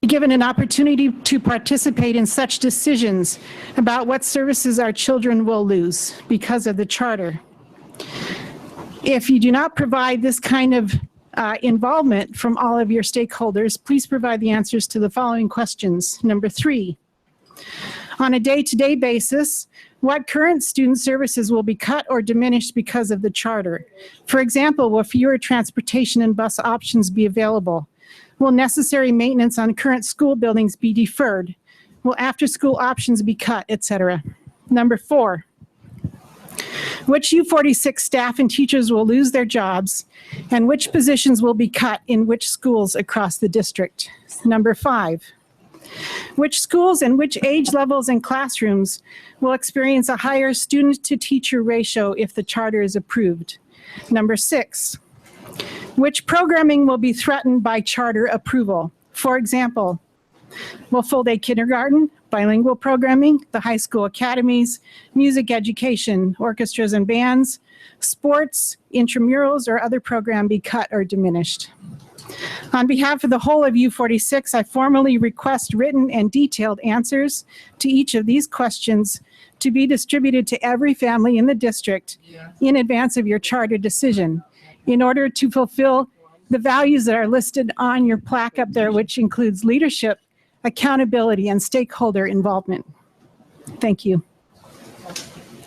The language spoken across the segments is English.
given an opportunity to participate in such decisions about what services our children will lose because of the charter. If you do not provide this kind of involvement from all of your stakeholders, please provide the answers to the following questions. Number 3, on a day-to-day basis, what current student services will be cut or diminished because of the charter? For example, will fewer transportation and bus options be available? Will necessary maintenance on current school buildings be deferred? Will after-school options be cut, etc.? Number 4, which U46 staff and teachers will lose their jobs, and which positions will be cut in which schools across the district? Number 5, which schools and which age levels and classrooms will experience a higher student-to-teacher ratio if the charter is approved? Number 6, which programming will be threatened by charter approval? For example, will full-day kindergarten, bilingual programming, the high school academies, music education, orchestras and bands, sports, intramurals, or other program be cut or diminished? On behalf of the whole of U46, I formally request written and detailed answers to each of these questions to be distributed to every family in the district in advance of your charter decision, in order to fulfill the values that are listed on your plaque up there, which includes leadership, accountability, and stakeholder involvement. Thank you.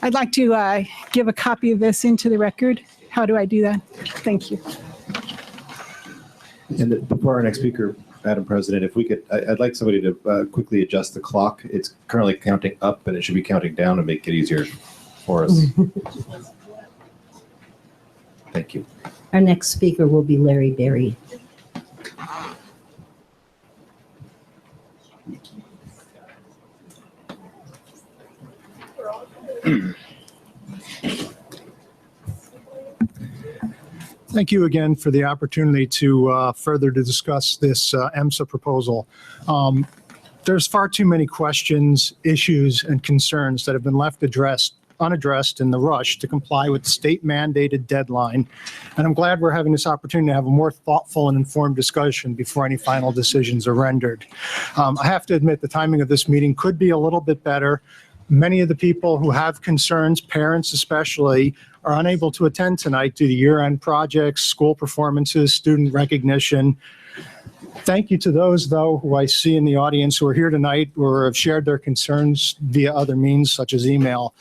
I'd like to give a copy of this into the record. How do I do that? Thank you. And before our next speaker, Madam President, if we could, I'd like somebody to quickly adjust the clock. It's currently counting up, and it should be counting down to make it easier for us. Thank you. Our next speaker will be Larry Berry. Thank you again for the opportunity to further to discuss this EMSA proposal. There's far too many questions, issues, and concerns that have been left unaddressed in the rush to comply with the state mandated deadline. And I'm glad we're having this opportunity to have a more thoughtful and informed discussion before any final decisions are rendered. I have to admit the timing of this meeting could be a little bit better. Many of the people who have concerns, parents especially, are unable to attend tonight due to year-end projects, school performances, student recognition. Thank you to those, though, who I see in the audience who are here tonight or have shared their concerns via other means, such as email.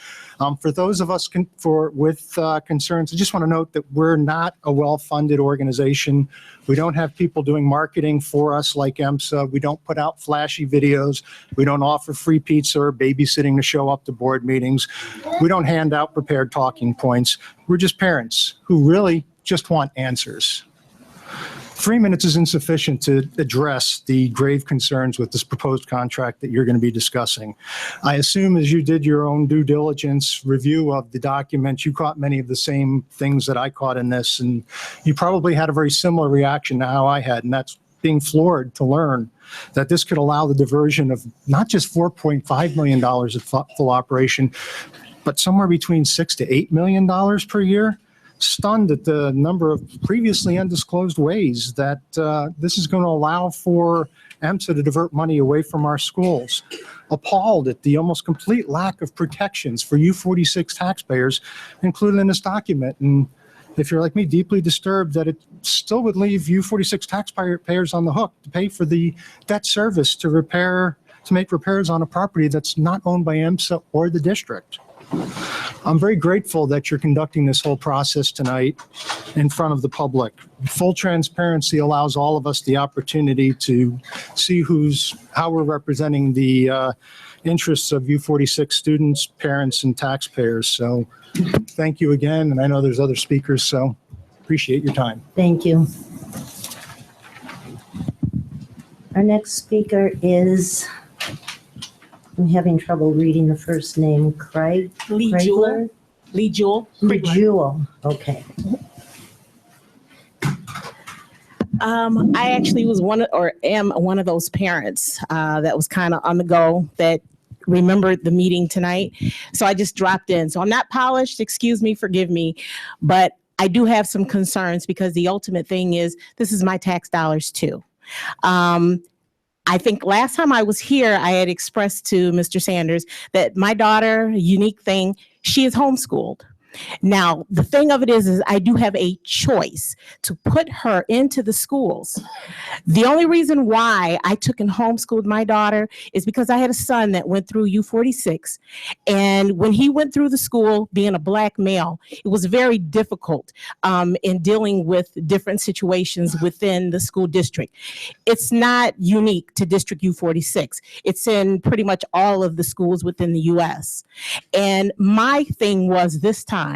For those of us with concerns, I just want to note that we're not a well-funded organization. We don't have people doing marketing for us like EMSA. We don't put out flashy videos. We don't offer free pizza or babysitting to show up to board meetings. We don't hand out prepared talking points. We're just parents who really just want answers. 3 minutes is insufficient to address the grave concerns with this proposed contract that you're going to be discussing. I assume as you did your own due diligence review of the document, you caught many of the same things that I caught in this, and you probably had a very similar reaction to how I had, and that's being floored to learn that this could allow the diversion of not just $4.5 million at full operation, but somewhere between $6 to $8 million per year. Stunned at the number of previously undisclosed ways that this is going to allow for EMSA to divert money away from our schools. Appalled at the almost complete lack of protections for U46 taxpayers included in this document. And if you're like me, deeply disturbed that it still would leave U46 taxpayers on the hook to pay for the debt service to make repairs on a property that's not owned by EMSA or the district. I'm very grateful that you're conducting this whole process tonight in front of the public. Full transparency allows all of us the opportunity to see how we're representing the interests of U46 students, parents, and taxpayers. So thank you again, and I know there's other speakers, so appreciate your time. Thank you. Our next speaker is, I'm having trouble reading the first name, Craig. Lee Jewell. Lee Jewell. Lee Jewell. Okay. I actually was am one of those parents that was kind of on the go that remembered the meeting tonight. So I just dropped in. So I'm not polished, excuse me, forgive me, but I do have some concerns because the ultimate thing is this is my tax dollars too. I think last time I was here, I had expressed to Mr. Sanders that my daughter, unique thing, she is homeschooled. Now, the thing of it is I do have a choice to put her into the schools. The only reason why I took and homeschooled my daughter is because I had a son that went through U46. And when he went through the school, being a Black male, it was very difficult in dealing with different situations within the school district. It's not unique to District U46. It's in pretty much all of the schools within the U.S. And my thing was this time,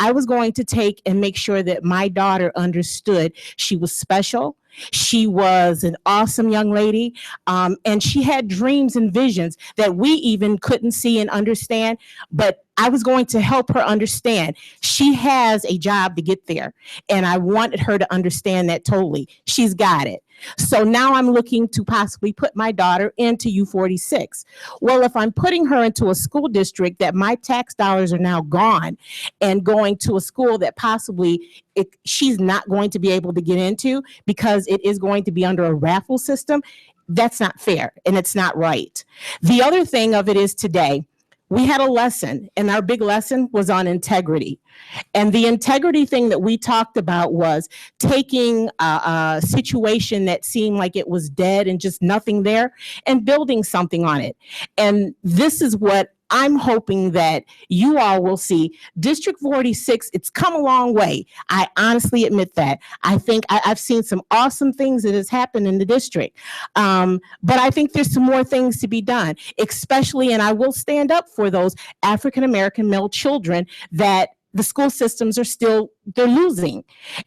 I was going to take and make sure that my daughter understood she was special. She was an awesome young lady, and she had dreams and visions that we even couldn't see and understand, but I was going to help her understand she has a job to get there, and I wanted her to understand that totally. She's got it. So now I'm looking to possibly put my daughter into U46. Well, if I'm putting her into a school district that my tax dollars are now gone and going to a school that possibly she's not going to be able to get into because it is going to be under a raffle system, that's not fair and it's not right. The other thing of it is today, we had a lesson, and our big lesson was on integrity. And the integrity thing that we talked about was taking a situation that seemed like it was dead and just nothing there and building something on it. And this is what I'm hoping that you all will see. District 46, it's come a long way. I honestly admit that. I think I've seen some awesome things that has happened in the district. But I think there's some more things to be done, especially, and I will stand up for those African-American male children that the school systems are still, they're losing.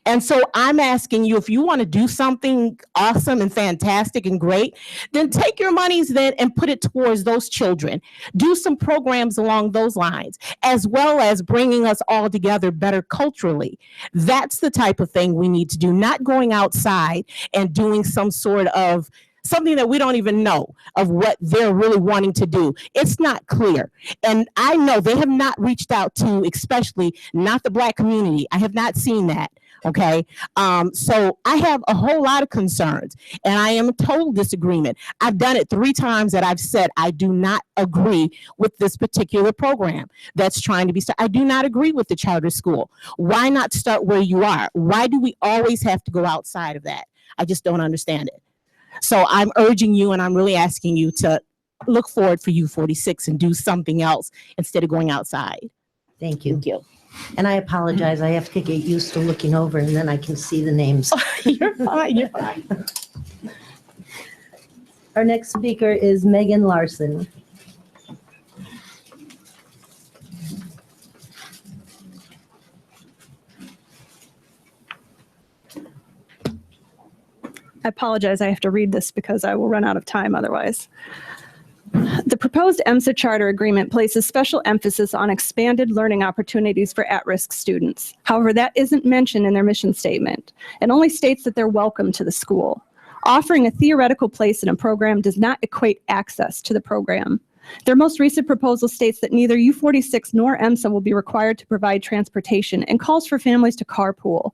And so I'm asking you, if you want to do something awesome and fantastic and great, then take your monies then and put it towards those children. Do some programs along those lines, as well as bringing us all together better culturally. That's the type of thing we need to do, not going outside and doing some sort of something that we don't even know of what they're really wanting to do. It's not clear. And I know they have not reached out to, especially not the Black community. I have not seen that. Okay. So I have a whole lot of concerns, and I am in total disagreement. I've done it 3 times that I've said I do not agree with this particular program that's trying to be started. I do not agree with the charter school. Why not start where you are? Why do we always have to go outside of that? I just don't understand it. So I'm urging you, and I'm really asking you to look forward for U46 and do something else instead of going outside. Thank you. Thank you. And I apologize. I have to get used to looking over and then I can see the names. You're fine. You're fine. Our next speaker is Megan Larson. I apologize, I have to read this because I will run out of time otherwise. The proposed EMSA charter agreement places special emphasis on expanded learning opportunities for at-risk students. However, that isn't mentioned in their mission statement. It only states that they're welcome to the school. Offering a theoretical place in a program does not equate access to the program. Their most recent proposal states that neither U46 nor EMSA will be required to provide transportation and calls for families to carpool.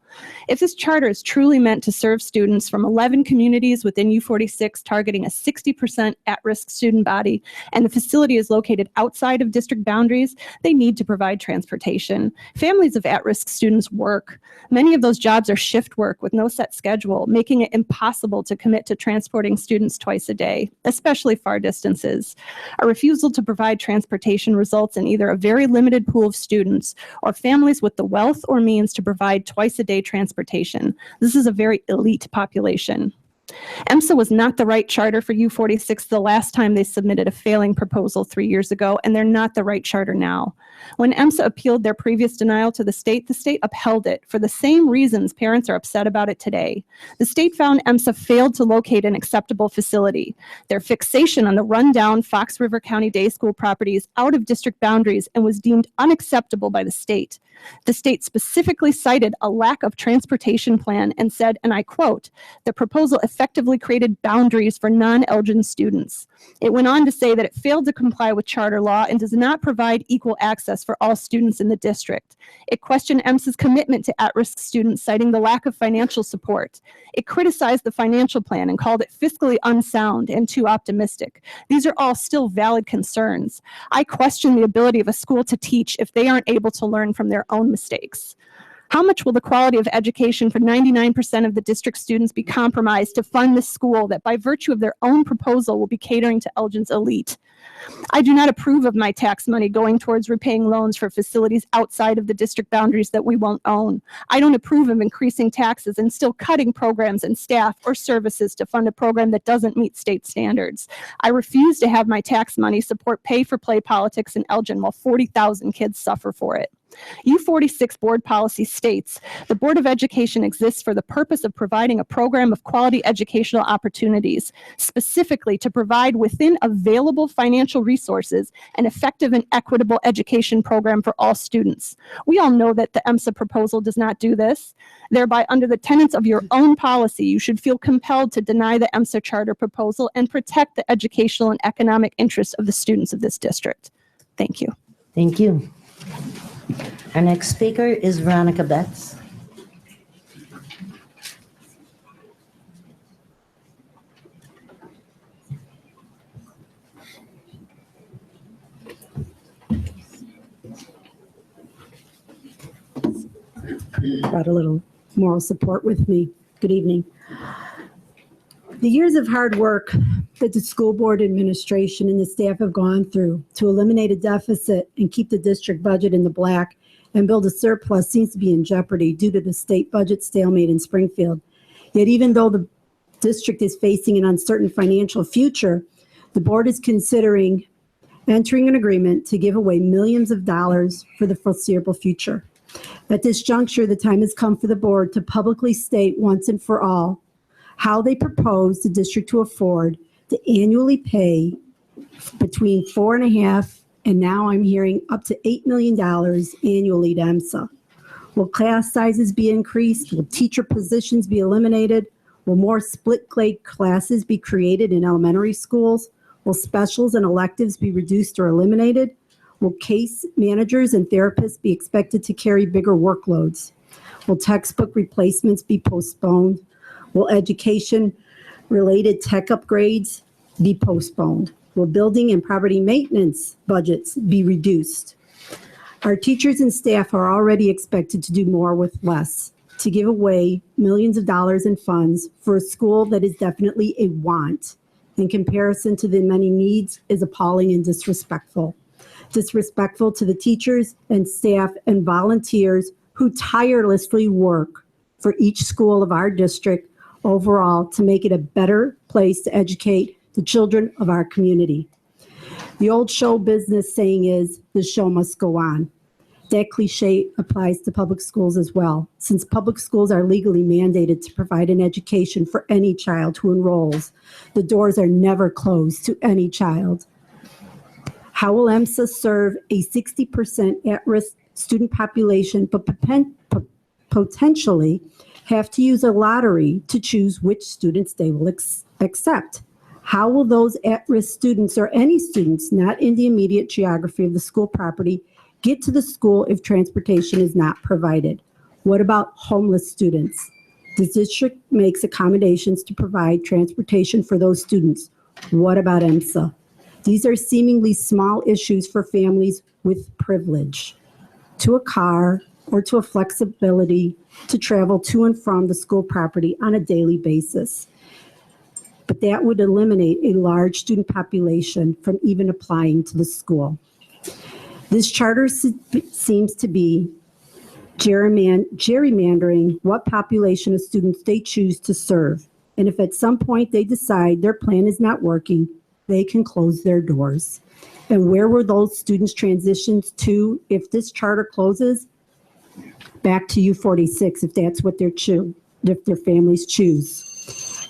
If this charter is truly meant to serve students from 11 communities within U46 targeting a 60% at-risk student body, and the facility is located outside of district boundaries, they need to provide transportation. Families of at-risk students work. Many of those jobs are shift work with no set schedule, making it impossible to commit to transporting students twice a day, especially far distances. A refusal to provide transportation results in either a very limited pool of students or families with the wealth or means to provide twice-a-day transportation. This is a very elite population. EMSA was not the right charter for U46 the last time they submitted a failing proposal 3 years ago, and they're not the right charter now. When EMSA appealed their previous denial to the state upheld it for the same reasons parents are upset about it today. The state found EMSA failed to locate an acceptable facility. Their fixation on the rundown Fox River County Day School property is out of district boundaries and was deemed unacceptable by the state. The state specifically cited a lack of transportation plan and said, and I quote, "The proposal effectively created boundaries for non-Elgin students." It went on to say that it failed to comply with charter law and does not provide equal access for all students in the district. It questioned EMSA's commitment to at-risk students, citing the lack of financial support. It criticized the financial plan and called it fiscally unsound and too optimistic. These are all still valid concerns. I question the ability of a school to teach if they aren't able to learn from their own mistakes. How much will the quality of education for 99% of the district students be compromised to fund this school that by virtue of their own proposal will be catering to Elgin's elite? I do not approve of my tax money going towards repaying loans for facilities outside of the district boundaries that we won't own. I don't approve of increasing taxes and still cutting programs and staff or services to fund a program that doesn't meet state standards. I refuse to have my tax money support pay-for-play politics in Elgin while 40,000 kids suffer for it. U46 board policy states, "The Board of Education exists for the purpose of providing a program of quality educational opportunities, specifically to provide within available financial resources an effective and equitable education program for all students." We all know that the EMSA proposal does not do this. Thereby, under the tenets of your own policy, you should feel compelled to deny the EMSA charter proposal and protect the educational and economic interests of the students of this district. Thank you. Thank you. Our next speaker is Veronica Betts. Brought a little moral support with me. Good evening. The years of hard work that the school board administration and the staff have gone through to eliminate a deficit and keep the district budget in the black and build a surplus seems to be in jeopardy due to the state budget stalemate in Springfield. Yet even though the district is facing an uncertain financial future, the board is considering entering an agreement to give away millions of dollars for the foreseeable future. At this juncture, the time has come for the board to publicly state once and for all how they propose the district to afford to annually pay between $4.5 and now I'm hearing up to $8 million annually to EMSA. Will class sizes be increased? Will teacher positions be eliminated? Will more split grade classes be created in elementary schools? Will specials and electives be reduced or eliminated? Will case managers and therapists be expected to carry bigger workloads? Will textbook replacements be postponed? Will education-related tech upgrades be postponed? Will building and property maintenance budgets be reduced? Our teachers and staff are already expected to do more with less, to give away millions of dollars in funds for a school that is definitely a want in comparison to the many needs is appalling and disrespectful. Disrespectful to the teachers and staff and volunteers who tirelessly work for each school of our district overall to make it a better place to educate the children of our community. The old show business saying is, the show must go on. That cliche applies to public schools as well, since public schools are legally mandated to provide an education for any child who enrolls. The doors are never closed to any child. How will EMSA serve a 60% at-risk student population, but potentially have to use a lottery to choose which students they will accept? How will those at-risk students or any students not in the immediate geography of the school property get to the school if transportation is not provided? What about homeless students? The district makes accommodations to provide transportation for those students. What about EMSA? These are seemingly small issues for families with privilege to a car or to a flexibility to travel to and from the school property on a daily basis. But that would eliminate a large student population from even applying to the school. This charter seems to be gerrymandering what population of students they choose to serve. And if at some point they decide their plan is not working, they can close their doors. And where will those students transition to if this charter closes? Back to U46 if that's what if their families choose.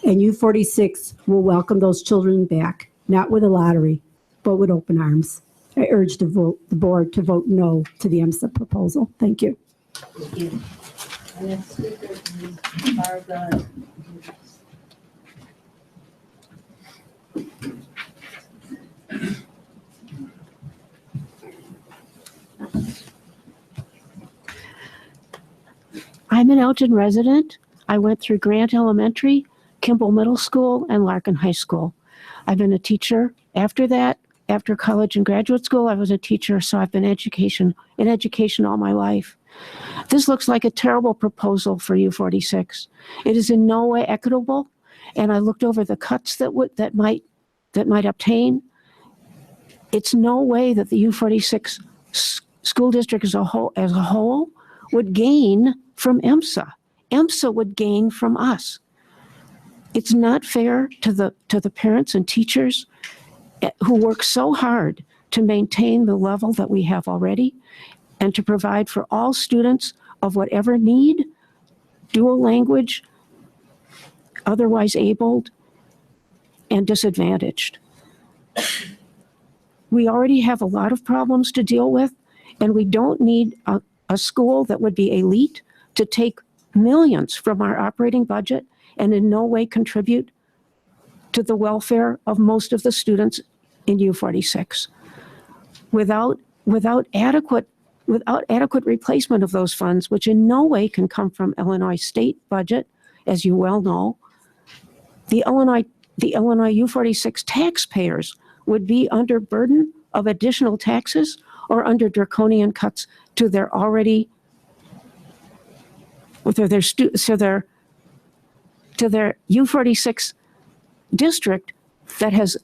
And U46 will welcome those children back, not with a lottery, but with open arms. I urge the board to vote no to the EMSA proposal. Thank you. Thank you. Our next speaker is Barbara. I'm an Elgin resident. I went through Grant Elementary, Kimball Middle School, and Larkin High School. I've been a teacher after that. After college and graduate school, I was a teacher, so I've been in education all my life. This looks like a terrible proposal for U46. It is in no way equitable, and I looked over the cuts that might obtain. It's no way that the U46 school district as a whole would gain from EMSA. EMSA would gain from us. It's not fair to the parents and teachers who work so hard to maintain the level that we have already and to provide for all students of whatever need, dual language, otherwise abled, and disadvantaged. We already have a lot of problems to deal with, and we don't need a school that would be elite to take millions from our operating budget and in no way contribute to the welfare of most of the students in U46. Without adequate replacement of those funds, which in no way can come from Illinois state budget, as you well know, the Illinois U46 taxpayers would be under burden of additional taxes or under draconian cuts to their already, to their U46 district that has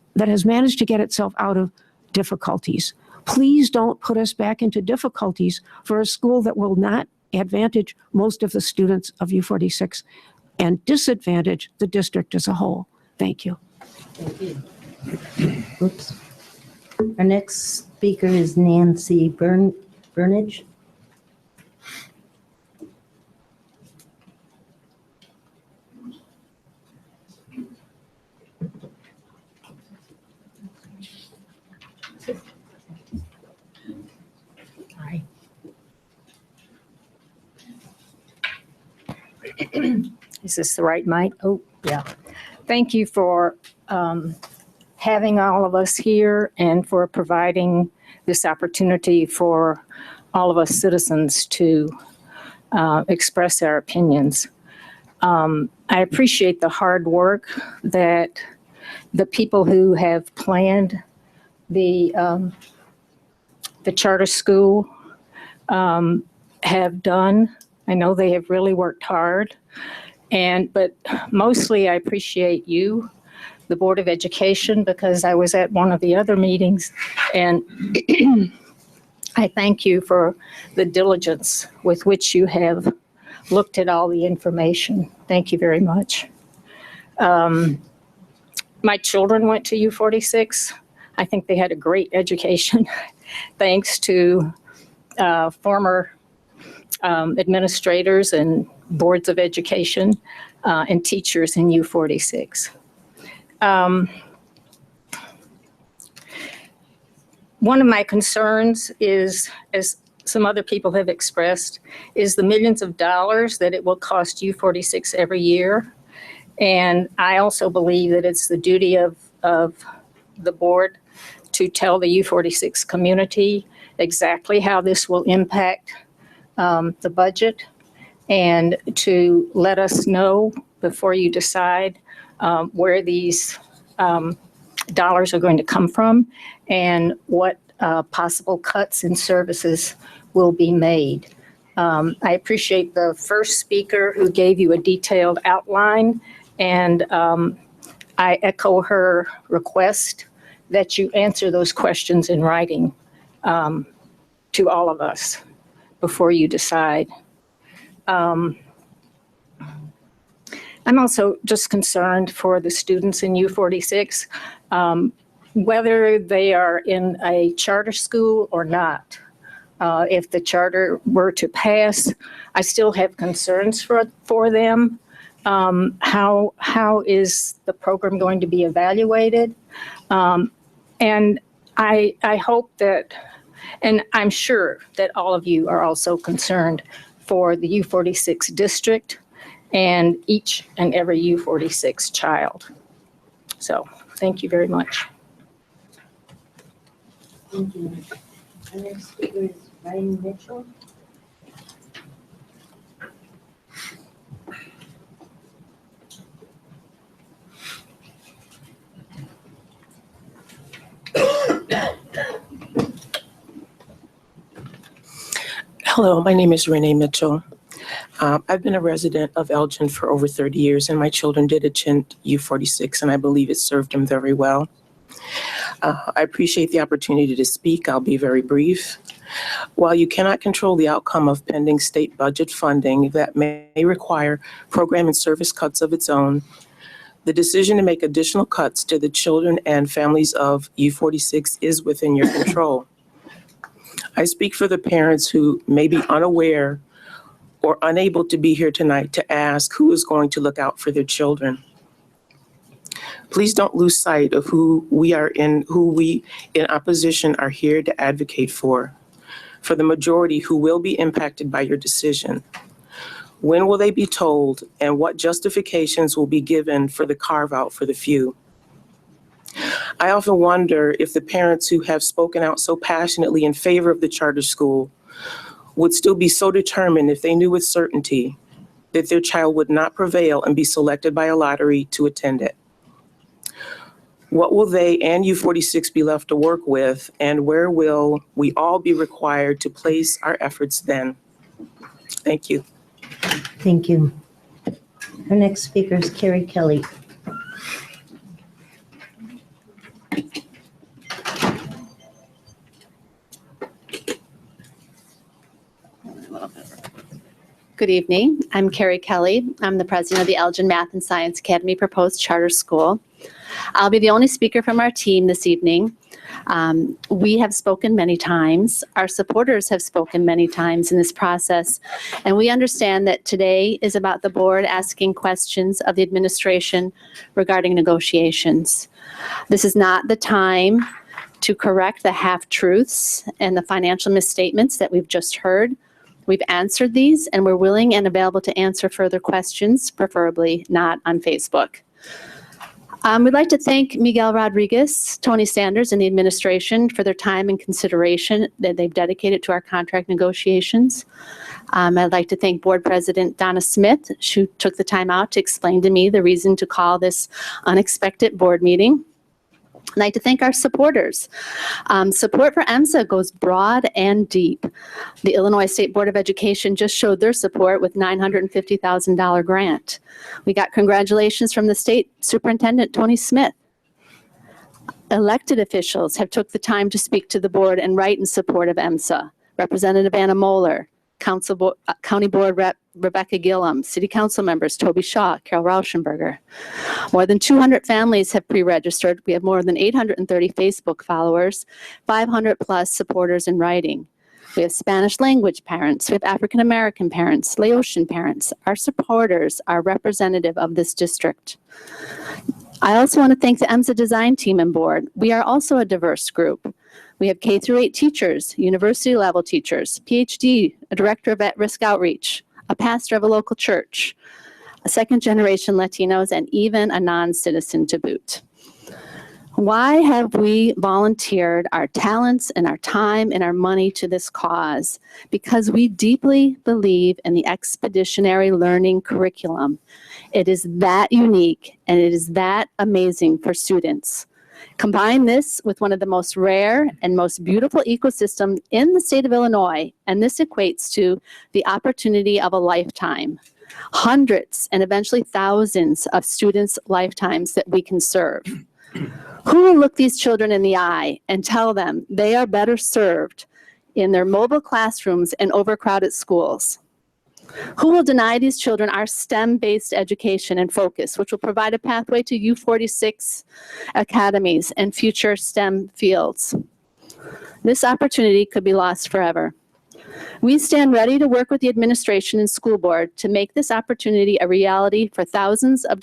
managed to get itself out of difficulties. Please don't put us back into difficulties for a school that will not advantage most of the students of U46 and disadvantage the district as a whole. Thank you. Thank you. Oops. Our next speaker is Nancy Burnage. Is this the right mic? Oh, yeah. Thank you for having all of us here and for providing this opportunity for all of us citizens to express our opinions. I appreciate the hard work that the people who have planned the charter school have done. I know they have really worked hard, but mostly I appreciate you, the Board of Education, because I was at one of the other meetings, and I thank you for the diligence with which you have looked at all the information. Thank you very much. My children went to U46. I think they had a great education, thanks to former administrators and boards of education and teachers in U46. One of my concerns is, as some other people have expressed, is the millions of dollars that it will cost U46 every year. And I also believe that it's the duty of the board to tell the U46 community exactly how this will impact the budget, and to let us know before you decide where these dollars are going to come from and what possible cuts in services will be made. I appreciate the first speaker who gave you a detailed outline, and I echo her request that you answer those questions in writing to all of us before you decide. I'm also just concerned for the students in U46, whether they are in a charter school or not. If the charter were to pass, I still have concerns for them. How is the program going to be evaluated? And I hope that, and I'm sure that all of you are also concerned for the U46 district and each and every U46 child. So thank you very much. Thank you. Our next speaker is Ryan Mitchell. Hello, my name is Renee Mitchell. I've been a resident of Elgin for over 30 years, and my children did attend U46, and I believe it served them very well. I appreciate the opportunity to speak. I'll be very brief. While you cannot control the outcome of pending state budget funding that may require program and service cuts of its own, the decision to make additional cuts to the children and families of U46 is within your control. I speak for the parents who may be unaware or unable to be here tonight to ask who is going to look out for their children. Please don't lose sight of who we in opposition are here to advocate for the majority who will be impacted by your decision. When will they be told, and what justifications will be given for the carve-out for the few? I often wonder if the parents who have spoken out so passionately in favor of the charter school would still be so determined if they knew with certainty that their child would not prevail and be selected by a lottery to attend it. What will they and U46 be left to work with, and where will we all be required to place our efforts then? Thank you. Thank you. Our next speaker is Carrie Kelly. Good evening. I'm Carrie Kelly. I'm the president of the Elgin Math and Science Academy Proposed Charter School. I'll be the only speaker from our team this evening. We have spoken many times. Our supporters have spoken many times in this process, and we understand that today is about the board asking questions of the administration regarding negotiations. This is not the time to correct the half-truths and the financial misstatements that we've just heard. We've answered these, and we're willing and available to answer further questions, preferably not on Facebook. We'd like to thank Miguel Rodriguez, Tony Sanders, and the administration for their time and consideration that they've dedicated to our contract negotiations. I'd like to thank Board President Donna Smith, who took the time out to explain to me the reason to call this unexpected board meeting. I'd like to thank our supporters. Support for EMSA goes broad and deep. The Illinois State Board of Education just showed their support with $950,000 grant. We got congratulations from the state superintendent, Tony Smith. Elected officials have took the time to speak to the board and write in support of EMSA. Representative Anna Moeller, County Board Rep Rebecca Gillum, City Council members Toby Shaw, Carol Rauschenberger. More than 200 families have pre-registered. We have more than 830 Facebook followers, 500 plus supporters in writing. We have Spanish language parents. We have African American parents, Laotian parents. Our supporters are representative of this district. I also want to thank the EMSA design team and board. We are also a diverse group. We have K through 8 teachers, university level teachers, PhD, a director of at-risk outreach, a pastor of a local church, a second-generation Latinos, and even a non-citizen to boot. Why have we volunteered our talents and our time and our money to this cause? Because we deeply believe in the expeditionary learning curriculum. It is that unique and it is that amazing for students. Combine this with one of the most rare and most beautiful ecosystems in the state of Illinois, and this equates to the opportunity of a lifetime. Hundreds and eventually thousands of students' lifetimes that we can serve. Who will look these children in the eye and tell them they are better served in their mobile classrooms and overcrowded schools? Who will deny these children our STEM-based education and focus, which will provide a pathway to U46 academies and future STEM fields? This opportunity could be lost forever. We stand ready to work with the administration and school board to make this opportunity a reality for thousands of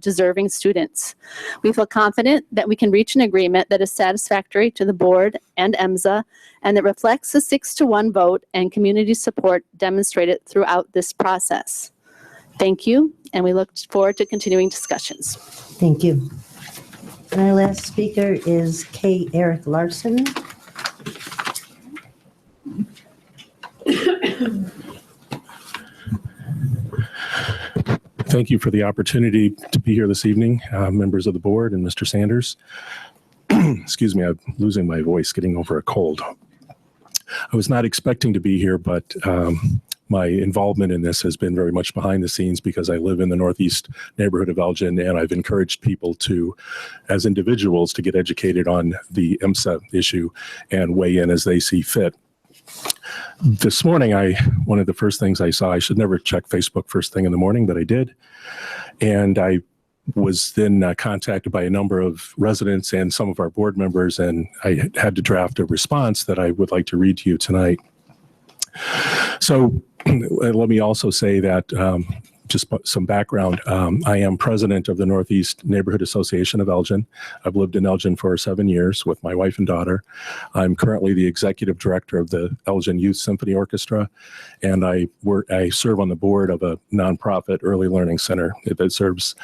deserving students. We feel confident that we can reach an agreement that is satisfactory to the board and EMSA and that reflects the 6-1 vote and community support demonstrated throughout this process. Thank you, and we look forward to continuing discussions. Thank you. And our last speaker is K. Eric Larson. Thank you for the opportunity to be here this evening, members of the board and Mr. Sanders. Excuse me, I'm losing my voice, getting over a cold. I was not expecting to be here, but my involvement in this has been very much behind the scenes because I live in the northeast neighborhood of Elgin, and I've encouraged people to, as individuals, to get educated on the IMSA issue and weigh in as they see fit. This morning, one of the first things I saw, I should never check Facebook first thing in the morning, but I did. And I was then contacted by a number of residents and some of our board members, and I had to draft a response that I would like to read to you tonight. So let me also say that just some background. I am president of the Northeast Neighborhood Association of Elgin. I've lived in Elgin for 7 years with my wife and daughter. I'm currently the executive director of the Elgin Youth Symphony Orchestra, and I serve on the board of a nonprofit early learning center that serves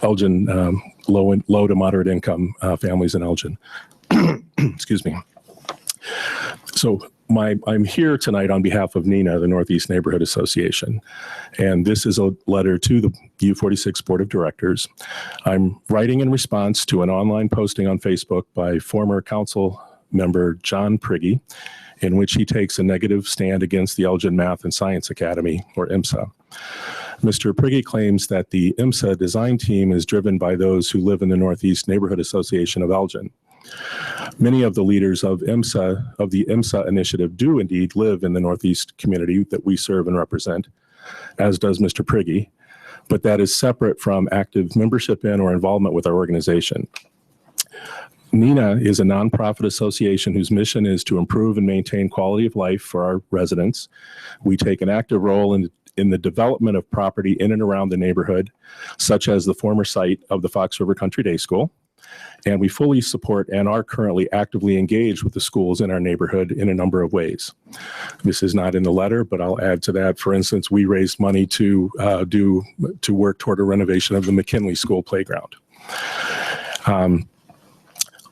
Elgin low to moderate income families in Elgin. Excuse me. So I'm here tonight on behalf of NINA, the Northeast Neighborhood Association, and this is a letter to the U46 Board of Directors. I'm writing in response to an online posting on Facebook by former council member John Prigge, in which he takes a negative stand against the Elgin Math and Science Academy, or IMSA. Mr. Prigge claims that the IMSA design team is driven by those who live in the Northeast Neighborhood Association of Elgin. Many of the leaders of the IMSA initiative do indeed live in the Northeast community that we serve and represent, as does Mr. Prigge, but that is separate from active membership in or involvement with our organization. NINA is a nonprofit association whose mission is to improve and maintain quality of life for our residents. We take an active role in the development of property in and around the neighborhood, such as the former site of the Fox River Country Day School. And we fully support and are currently actively engaged with the schools in our neighborhood in a number of ways. This is not in the letter, but I'll add to that. For instance, we raised money to work toward a renovation of the McKinley School playground.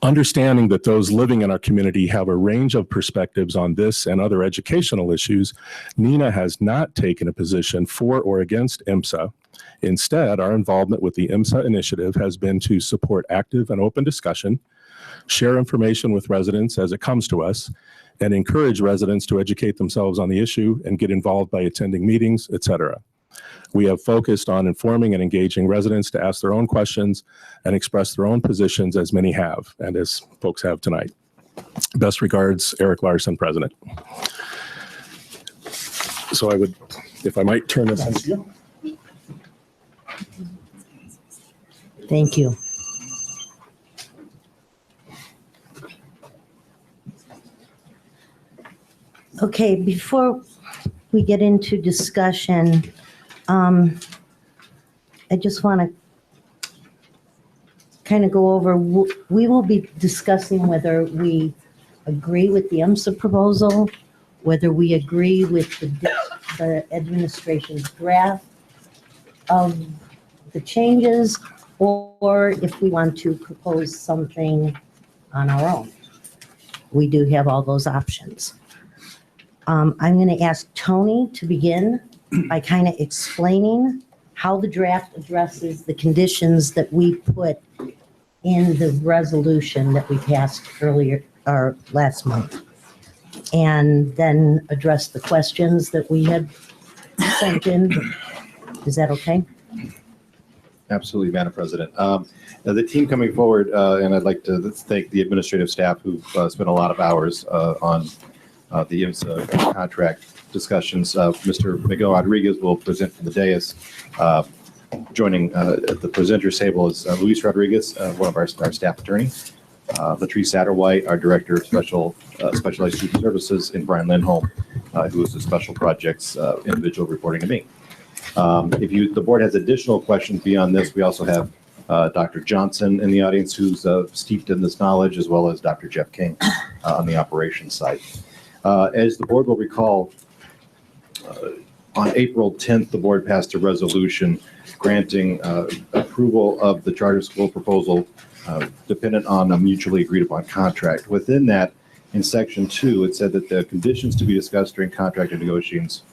Understanding that those living in our community have a range of perspectives on this and other educational issues, NINA has not taken a position for or against IMSA. Instead, our involvement with the IMSA initiative has been to support active and open discussion, share information with residents as it comes to us, and encourage residents to educate themselves on the issue and get involved by attending meetings, etc. We have focused on informing and engaging residents to ask their own questions and express their own positions, as many have, and as folks have tonight. Best regards, Eric Larson, President. So I would, if I might turn this to you. Thank you. Okay, before we get into discussion, I just want to kind of go over, we will be discussing whether we agree with the IMSA proposal, whether we agree with the administration's draft of the changes, or if we want to propose something on our own. We do have all those options. I'm going to ask Tony to begin by kind of explaining how the draft addresses the conditions that we put in the resolution that we passed earlier, or last month, and then address the questions that we had sent in. Is that okay? Absolutely, Madam President. The team coming forward, and I'd like to thank the administrative staff who've spent a lot of hours on the IMSA contract discussions. Mr. Miguel Rodriguez will present from the dais. Joining at the presenters table is Luis Rodriguez, one of our staff attorneys. Latrice Satterwhite, our Director of Specialized Student Services, and Brian Lindholm, who is the special projects individual reporting to me. The board has additional questions beyond this, we also have Dr. Johnson in the audience, who's steeped in this knowledge, as well as Dr. Jeff King on the operations side. As the board will recall, on April 10th, the board passed a resolution granting approval of the charter school proposal dependent on a mutually agreed upon contract. Within that, in section 2, it said that the conditions to be discussed during contract negotiations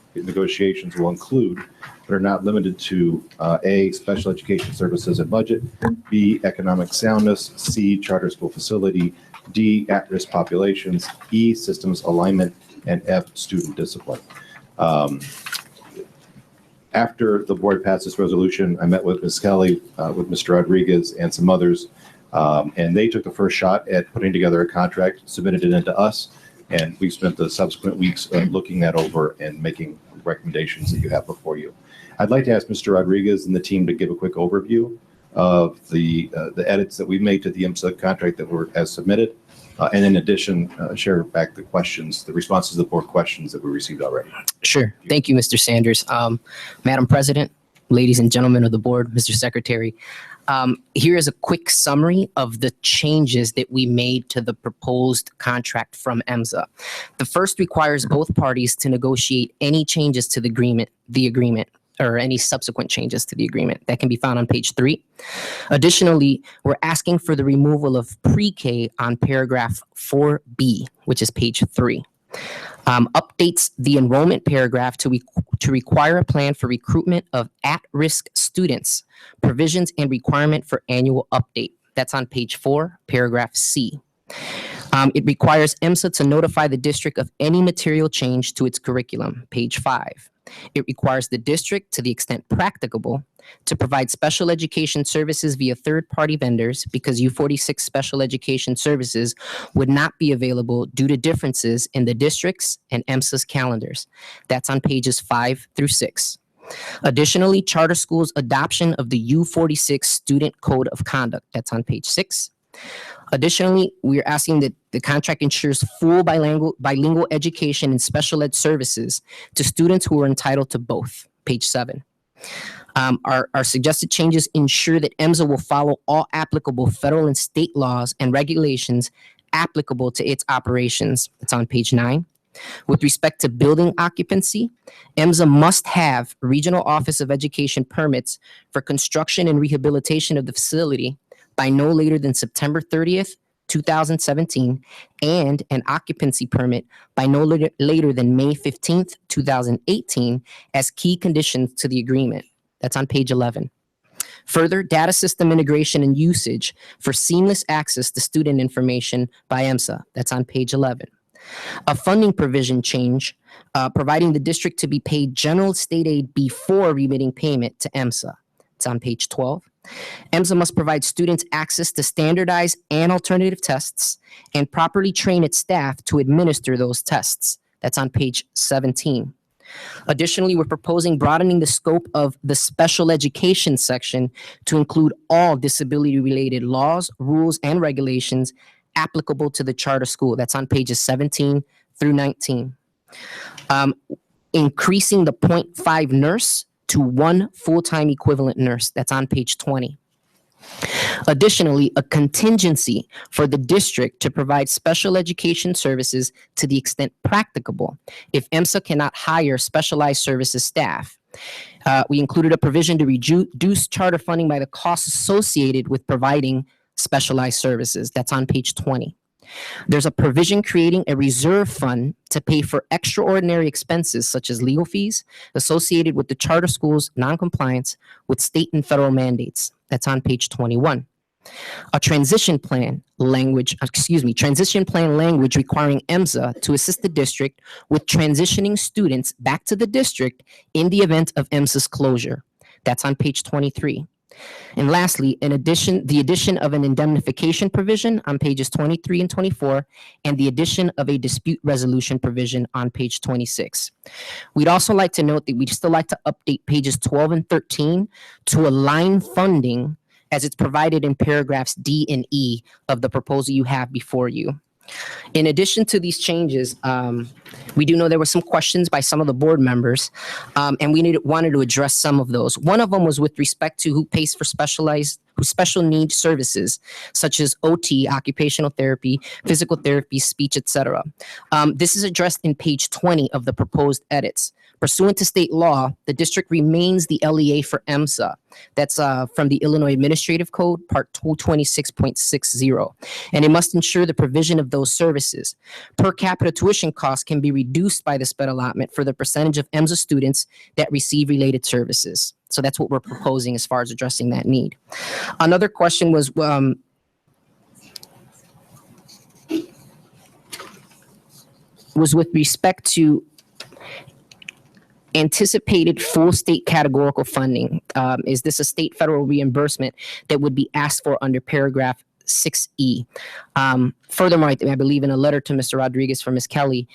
will include, but are not limited to, A, special education services and budget, B, economic soundness, C, charter school facility, D, at-risk populations, E, systems alignment, and F, student discipline. After the board passed this resolution, I met with Ms. Kelly, with Mr. Rodriguez, and some others, and they took the first shot at putting together a contract, submitted it into us, and we spent the subsequent weeks looking that over and making recommendations that you have before you. I'd like to ask Mr. Rodriguez and the team to give a quick overview of the edits that we made to the IMSA contract that were as submitted, and in addition, share back the questions, the responses to the board questions that we received already. Sure. Thank you, Mr. Sanders. Madam President, ladies and gentlemen of the board, Mr. Secretary, here is a quick summary of the changes that we made to the proposed contract from EMSA. The first requires both parties to negotiate any changes to the agreement, or any subsequent changes to the agreement. That can be found on page 3. Additionally, we're asking for the removal of pre-K on paragraph 4B, which is page 3. Updates the enrollment paragraph to require a plan for recruitment of at-risk students, provisions and requirement for annual update. That's on page 4, paragraph C. It requires EMSA to notify the district of any material change to its curriculum, page 5. It requires the district, to the extent practicable, to provide special education services via third-party vendors because U46 special education services would not be available due to differences in the district's and EMSA's calendars. That's on pages 5 through 6. Additionally, charter schools' adoption of the U46 Student Code of Conduct. That's on page 6. Additionally, we are asking that the contract ensures full bilingual education and special ed services to students who are entitled to both, page 7. Our suggested changes ensure that EMSA will follow all applicable federal and state laws and regulations applicable to its operations. It's on page 9. With respect to building occupancy, EMSA must have Regional Office of Education permits for construction and rehabilitation of the facility by no later than September 30th, 2017, and an occupancy permit by no later than May 15th, 2018, as key conditions to the agreement. That's on page 11. Further, data system integration and usage for seamless access to student information by EMSA. That's on page 11. A funding provision change, providing the district to be paid general state aid before remitting payment to EMSA. It's on page 12. EMSA must provide students access to standardized and alternative tests and properly train its staff to administer those tests. That's on page 17. Additionally, we're proposing broadening the scope of the special education section to include all disability-related laws, rules, and regulations applicable to the charter school. That's on pages 17 through 19. Increasing the 0.5 nurse to 1 full-time equivalent nurse. That's on page 20. Additionally, a contingency for the district to provide special education services to the extent practicable if EMSA cannot hire specialized services staff. We included a provision to reduce charter funding by the costs associated with providing specialized services. That's on page 20. There's a provision creating a reserve fund to pay for extraordinary expenses such as legal fees associated with the charter school's noncompliance with state and federal mandates. That's on page 21. A transition plan language requiring EMSA to assist the district with transitioning students back to the district in the event of EMSA's closure. That's on page 23. And lastly, the addition of an indemnification provision on pages 23 and 24, and the addition of a dispute resolution provision on page 26. We'd also like to note that we'd still like to update pages 12 and 13 to align funding as it's provided in paragraphs D and E of the proposal you have before you. In addition to these changes, we do know there were some questions by some of the board members, and we wanted to address some of those. One of them was with respect to who pays for special needs services, such as OT, occupational therapy, physical therapy, speech, etc. This is addressed in page 20 of the proposed edits. Pursuant to state law, the district remains the LEA for EMSA. That's from the Illinois Administrative Code, Part 226.60. And it must ensure the provision of those services. Per capita tuition costs can be reduced by the sped allotment for the percentage of EMSA students that receive related services. So that's what we're proposing as far as addressing that need. Another question was with respect to anticipated full state categorical funding. Is this a state federal reimbursement that would be asked for under paragraph 6E? Furthermore, I believe in a letter to Mr. Rodriguez from Ms. Kelly,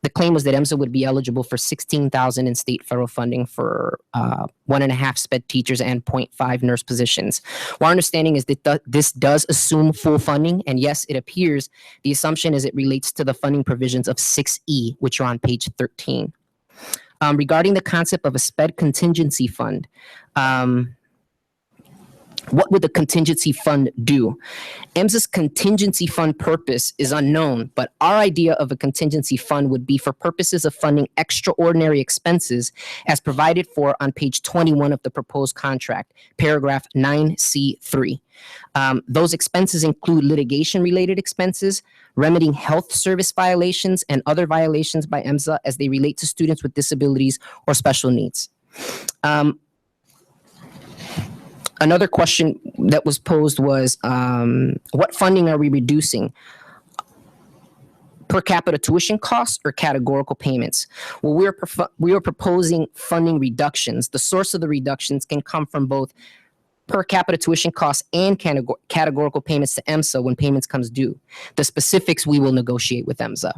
the claim was that EMSA would be eligible for $16,000 in state federal funding for 1.5 sped teachers and 0.5 nurse positions. Well, our understanding is that this does assume full funding, and yes, it appears the assumption is it relates to the funding provisions of 6E, which are on page 13. Regarding the concept of a sped contingency fund, what would the contingency fund do? EMSA's contingency fund purpose is unknown, but our idea of a contingency fund would be for purposes of funding extraordinary expenses as provided for on page 21 of the proposed contract, paragraph 9C3. Those expenses include litigation-related expenses, remedying health service violations, and other violations by EMSA as they relate to students with disabilities or special needs. Another question that was posed was, what funding are we reducing? Per capita tuition costs or categorical payments? Well, we are proposing funding reductions. The source of the reductions can come from both per capita tuition costs and categorical payments to EMSA when payments comes due. The specifics we will negotiate with EMSA.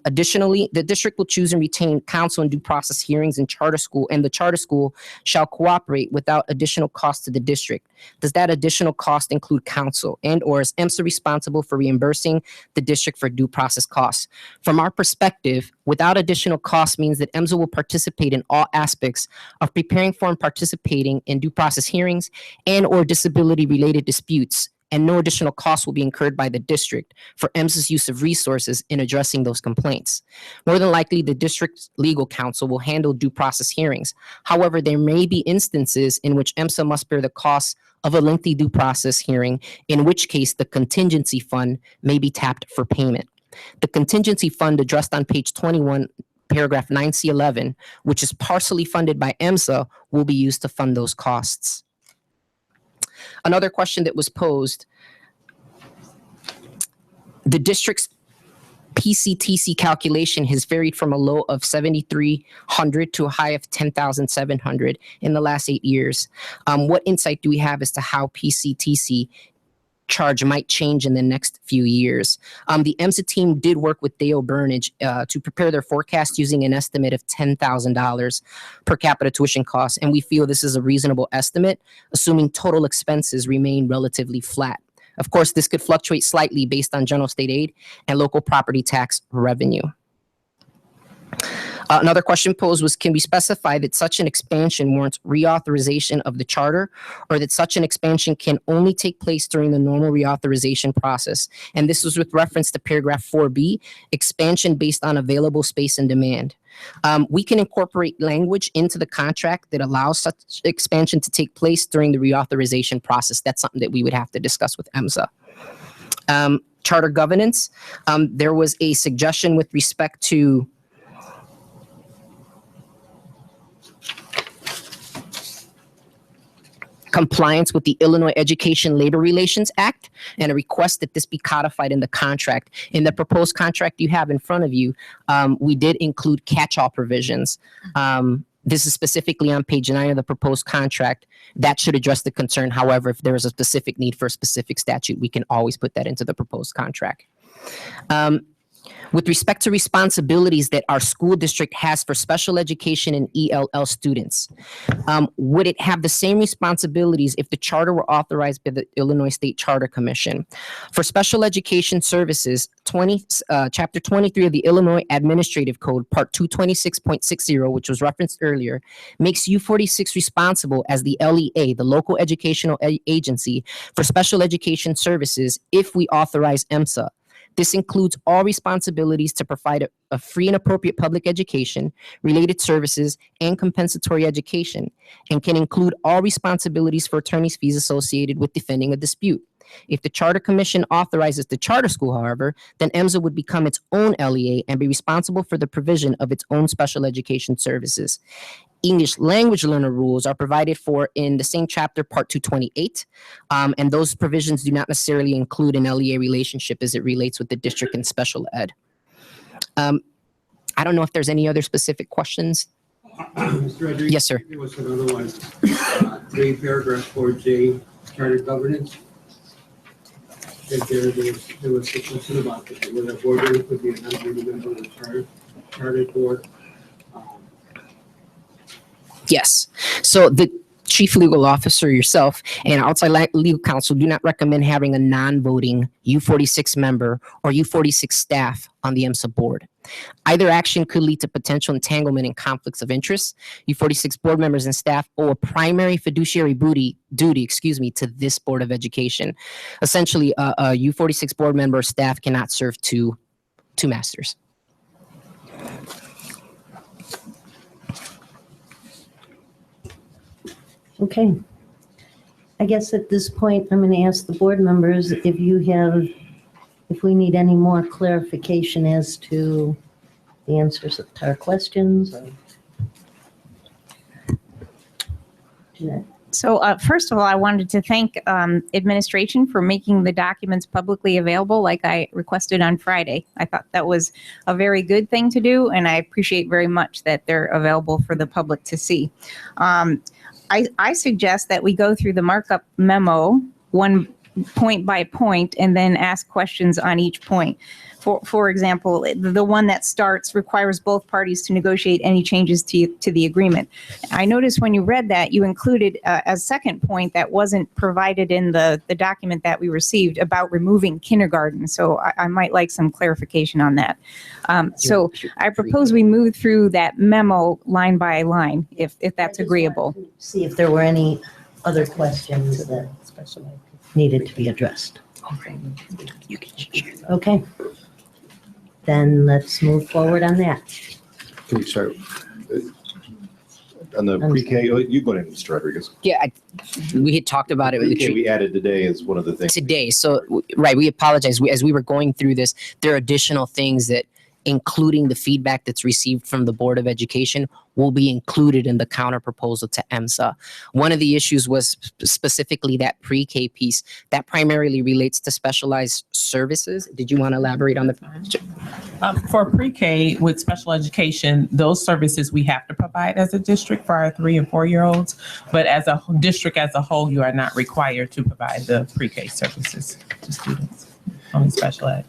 Additionally, the district will choose and retain counsel in due process hearings in charter school, and the charter school shall cooperate without additional cost to the district. Does that additional cost include counsel, and or is EMSA responsible for reimbursing the district for due process costs? From our perspective, without additional cost means that EMSA will participate in all aspects of preparing for and participating in due process hearings and or disability-related disputes, and no additional costs will be incurred by the district for EMSA's use of resources in addressing those complaints. More than likely, the district's legal counsel will handle due process hearings. However, there may be instances in which EMSA must bear the costs of a lengthy due process hearing, in which case the contingency fund may be tapped for payment. The contingency fund addressed on page 21, paragraph 9C11, which is partially funded by EMSA, will be used to fund those costs. Another question that was posed, the district's PCTC calculation has varied from a low of 7,300 to a high of 10,700 in the last 8 years. What insight do we have as to how PCTC charge might change in the next few years? The EMSA team did work with Dale Burnage to prepare their forecast using an estimate of $10,000 per capita tuition costs, and we feel this is a reasonable estimate, assuming total expenses remain relatively flat. Of course, this could fluctuate slightly based on general state aid and local property tax revenue. Another question posed was, can we specify that such an expansion warrants reauthorization of the charter, or that such an expansion can only take place during the normal reauthorization process? And this was with reference to paragraph 4B, expansion based on available space and demand. We can incorporate language into the contract that allows such expansion to take place during the reauthorization process. That's something that we would have to discuss with EMSA. Charter governance, there was a suggestion with respect to compliance with the Illinois Education Labor Relations Act, and a request that this be codified in the contract. In the proposed contract you have in front of you, we did include catch-all provisions. This is specifically on page 9 of the proposed contract. That should address the concern. However, if there is a specific need for a specific statute, we can always put that into the proposed contract. With respect to responsibilities that our school district has for special education and ELL students, would it have the same responsibilities if the charter were authorized by the Illinois State Charter Commission? For special education services, Chapter 23 of the Illinois Administrative Code, Part 226.60, which was referenced earlier, makes U46 responsible as the LEA, the local educational agency, for special education services if we authorize EMSA. This includes all responsibilities to provide a free and appropriate public education, related services, and compensatory education, and can include all responsibilities for attorney's fees associated with defending a dispute. If the Charter Commission authorizes the charter school, however, then EMSA would become its own LEA and be responsible for the provision of its own special education services. English language learner rules are provided for in the same chapter, Part 228, and those provisions do not necessarily include an LEA relationship as it relates with the district and special ed. I don't know if there's any other specific questions. Mr. Rodriguez, Yes, sir. there was another one, 3 paragraph 4J, charter governance. That there was a question about that, whether a board member could be a non-voting member of the charter board. Yes. So the chief legal officer, yourself, and outside legal counsel do not recommend having a non-voting U46 member or U46 staff on the EMSA board. Either action could lead to potential entanglement and conflicts of interest. U46 board members and staff owe a primary fiduciary duty, to this Board of Education. Essentially, a U46 board member or staff cannot serve two masters. Okay. I guess at this point, I'm going to ask the board members if we need any more clarification as to the answers to our questions. Jeanette? So first of all, I wanted to thank administration for making the documents publicly available like I requested on Friday. I thought that was a very good thing to do, and I appreciate very much that they're available for the public to see. I suggest that we go through the markup memo one point by point and then ask questions on each point. For example, the one that starts requires both parties to negotiate any changes to the agreement. I noticed when you read that, you included a second point that wasn't provided in the document that we received about removing kindergarten. So I might like some clarification on that. So I propose we move through that memo line by line, if that's agreeable. See if there were any other questions that needed to be addressed. Okay. Then let's move forward on that. Can we start on the pre-K? Oh, you go ahead, Mr. Rodriguez. Yeah, we had talked about it. Pre-K we added today is one of the things. Today. So, right, we apologize. As we were going through this, there are additional things that, including the feedback that's received from the Board of Education, will be included in the counter proposal to EMSA. One of the issues was specifically that pre-K piece that primarily relates to specialized services. Did you want to elaborate on the? For pre-K with special education, those services we have to provide as a district for our 3 and 4-year-olds, but as a district as a whole, you are not required to provide the pre-K services to students, only special ed.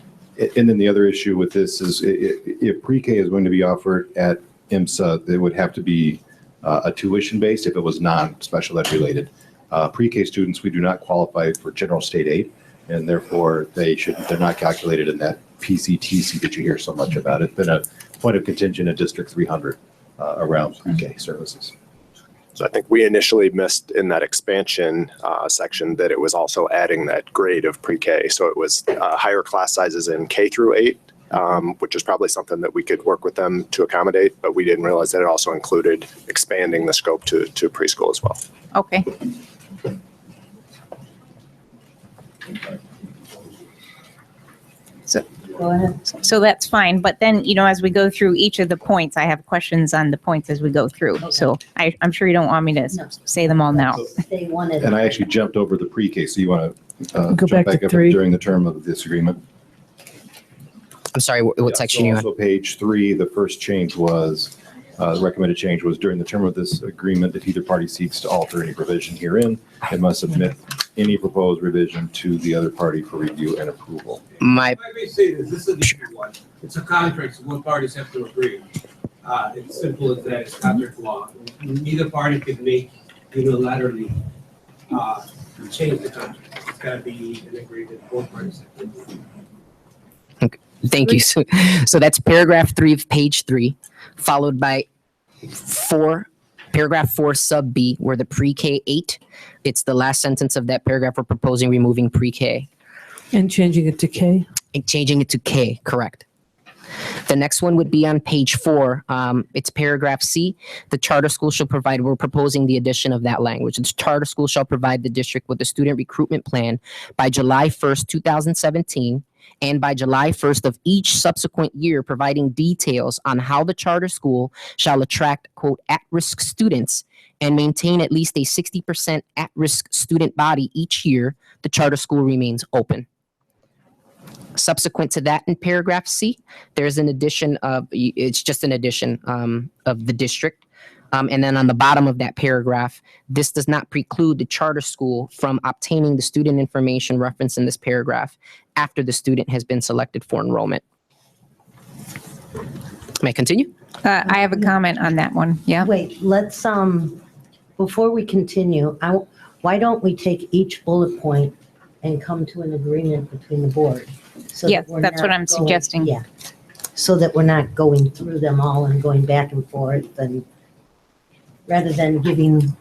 And then the other issue with this is if pre-K is going to be offered at IMSA, it would have to be a tuition based if it was non-special ed related. Pre-K students, we do not qualify for general state aid, and therefore they're not calculated in that PCTC that you hear so much about. It's been a point of contention at District 300 around pre-K services. So I think we initially missed in that expansion section that it was also adding that grade of pre-K. So it was higher class sizes in K through 8, which is probably something that we could work with them to accommodate, but we didn't realize that it also included expanding the scope to preschool as well. Okay. Go ahead. So that's fine, but then, as we go through each of the points, I have questions on the points as we go through. Okay. So I'm sure you don't want me to say them all now. They wanted. And I actually jumped over the pre-K, so you want to Go jump back to up 3. during the term of this agreement? I'm sorry, what section so are you on? also page 3, the first change was, the recommended change was during the term of this agreement, if either party seeks to alter any provision herein, it must submit any proposed revision to the other party for review and approval. Let me say this, this is an easy one. It's a contract, so both parties have to agree. It's simple as that, it's contract law. Neither party can make unilaterally, change the contract. It's gotta be an agreement, both parties have to agree. Thank you. So that's paragraph 3 of page 3, followed by paragraph 4 sub B, where the pre-K 8, it's the last sentence of that paragraph. We're proposing removing pre-K. And changing it to K? And changing it to K, correct. The next one would be on page 4. It's paragraph C. The charter school shall provide, we're proposing the addition of that language. The charter school shall provide the district with a student recruitment plan by July 1st, 2017, and by July 1st of each subsequent year, providing details on how the charter school shall attract, quote, at-risk students and maintain at least a 60% at-risk student body each year. The charter school remains open. Subsequent to that, in paragraph C, there's an addition of, it's just an addition of the district. And then on the bottom of that paragraph, this does not preclude the charter school from obtaining the student information referenced in this paragraph after the student has been selected for enrollment. May I continue? I have a comment on that one. Yeah. Wait, let's, before we continue, why don't we take each bullet point and come to an agreement between the board? So Yes, that we're that's what not I'm going- suggesting. Yeah, so that we're not going through them all and going back and forth, and rather than giving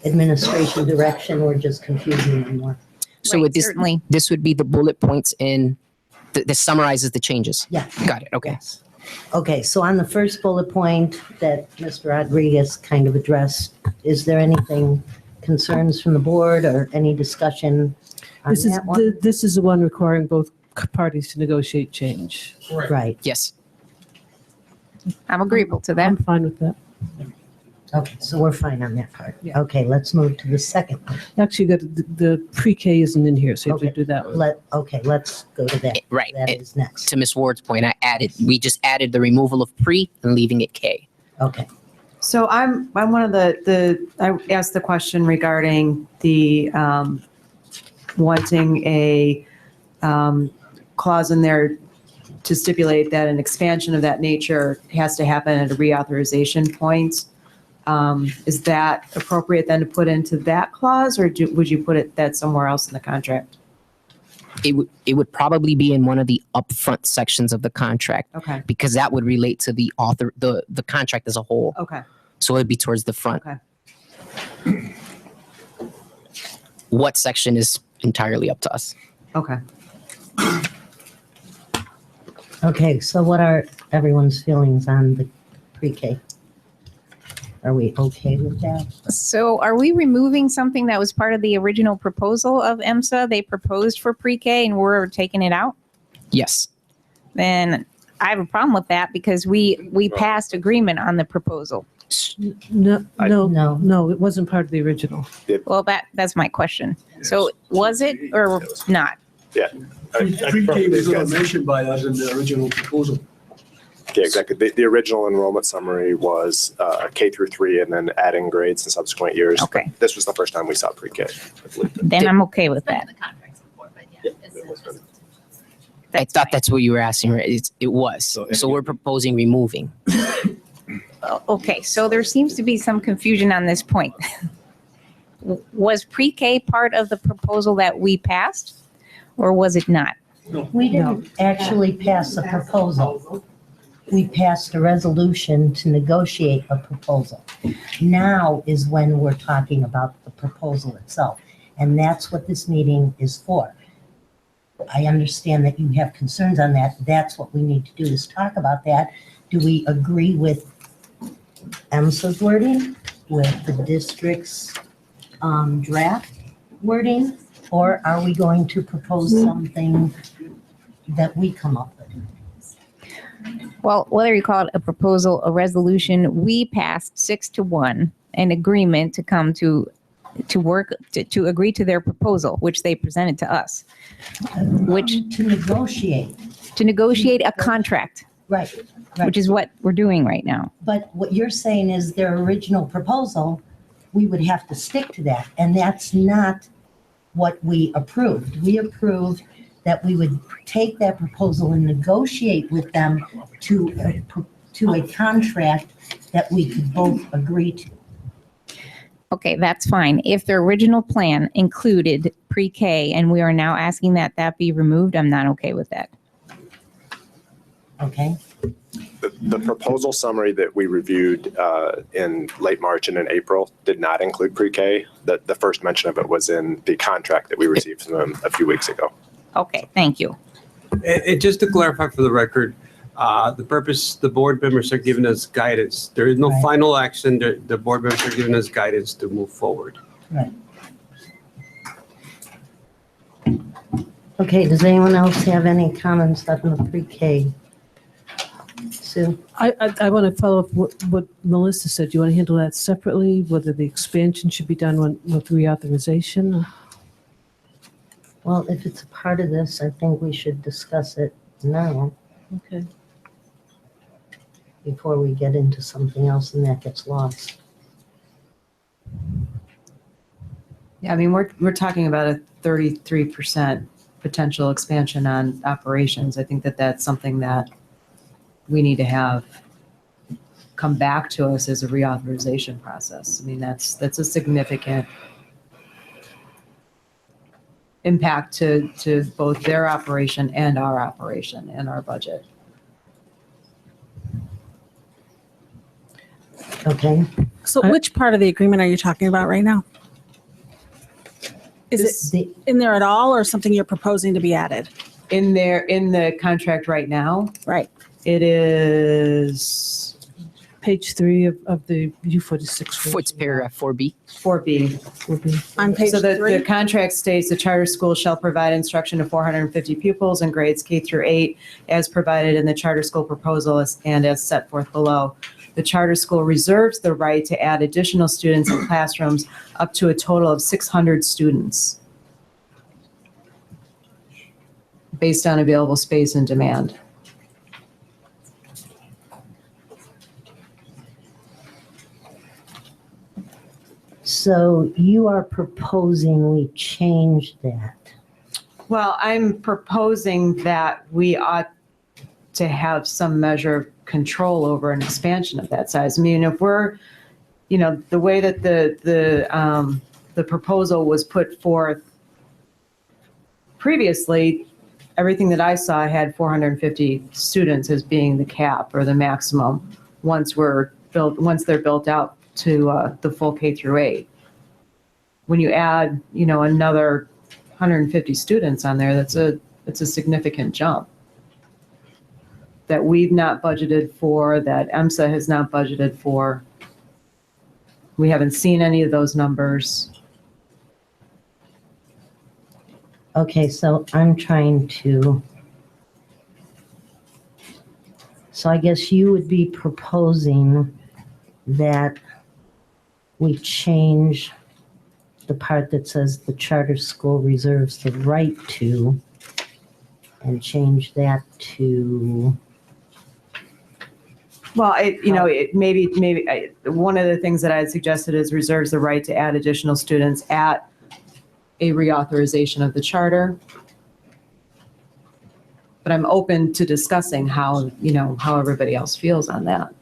administration direction, we're just confusing them more. So Right, with this, certainly. this would be the bullet points in, this summarizes the changes. Yeah. Got it, okay. Yes. Okay, so on the first bullet point that Mr. Rodriguez kind of addressed, is there anything, concerns from the board or any discussion on This is, that one? this is the one requiring both parties to negotiate change. Right, Yes. I'm agreeable to that. I'm fine with that. okay, so we're fine on that part. Yeah. Okay, let's move to the second one. Actually, the pre-K isn't in here, so you have to Okay. do that one. Let's go to that. Right. That is next. To Ms. Ward's point, we just added the removal of pre and leaving it K. Okay, So I'm one of I asked the question regarding the wanting a clause in there to stipulate that an expansion of that nature has to happen at a reauthorization point. Is that appropriate then to put into that clause, or would you put that somewhere else in the contract? It would probably be in one of the upfront sections of the contract. Okay. Because that would relate to the author, the contract as a whole. Okay. So it'd be towards the front. Okay. What section is entirely up to us. Okay. okay, so what are everyone's feelings on the pre-K? Are we okay with that? So are we removing something that was part of the original proposal of EMSA? They proposed for pre-K and we're taking it out? Yes. Then I have a problem with that because we passed agreement on the proposal. No, No. no, it wasn't part of the original. Well, that's my question. So was it or not? Yeah. Pre-K was not mentioned by us in the original proposal. Yeah, exactly. The original enrollment summary was K through 3 and then adding grades in subsequent years. Okay. This was the first time we saw pre-K, I believe. Then I'm okay with that. I thought that's what you were asking, right? It was. So we're proposing removing. Okay, so there seems to be some confusion on this point. Was pre-K part of the proposal that we passed or was it not? We didn't actually pass a proposal. We passed a resolution to negotiate a proposal. Now is when we're talking about the proposal itself. And that's what this meeting is for. I understand that you have concerns on that. That's what we need to do, is talk about that. Do we agree with EMSA's wording, with the district's draft wording? Or are we going to propose something that we come up with? Well, whether you call it a proposal, a resolution, we passed 6-1 an agreement to come to work, to agree to their proposal, which they presented to us. To negotiate. To negotiate a contract. Right. Which is what we're doing right now. But what you're saying is their original proposal, we would have to stick to that. And that's not what we approved. We approved that we would take that proposal and negotiate with them to a contract that we could both agree to. Okay, that's fine. If the original plan included pre-K and we are now asking that that be removed, I'm not okay with that. Okay. The proposal summary that we reviewed in late March and in April did not include pre-K. The first mention of it was in the contract that we received from them a few weeks ago. Okay, thank you. And just to clarify for the record, the purpose, the board members are giving us guidance. There is no final action. The board members are giving us guidance to move forward. Right. Okay, does anyone else have any comments on the pre-K? Sue? I want to follow up what Melissa said. Do you want to handle that separately, whether the expansion should be done with reauthorization? Well, if it's a part of this, I think we should discuss it now Okay. before we get into something else and that gets lost. Yeah, I mean, we're talking about a 33% potential expansion on operations. I think that that's something that we need to have come back to us as a reauthorization process. I mean, that's a significant impact to both their operation and our operation and our budget. Okay. So which part of the agreement are you talking about right now? Is it in there at all or something you're proposing to be added? In the contract right now? Right. It is Page 3 of the U46. It's paragraph 4B. 4B. On page So the 3? contract states the charter school shall provide instruction to 450 pupils in grades K through 8 as provided in the charter school proposal and as set forth below. The charter school reserves the right to add additional students in classrooms up to a total of 600 students based on available space and demand. So you are proposing we change that? Well, I'm proposing that we ought to have some measure of control over an expansion of that size. I mean, if we're, the way that the proposal was put forth previously, everything that I saw had 450 students as being the cap or the maximum once they're built out to the full K through 8. When you add, another 150 students on there, it's a significant jump that we've not budgeted for, that EMSA has not budgeted for. We haven't seen any of those numbers. Okay, so I'm trying to, so I guess you would be proposing that we change the part that says the charter school reserves the right to, and change that to, Well, maybe one of the things that I had suggested is reserves the right to add additional students at a reauthorization of the charter. But I'm open to discussing how everybody else feels on that.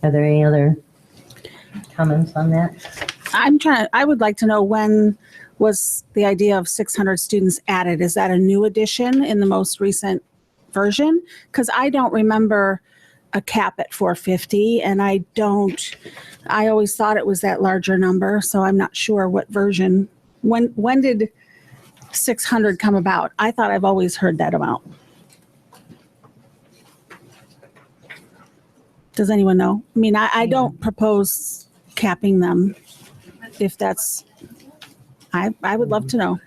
are there any other comments on that? I would like to know, when was the idea of 600 students added? Is that a new addition in the most recent version? Because I don't remember a cap at 450, and I always thought it was that larger number, so I'm not sure what version. When did 600 come about? I thought I've always heard that amount. Does anyone know? I mean, I don't propose capping them. If that's, I would love to know.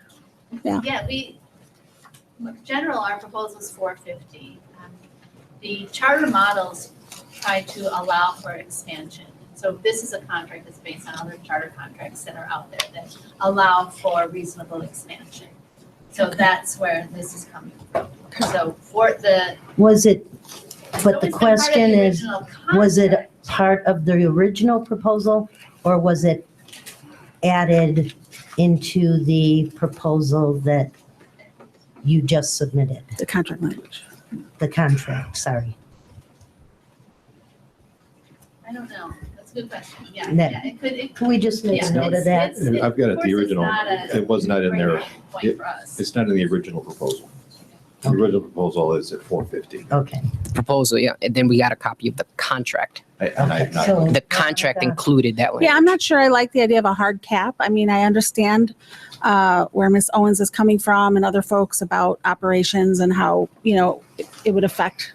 Yeah. Yeah, in general, our proposal is 450. The charter models try to allow for expansion. So this is a contract that's based on other charter contracts that are out there that allow for reasonable expansion. So that's where this is coming from. So for the. But the question is, was it part of the original proposal, or was it added into the proposal that you just submitted? The contract language. The contract, sorry. I don't know. That's a good question. Yeah, That- yeah, it could. Can we just make a note of that? I've got it, of the course, original. It was not in there. Point for us. It's not in the original proposal. The original proposal is at 450. Okay. Proposal, yeah. And then we got a copy of the contract. And I've not. So- The contract included that one. Yeah, I'm not sure I like the idea of a hard cap. I mean, I understand where Ms. Owens is coming from and other folks about operations and how, it would affect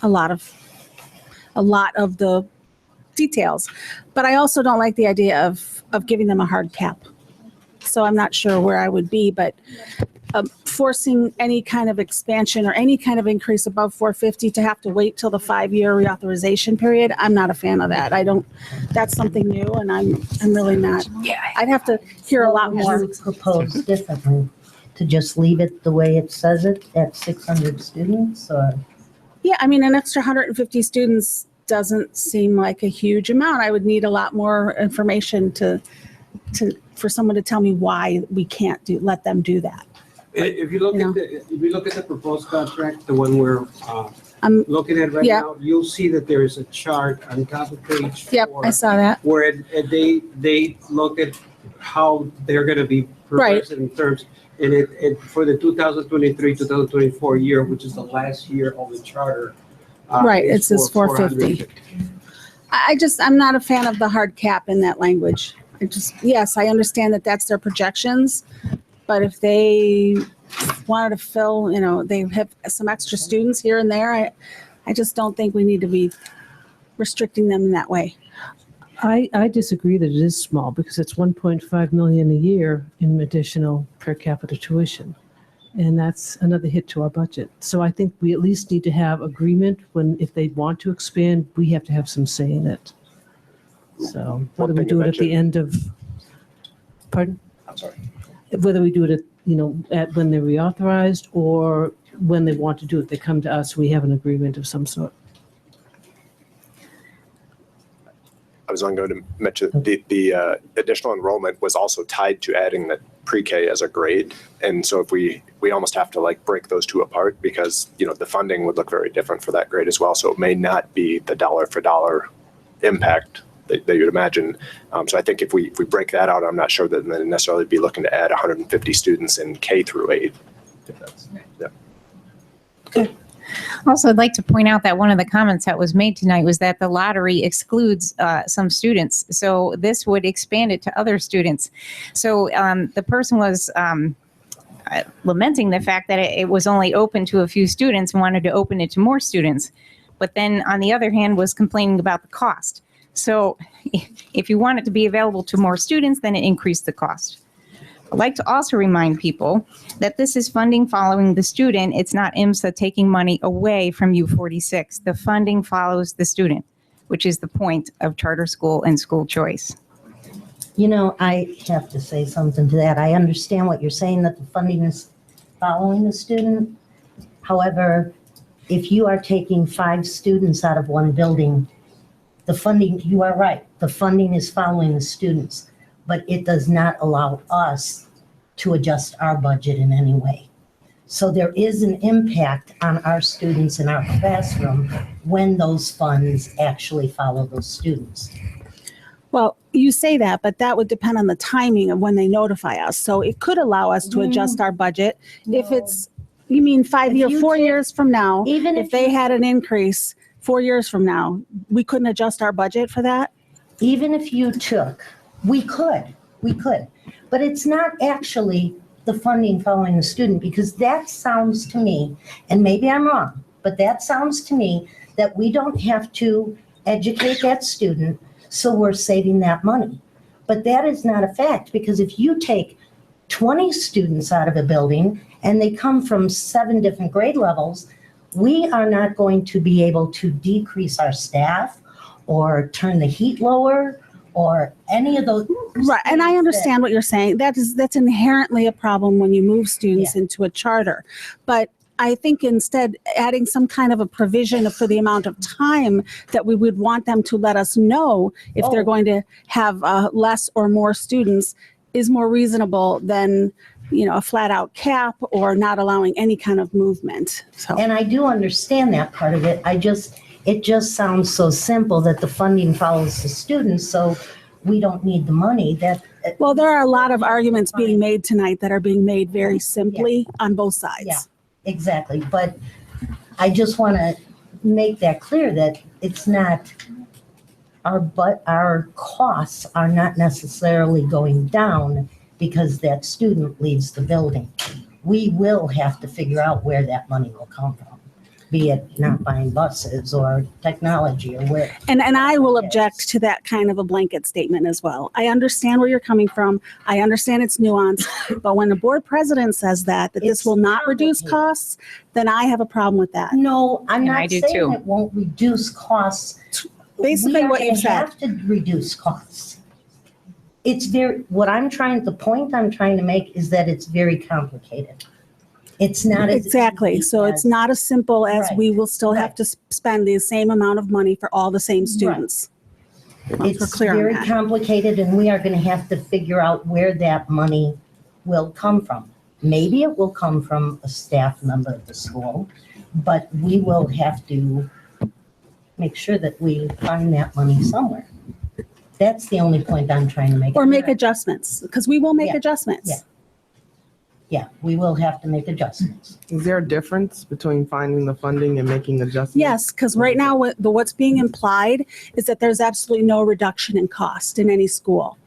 a lot of the details. But I also don't like the idea of giving them a hard cap. So I'm not sure where I would be, but forcing any kind of expansion or any kind of increase above 450 to have to wait till the 5-year reauthorization period, I'm not a fan of that. That's something new and I'm really not. Yeah. I'd have to hear a lot What more. would you propose differently? To just leave it the way it says it at 600 students or? Yeah, I mean, an extra 150 students doesn't seem like a huge amount. I would need a lot more information for someone to tell me why we can't let them do that. If you look at the proposed contract, the one we're I'm looking at right yeah. now, you'll see that there is a chart on top of page 4. Yep, I saw that. Where they look at how they're going to be progressed in terms, and it for the 2023-2024 year, which is the last year of the charter. Right, is it says 450. I'm not a fan of the hard cap in that language. Yes, I understand that that's their projections, but if they wanted to fill, they have some extra students here and there, I just don't think we need to be restricting them in that way. I disagree that it is small because it's 1.5 million a year in additional per capita tuition. And that's another hit to our budget. So I think we at least need to have agreement if they want to expand, we have to have some say in it. So whether we do it at the end of, pardon? I'm sorry. Whether we do it at when they're reauthorized or when they want to do it, they come to us, we have an agreement of some sort. I was going to mention the additional enrollment was also tied to adding the pre-K as a grade. And so if we almost have to break those two apart because, the funding would look very different for that grade as well. So it may not be the dollar for dollar impact that you'd imagine. So I think if we break that out, I'm not sure that they'd necessarily be looking to add 150 students in K through 8. If that's, yeah. Also, I'd like to point out that one of the comments that was made tonight was that the lottery excludes some students. So this would expand it to other students. So the person was lamenting the fact that it was only open to a few students and wanted to open it to more students. But then on the other hand was complaining about the cost. So if you want it to be available to more students, then it increased the cost. I'd like to also remind people that this is funding following the student. It's not IMSA taking money away from U46. The funding follows the student, which is the point of charter school and school choice. I have to say something to that. I understand what you're saying, that the funding is following the student. However, if you are taking 5 students out of one building, the funding, you are right, the funding is following the students, but it does not allow us to adjust our budget in any way. So there is an impact on our students in our classroom when those funds actually follow those students. Well, you say that, but that would depend on the timing of when they notify us. So it could allow us to adjust our budget. If it's, you mean 4 years from now, even if they had an increase 4 years from now, we couldn't adjust our budget for that? Even if you took, we could, but it's not actually the funding following the student, because that sounds to me, and maybe I'm wrong, but that sounds to me that we don't have to educate that student, so we're saving that money. But that is not a fact, because if you take 20 students out of a building and they come from 7 different grade levels, we are not going to be able to decrease our staff or turn the heat lower or any of those. Right, and I understand what you're saying. That's inherently a problem when you move students into a charter. But I think instead adding some kind of a provision for the amount of time that we would want them to let us know if they're going to have less or more students is more reasonable than, a flat out cap or not allowing any kind of movement. So. And I do understand that part of it. It just sounds so simple that the funding follows the students, so we don't need the money. Well, there are a lot of arguments being made tonight that are being made very simply on both sides. Yeah, exactly. But I just want to make that clear that it's not our costs are not necessarily going down because that student leaves the building. We will have to figure out where that money will come from, be it not buying buses or technology or where. And I will object to that kind of a blanket statement as well. I understand where you're coming from. I understand it's nuanced, but when the board president says that this will not reduce costs, then I have a problem with that. No, I'm not saying it won't reduce costs. Basically what you said. We have to reduce costs. The point I'm trying to make is that it's very complicated. It's not exactly. So it's not as simple as we will still have to spend the same amount of money for all the same students. It's very complicated, and we are going to have to figure out where that money will come from. Maybe it will come from a staff member of the school, but we will have to make sure that we find that money somewhere. That's the only point I'm trying to make. Or make adjustments, because we will make adjustments. Yeah, we will have to make adjustments. Is there a difference between finding the funding and making adjustments? Yes, because right now what's being implied is that there's absolutely no reduction in cost in any school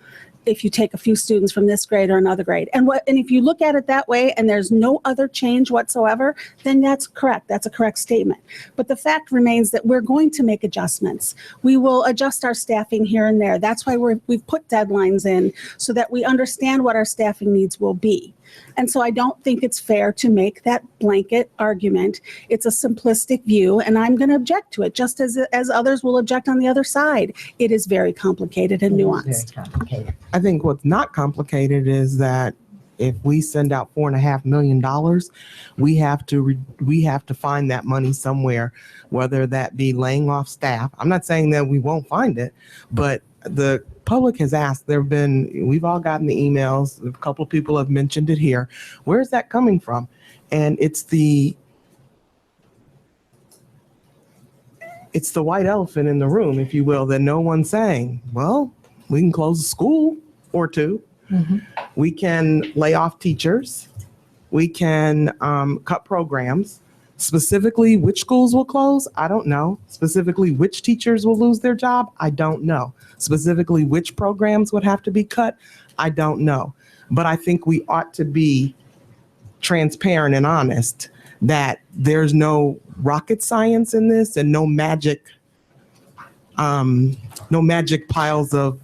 if you take a few students from this grade or another grade. And if you look at it that way and there's no other change whatsoever, then that's correct. That's a correct statement. But the fact remains that we're going to make adjustments. We will adjust our staffing here and there. That's why we've put deadlines in so that we understand what our staffing needs will be. And so I don't think it's fair to make that blanket argument. It's a simplistic view, and I'm going to object to it, just as others will object on the other side. It is very complicated and nuanced. Very complicated. I think what's not complicated is that if we send out $4.5 million, we have to find that money somewhere, whether that be laying off staff. I'm not saying that we won't find it, but the public has asked, we've all gotten the emails, a couple of people have mentioned it here. Where is that coming from? And it's the white elephant in the room, if you will, that no one's saying, well, we can close a school or two. Mm-hmm. We can lay off teachers. We can cut programs. Specifically, which schools will close? I don't know. Specifically, which teachers will lose their job? I don't know. Specifically, which programs would have to be cut? I don't know. But I think we ought to be transparent and honest that there's no rocket science in this and no magic piles of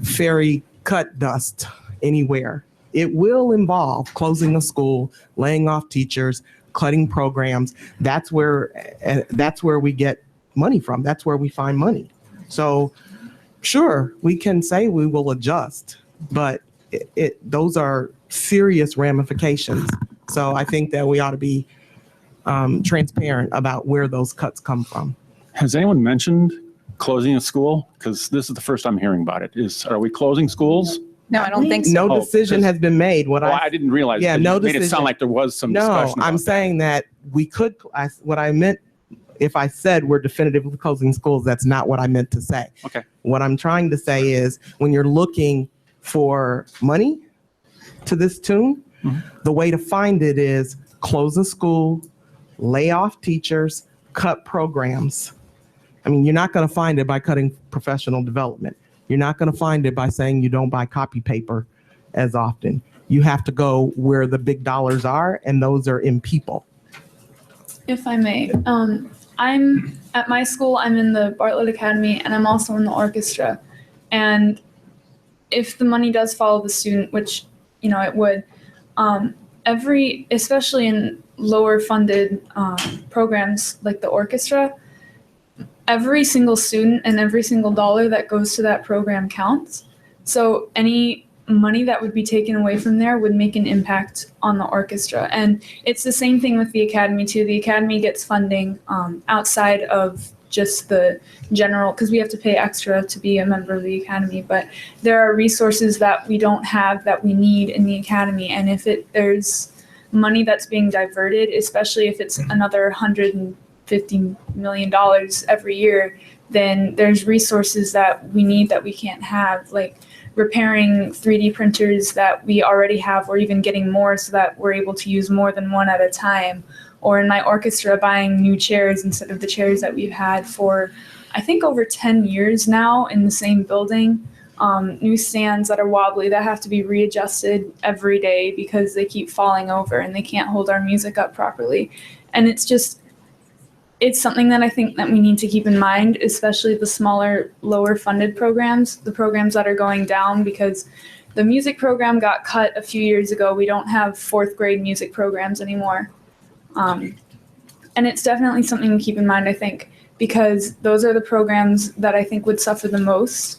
fairy cut dust anywhere. It will involve closing a school, laying off teachers, cutting programs. That's where we get money from. That's where we find money. So sure, we can say we will adjust, but those are serious ramifications. So I think that we ought to be transparent about where those cuts come from. Has anyone mentioned closing a school? Because this is the first I'm hearing about it. Are we closing schools? No, I don't think so. No decision has been made. I didn't realize. Yeah, no no decision. Made it sound like there was some discussion. No, I'm saying that we could. What I meant, if I said we're definitively closing schools, that's not what I meant to say. Okay. What I'm trying to say is when you're looking for money to this tune, the way to find it is close a school, lay off teachers, cut programs. I mean, you're not going to find it by cutting professional development. You're not going to find it by saying you don't buy copy paper as often. You have to go where the big dollars are, and those are in people. If I may, I'm at my school, I'm in the Bartlett Academy, and I'm also in the orchestra. And if the money does follow the student, which, it would, especially in lower funded programs like the orchestra, every single student and every single dollar that goes to that program counts. So any money that would be taken away from there would make an impact on the orchestra. And it's the same thing with the academy too. The academy gets funding outside of just the general, because we have to pay extra to be a member of the academy, but there are resources that we don't have that we need in the academy. And if there's money that's being diverted, especially if it's another $150 million every year, then there's resources that we need that we can't have, like repairing 3D printers that we already have, or even getting more so that we're able to use more than one at a time. Or in my orchestra, buying new chairs instead of the chairs that we've had for, I think, over 10 years now in the same building. New stands that are wobbly that have to be readjusted every day because they keep falling over and they can't hold our music up properly. And it's something that I think that we need to keep in mind, especially the smaller, lower funded programs, the programs that are going down, because the music program got cut a few years ago. We don't have 4th grade music programs anymore. And it's definitely something to keep in mind, I think, because those are the programs that I think would suffer the most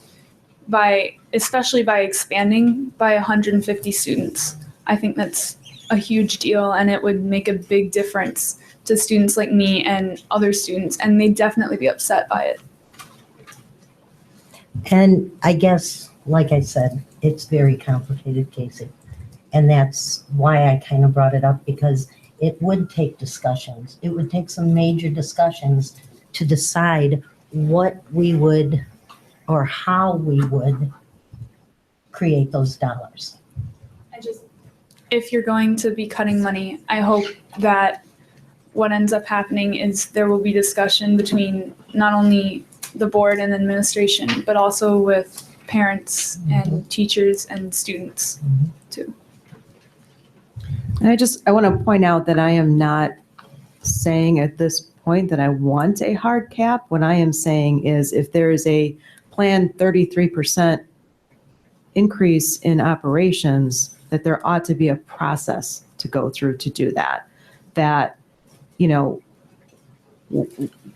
especially by expanding by 150 students. I think that's a huge deal, and it would make a big difference to students like me and other students, and they'd definitely be upset by it. And I guess, like I said, it's very complicated, Casey. And that's why I kind of brought it up, because it would take discussions. It would take some major discussions to decide what we would, or how we would create those dollars. If you're going to be cutting money, I hope that what ends up happening is there will be discussion between not only the board and administration, but also with parents and teachers and students too. And I want to point out that I am not saying at this point that I want a hard cap. What I am saying is if there is a planned 33% increase in operations, that there ought to be a process to go through to do that. That, you know,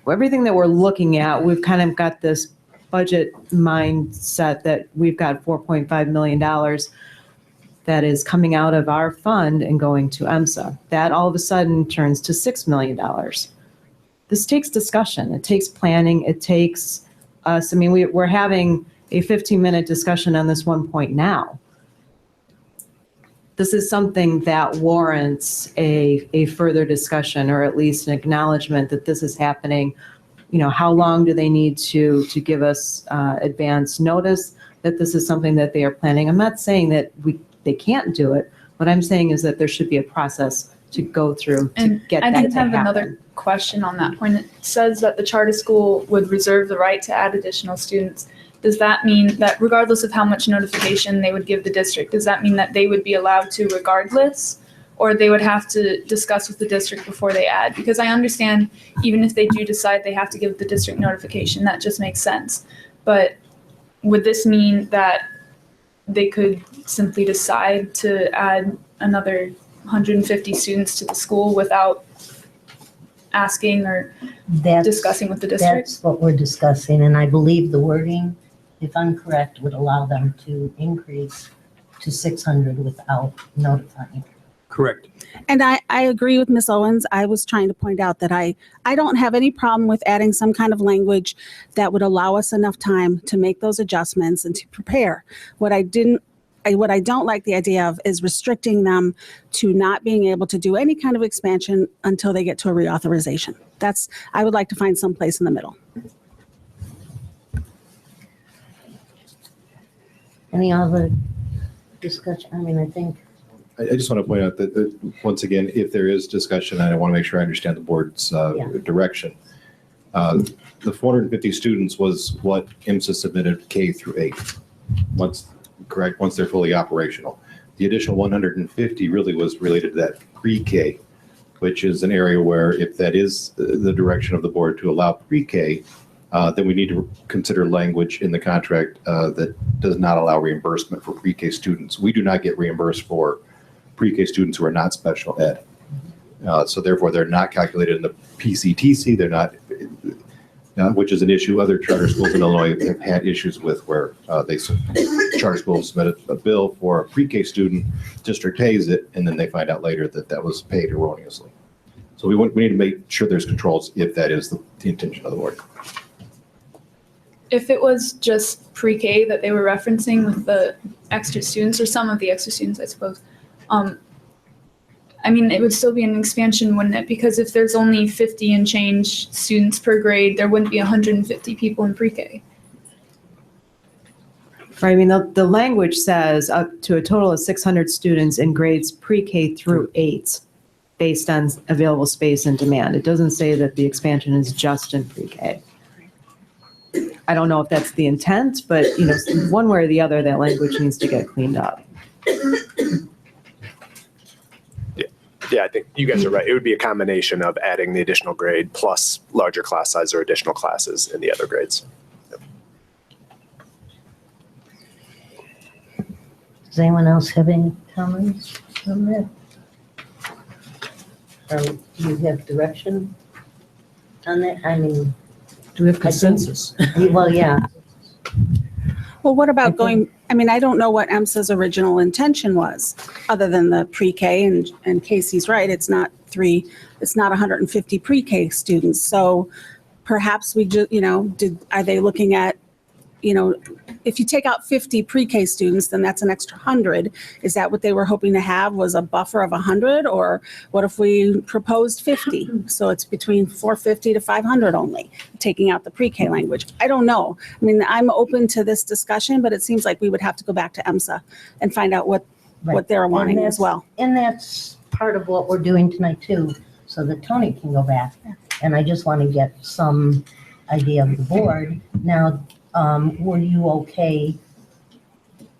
everything that we're looking at, we've kind of got this budget mindset that we've got $4.5 million that is coming out of our fund and going to EMSA. That all of a sudden turns to $6 million. This takes discussion. It takes planning. It takes us. I mean, we're having a 15-minute discussion on this one point now. This is something that warrants a further discussion, or at least an acknowledgement that this is happening. You know, how long do they need to give us advance notice that this is something that they are planning? I'm not saying that they can't do it. What I'm saying is that there should be a process to go through to get that to happen. I did have another question on that point. It says that the charter school would reserve the right to add additional students. Does that mean that regardless of how much notification they would give the district, does that mean that they would be allowed to regardless, or they would have to discuss with the district before they add? Because I understand even if they do decide they have to give the district notification, that just makes sense. But would this mean that they could simply decide to add another 150 students to the school without asking or discussing with the district? That's what we're discussing, and I believe the wording, if I'm correct, would allow them to increase to 600 without notifying. Correct. And I agree with Ms. Owens. I was trying to point out that I don't have any problem with adding some kind of language that would allow us enough time to make those adjustments and to prepare. What I don't like the idea of is restricting them to not being able to do any kind of expansion until they get to a reauthorization. I would like to find some place in the middle. Any other discussion? I mean, I think. I just want to point out that, once again, if there is discussion, and I want to make sure I understand the board's direction, the 450 students was what IMSA submitted K through 8. Once they're fully operational. The additional 150 really was related to that pre-K, which is an area where if that is the direction of the board to allow pre-K, then we need to consider language in the contract that does not allow reimbursement for pre-K students. We do not get reimbursed for pre-K students who are not special ed. So therefore, they're not calculated in the PCTC. They're not. which is an issue other charter schools in Illinois have had issues with, where charter schools submitted a bill for a pre-K student, district pays it, and then they find out later that that was paid erroneously. So we need to make sure there's controls if that is the intention of the board. If it was just pre-K that they were referencing with the extra students, or some of the extra students, I suppose, I mean, it would still be an expansion, wouldn't it? Because if there's only 50 and change students per grade, there wouldn't be 150 people in pre-K. Right, I mean, the language says up to a total of 600 students in grades pre-K through 8 based on available space and demand. It doesn't say that the expansion is just in pre-K. I don't know if that's the intent, but you know, one way or the other, that language needs to get cleaned up. Yeah, I think you guys are right. It would be a combination of adding the additional grade plus larger class size or additional classes in the other grades. Does anyone else have any comments on that? Do you have direction on that? I mean, do we have consensus? Well, yeah. Well, what about going, I mean, I don't know what EMSA's original intention was, other than the pre-K, and Casey's right, it's not 150 pre-K students. So perhaps we just, you know, are they looking at, you know, if you take out 50 pre-K students, then that's an extra 100. Is that what they were hoping to have, was a buffer of 100? Or what if we proposed 50? So it's between 450 to 500 only, taking out the pre-K language. I don't know. I mean, I'm open to this discussion, but it seems like we would have to go back to EMSA and find out what they're wanting as well. And that's part of what we're doing tonight too, so that Tony can go back. And I just want to get some idea of the board. Now, were you okay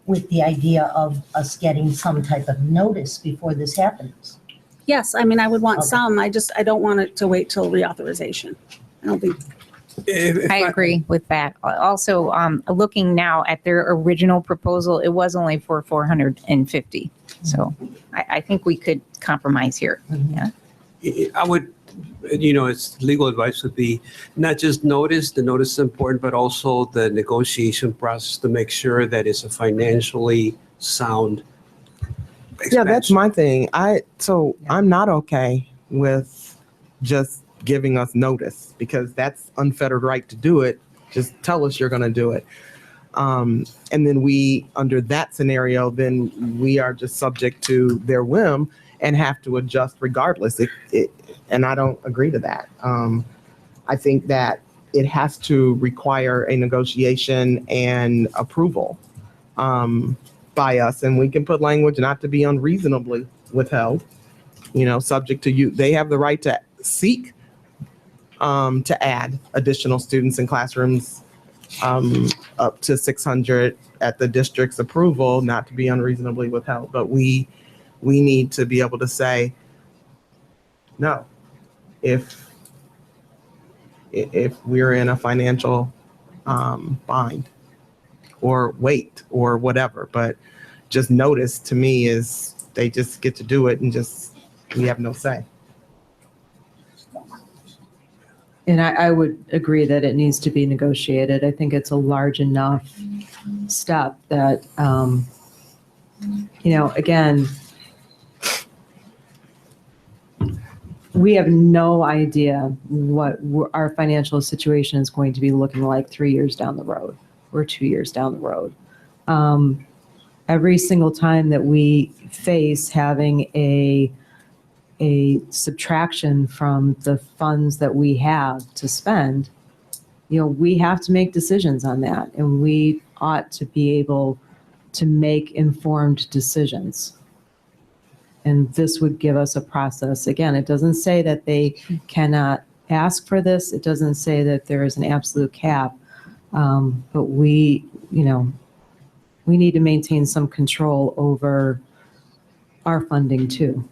with the idea of us getting some type of notice before this happens? Yes, I mean, I would want some. I don't want it to wait till reauthorization. I don't think. I agree with that. Also, looking now at their original proposal, it was only for 450. So I think we could compromise here. Yeah. I would, you know, it's legal advice would be not just notice, the notice is important, but also the negotiation process to make sure that it's a financially sound expansion. Yeah, that's my thing. I'm not okay with just giving us notice, because that's unfettered right to do it. Just tell us you're going to do it. And then we, under that scenario, then we are just subject to their whim and have to adjust regardless. And I don't agree to that. I think that it has to require a negotiation and approval by us. And we can put language not to be unreasonably withheld, you know, subject to you. They have the right to seek to add additional students in classrooms up to 600 at the district's approval, not to be unreasonably withheld. But we need to be able to say, no, if we're in a financial bind, or wait, or whatever. But just notice to me is they just get to do it and just, we have no say. And I would agree that it needs to be negotiated. I think it's a large enough step that, you know, again, we have no idea what our financial situation is going to be looking like 3 years down the road or 2 years down the road. Every single time that we face having a subtraction from the funds that we have to spend, you know, we have to make decisions on that, and we ought to be able to make informed decisions. And this would give us a process. Again, it doesn't say that they cannot ask for this. It doesn't say that there is an absolute cap. But we, you know, we need to maintain some control over our funding too,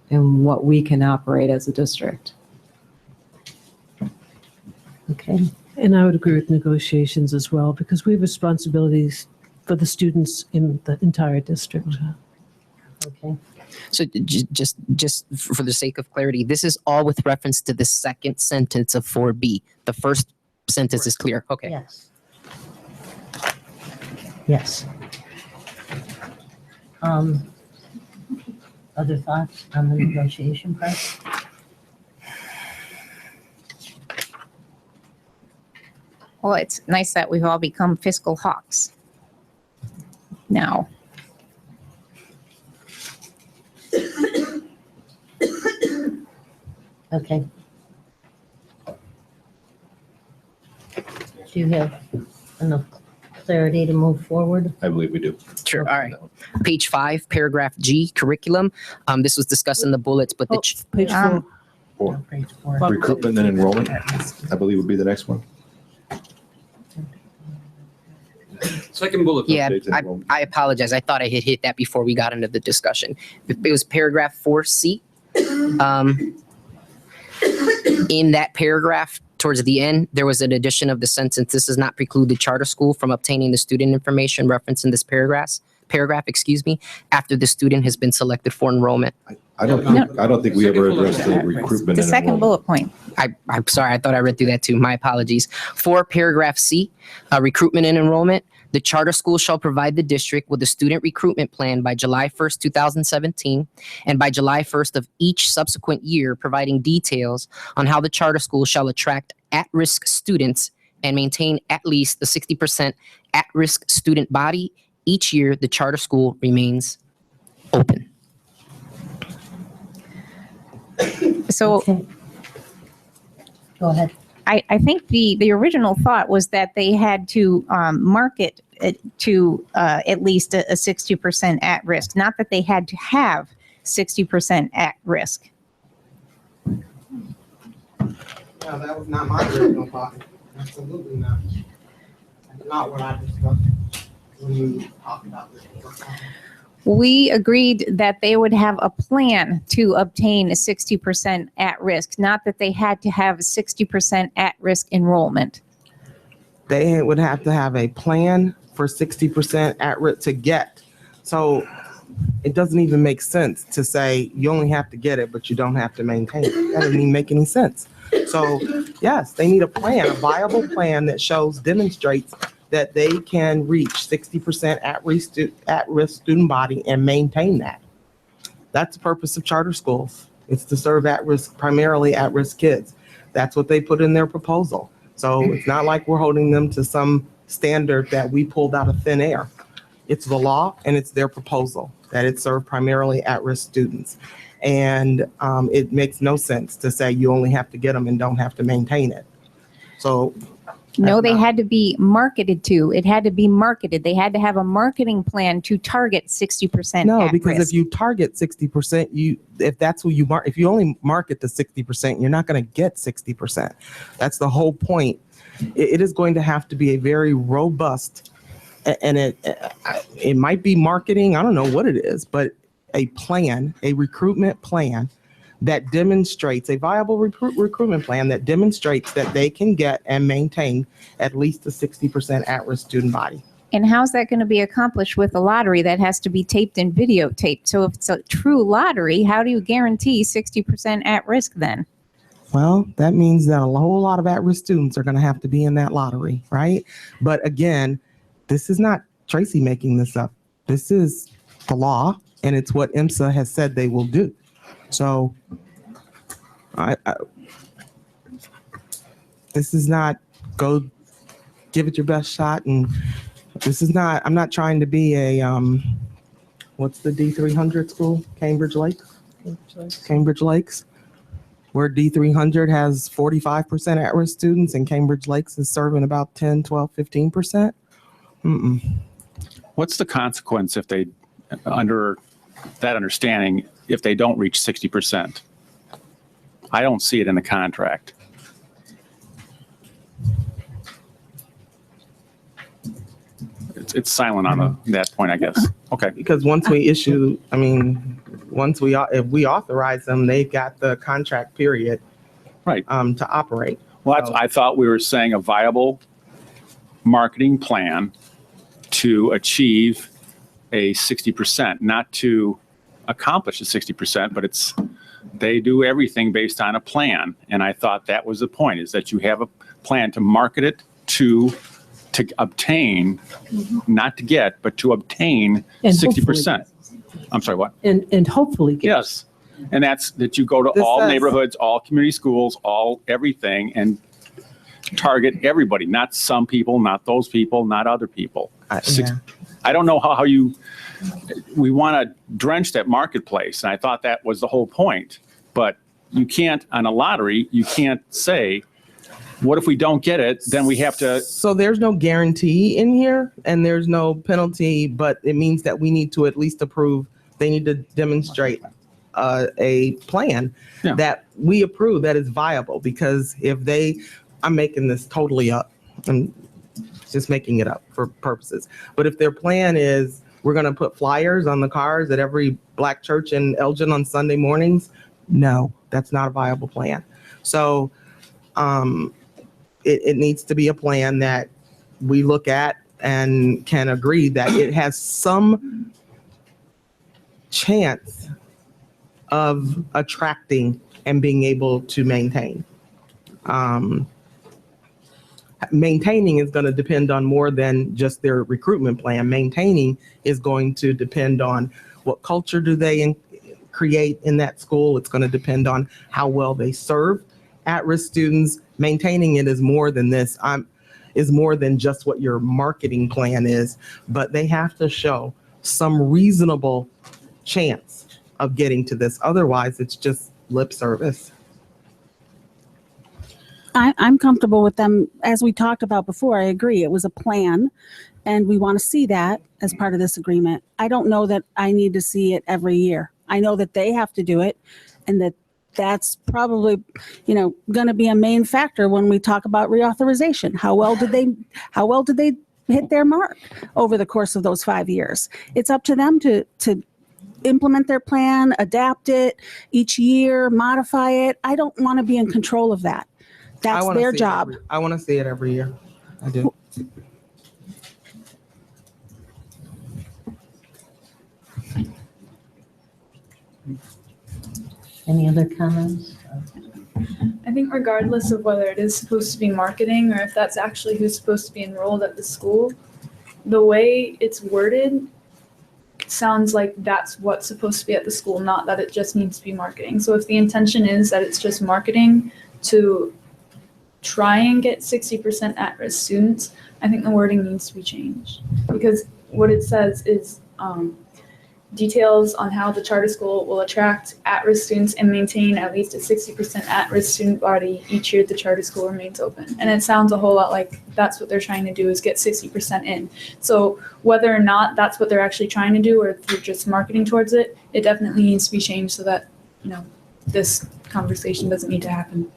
and what we can operate as a district. Okay. And I would agree with negotiations as well, because we have responsibilities for the students in the entire district. Okay. So just for the sake of clarity, this is all with reference to the second sentence of 4B. The first sentence is clear. Okay. Yes. Yes. Other thoughts on the negotiation process? Well, it's nice that we've all become fiscal hawks now. Okay. Do you have enough clarity to move forward? I believe we do. Sure. All right. Page 5, paragraph G, curriculum. This was discussed in the bullets, but the Page 4. Four. Page 4. Recruitment and enrollment, I believe would be the next one. Second bullet. yeah, Updates and enrollment. I apologize. I thought I had hit that before we got into the discussion. It was paragraph 4C. In that paragraph, towards the end, there was an addition of the sentence, "This does not preclude the charter school from obtaining the student information referenced in this paragraph, after the student has been selected for enrollment." I don't think we ever addressed the recruitment The and second enrollment. bullet point. I'm sorry, I thought I read through that too. My apologies. For paragraph C, recruitment and enrollment, the charter school shall provide the district with a student recruitment plan by July 1st, 2017, and by July 1st of each subsequent year, providing details on how the charter school shall attract at-risk students and maintain at least the 60% at-risk student body. Each year, the charter school remains open. So Okay. Go ahead. I think the original thought was that they had to market it to at least a 60% at risk, not that they had to have 60% at risk. No, that was not my original thought. Absolutely not. That's not what I discussed when you talked about this. We agreed that they would have a plan to obtain a 60% at risk, not that they had to have a 60% at risk enrollment. They would have to have a plan for 60% at risk to get. So it doesn't even make sense to say you only have to get it, but you don't have to maintain it. That doesn't even make any sense. So yes, they need a plan, a viable plan that demonstrates that they can reach 60% at-risk student body and maintain that. That's the purpose of charter schools. It's to serve primarily at-risk kids. That's what they put in their proposal. So it's not like we're holding them to some standard that we pulled out of thin air. It's the law and it's their proposal that it serve primarily at-risk students. And it makes no sense to say you only have to get them and don't have to maintain it. So No, they had to be marketed to. It had to be marketed. They had to have a marketing plan to target 60% no, at because risk. if you target 60%, if that's who you if you only market to 60%, you're not going to get 60%. That's the whole point. It is going to have to be a very robust, and it might be marketing. I don't know what it is, but a plan, a recruitment plan that demonstrates a viable recruitment plan that demonstrates that they can get and maintain at least a 60% at-risk student body. And how's that going to be accomplished with a lottery that has to be taped and videotaped? So if it's a true lottery, how do you guarantee 60% at risk then? Well, that means that a whole lot of at-risk students are going to have to be in that lottery, right? But again, this is not Tracy making this up. This is the law, and it's what IMSA has said they will do. So this is not go give it your best shot. And this is not, I'm not trying to be a, what's the D300 school? Cambridge Lakes, where D300 has 45% at-risk students and Cambridge Lakes is serving about 10, 12, 15%. What's the consequence if they, under that understanding, if they don't reach 60%? I don't see it in the contract. It's silent on that point, I guess. Okay. Because once we issue, if we authorize them, they've got the contract period right to operate. Well, I thought we were saying a viable marketing plan to achieve a 60%, not to accomplish the 60%, but they do everything based on a plan. And I thought that was the point, is that you have a plan to market it to obtain, not to get, but to obtain And 60%. I'm sorry, what? And hopefully get. Yes. And that's that you go to This all says- neighborhoods, all community schools, all everything, and target everybody, not some people, not those people, not other people. I don't know how we want to drench that marketplace. And I thought that was the whole point. But you can't, on a lottery, you can't say, what if we don't get it? Then we have to. So there's no guarantee in here and there's no penalty, but it means that we need to at least approve. They need to demonstrate a plan that we approve that is viable, because I'm making this totally up. I'm just making it up for purposes. But if their plan is, we're going to put flyers on the cars at every Black church in Elgin on Sunday mornings, no, that's not a viable plan. So it needs to be a plan that we look at and can agree that it has some chance of attracting and being able to maintain. Maintaining is going to depend on more than just their recruitment plan. Maintaining is going to depend on what culture do they create in that school. It's going to depend on how well they serve at-risk students. Maintaining it is more than this. Is more than just what your marketing plan is, but they have to show some reasonable chance of getting to this. Otherwise, it's just lip service. I'm comfortable with them. As we talked about before, I agree. It was a plan, and we want to see that as part of this agreement. I don't know that I need to see it every year. I know that they have to do it, and that's probably, going to be a main factor when we talk about reauthorization. How well did they hit their mark over the course of those 5 years? It's up to them to implement their plan, adapt it each year, modify it. I don't want to be in control of that. That's their job. I want to see it every year. I do. Any other comments? I think regardless of whether it is supposed to be marketing or if that's actually who's supposed to be enrolled at the school, the way it's worded sounds like that's what's supposed to be at the school, not that it just needs to be marketing. So if the intention is that it's just marketing to try and get 60% at-risk students, I think the wording needs to be changed, because what it says is details on how the charter school will attract at-risk students and maintain at least a 60% at-risk student body each year the charter school remains open. And it sounds a whole lot like that's what they're trying to do, is get 60% in. So whether or not that's what they're actually trying to do or if they're just marketing towards it, it definitely needs to be changed so that, this conversation doesn't need to happen.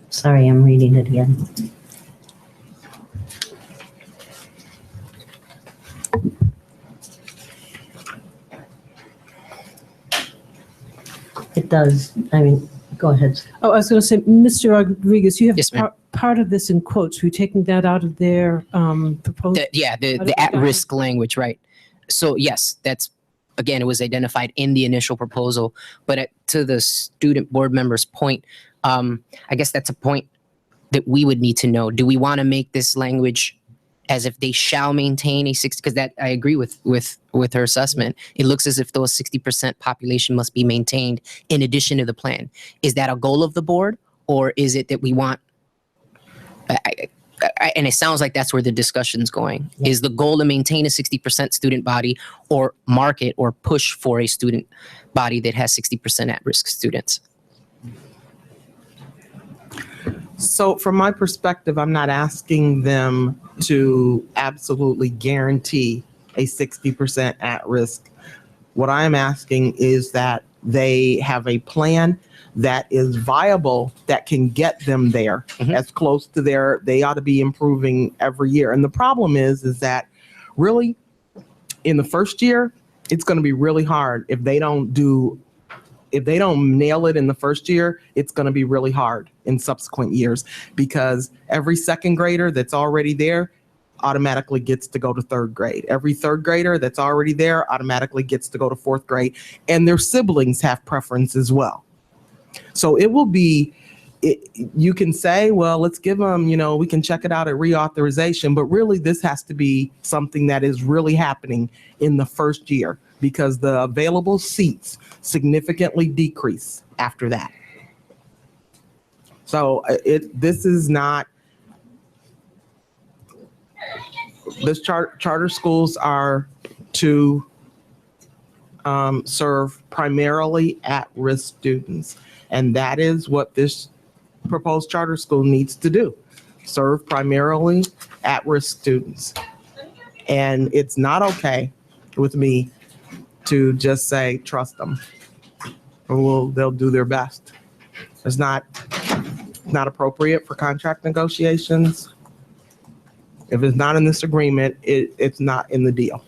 Sorry, I'm reading it again. It does. Go ahead. Oh, I was going to say, Mr. Rodriguez, you have Yes, ma'am. part of this in quotes. Are you taking that out of their proposal? The at-risk language, right? So yes, that's, again, it was identified in the initial proposal, but to the student board member's point, I guess that's a point that we would need to know. Do we want to make this language as if they shall maintain a 60, because that, I agree with her assessment. It looks as if those 60% population must be maintained in addition to the plan. Is that a goal of the board, or is it that we want, and it sounds like that's where the discussion's going. Yeah. Is the goal to maintain a 60% student body, or market or push for a student body that has 60% at-risk students? So from my perspective, I'm not asking them to absolutely guarantee a 60% at risk. What I'm asking is that they have a plan that is viable, that can get them there as close to they ought to be improving every year. And the problem is that really in the first year, it's going to be really hard if they don't nail it in the first year. It's going to be really hard in subsequent years, because every second grader that's already there automatically gets to go to third grade. Every third grader that's already there automatically gets to go to fourth grade, and their siblings have preference as well. So it will be, you can say, well, let's give them, we can check it out at reauthorization, but really this has to be something that is really happening in the first year, because the available seats significantly decrease after that. So this charter schools are to serve primarily at-risk students. And that is what this proposed charter school needs to do, serve primarily at-risk students. And it's not okay with me to just say, trust them, or they'll do their best. It's not appropriate for contract negotiations. If it's not in this agreement, it's not in the deal.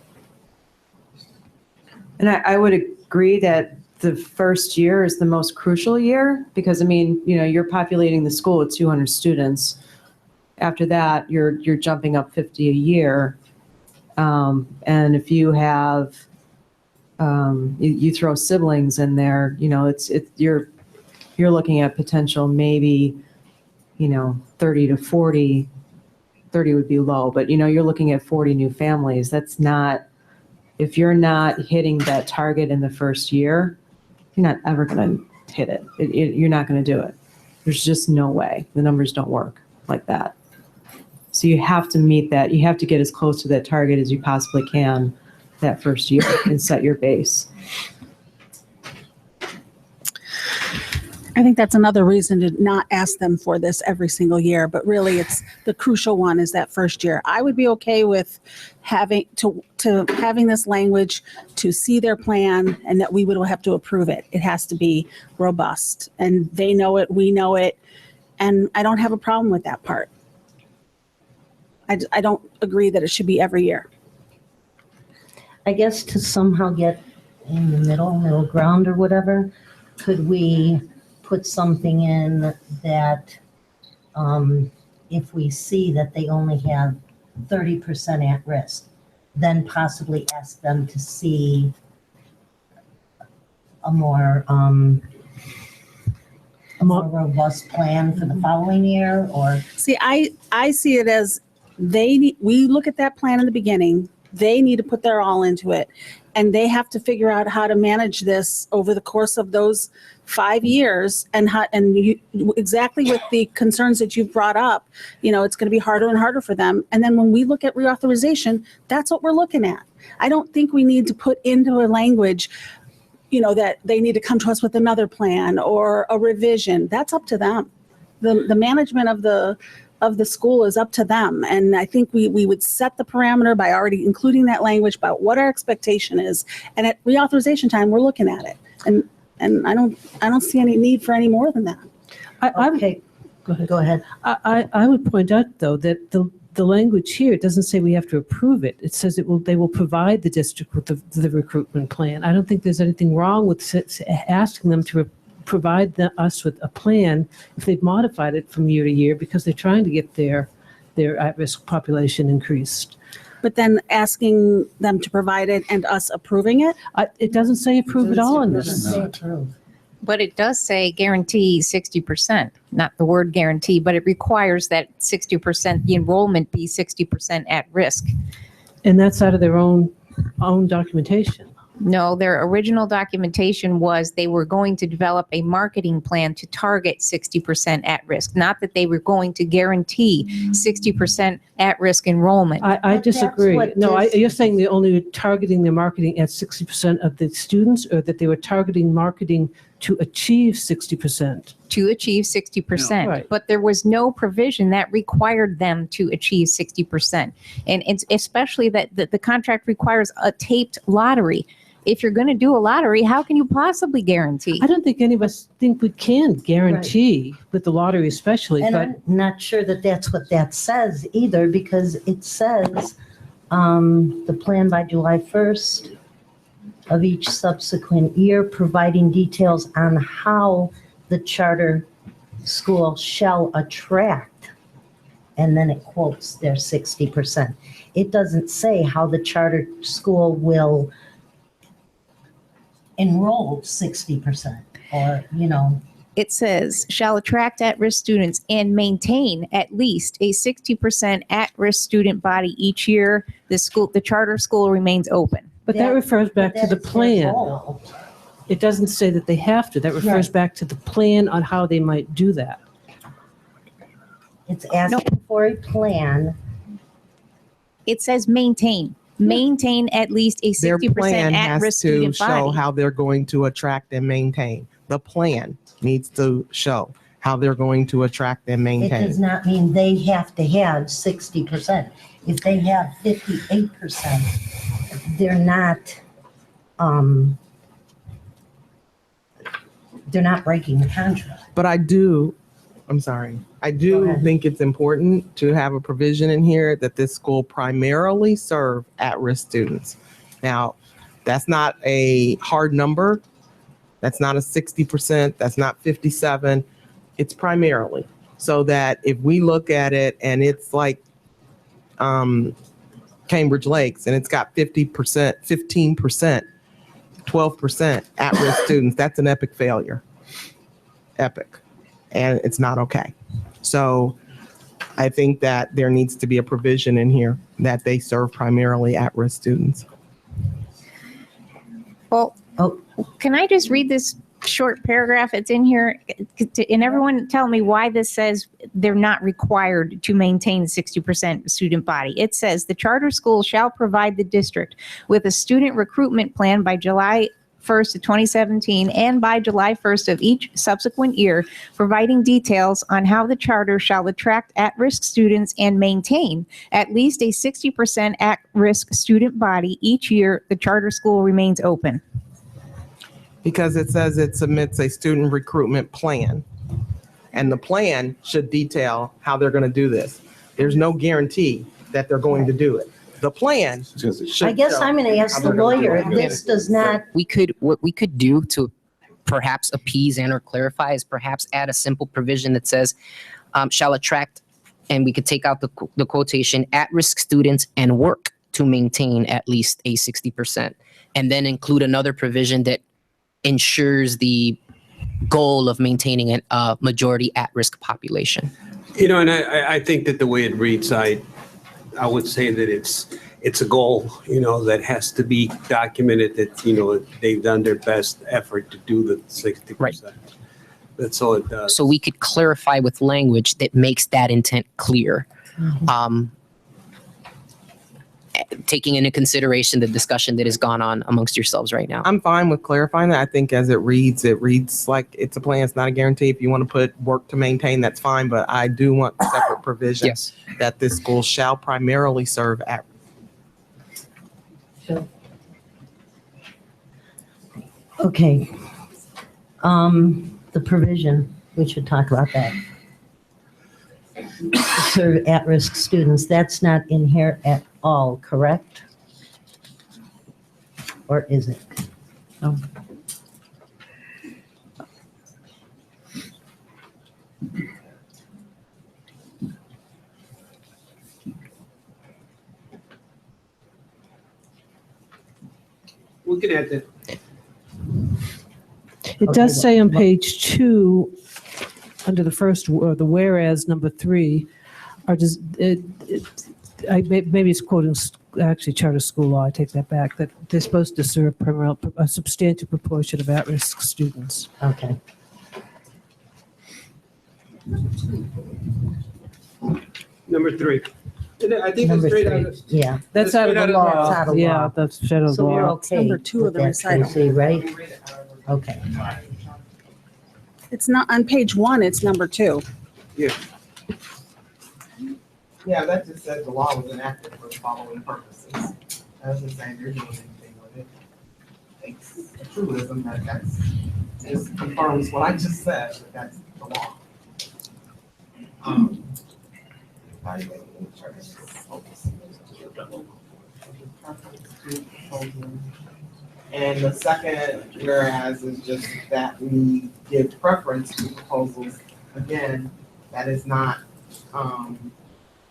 And I would agree that the first year is the most crucial year, because you're populating the school with 200 students. After that, you're jumping up 50 a year. And if you have, you throw siblings in there, you're looking at potential maybe, 30 to 40. 30 would be low, but you're looking at 40 new families. That's not, if you're not hitting that target in the first year, you're not ever going to hit it. You're not going to do it. There's just no way. The numbers don't work like that. So you have to meet that. You have to get as close to that target as you possibly can that first year and set your base. I think that's another reason to not ask them for this every single year, but really it's the crucial one is that first year. I would be okay with having having this language to see their plan and that we would have to approve it. It has to be robust and they know it, we know it, and I don't have a problem with that part. I don't agree that it should be every year. I guess to somehow get in the middle ground or whatever, could we put something in that if we see that they only have 30% at risk, then possibly ask them to see a more robust plan for the following year? Or see, I see it as we look at that plan in the beginning, they need to put their all into it, and they have to figure out how to manage this over the course of those 5 years, exactly with the concerns that you've brought up, it's going to be harder and harder for them. And then when we look at reauthorization, that's what we're looking at. I don't think we need to put into a language, that they need to come to us with another plan or a revision. That's up to them. The management of the school is up to them. And I think we would set the parameter by already including that language about what our expectation is. And at reauthorization time, we're looking at it. And I don't see any need for any more than that. okay, go ahead. I would point out, though, that the language here doesn't say we have to approve it. It says they will provide the district with the recruitment plan. I don't think there's anything wrong with asking them to provide us with a plan if they've modified it from year to year because they're trying to get their at-risk population increased. But then asking them to provide it and us approving it? It doesn't say approve at all in this. But it does say guarantee 60%, not the word guarantee, but it requires that 60%, the enrollment be 60% at risk. And that's out of their own documentation. No, their original documentation was they were going to develop a marketing plan to target 60% at risk, not that they were going to guarantee 60% at risk enrollment. I disagree. No, you're saying they're only targeting their marketing at 60% of the students, or that they were targeting marketing to achieve 60%? To achieve 60%. Right. But there was no provision that required them to achieve 60%. And it's especially that the contract requires a taped lottery. If you're going to do a lottery, how can you possibly guarantee? I don't think any of us think we can guarantee with the lottery especially. And but I'm not sure that that's what that says either, because it says the plan by July 1st of each subsequent year, providing details on how the charter school shall attract and then it quotes their 60%. It doesn't say how the charter school will enroll 60% or, It says, shall attract at-risk students and maintain at least a 60% at-risk student body each year. The charter school remains open. But that refers back to the that's their plan. goal. It doesn't say that they have to. That refers Right. back to the plan on how they might do that. It's asking for a plan. It says maintain. Maintain at least a Their 60% plan has at-risk to student show body. how they're going to attract and maintain. The plan needs to show how they're going to attract and It does maintain. not mean they have to have 60%. If they have 58%, they're not breaking the contract. But I do think it's important to have a provision in here that this school primarily serve at-risk students. Now, that's not a hard number. That's not a 60%. That's not 57. It's primarily. So that if we look at it and it's like Cambridge Lakes and it's got 50%, 15%, 12% at-risk students, that's an epic failure. Epic. And it's not okay. So I think that there needs to be a provision in here that they serve primarily at-risk students. Well, can I just read this short paragraph? It's in here. And everyone tell me why this says they're not required to maintain 60% student body. It says the charter school shall provide the district with a student recruitment plan by July 1st of 2017 and by July 1st of each subsequent year, providing details on how the charter shall attract at-risk students and maintain at least a 60% at-risk student body each year the charter school remains open. Because it says it submits a student recruitment plan. And the plan should detail how they're going to do this. There's no guarantee that they're going to do it. The plan should I guess tell I'm going to how ask the they're gonna do lawyer, it. this does not, What we could do to perhaps appease and or clarify is perhaps add a simple provision that says shall attract, and we could take out the quotation, at-risk students and work to maintain at least a 60%, and then include another provision that ensures the goal of maintaining a majority at-risk population. And I think that the way it reads, I would say that it's a goal, that has to be documented that, they've done their best effort to do the 60%. Right. That's all it does. So we could clarify with language that makes that intent clear. Taking into consideration the discussion that has gone on amongst yourselves right now. I'm fine with clarifying that. I think as it reads like it's a plan. It's not a guarantee. If you want to put work to maintain, that's fine. But I do want separate provision Yes. that this school shall primarily serve at. okay. The provision, we should talk about that. Serve at-risk students, that's not in here at all, correct? Or is it? No. We can add that. It does say on page 2, under the first, or the whereas number 3, maybe it's quoting actually charter school law, I take that back, that they're supposed to serve a substantial proportion of at-risk students. Okay. Number 3. And I think Number it's straight 3, out of. yeah. That's out of the law. That's out of Yeah, law. that's federal So we're law. okay Number 2 of with the that, recital. Tracy, right? Okay. It's not on page 1, it's number 2. Yeah. Yeah, that just says the law was enacted for the following purposes. That doesn't say they're doing anything with it. It's a truism that's just confirms what I just said, that that's the law. And the second whereas is just that we give preference to proposals. Again, that is not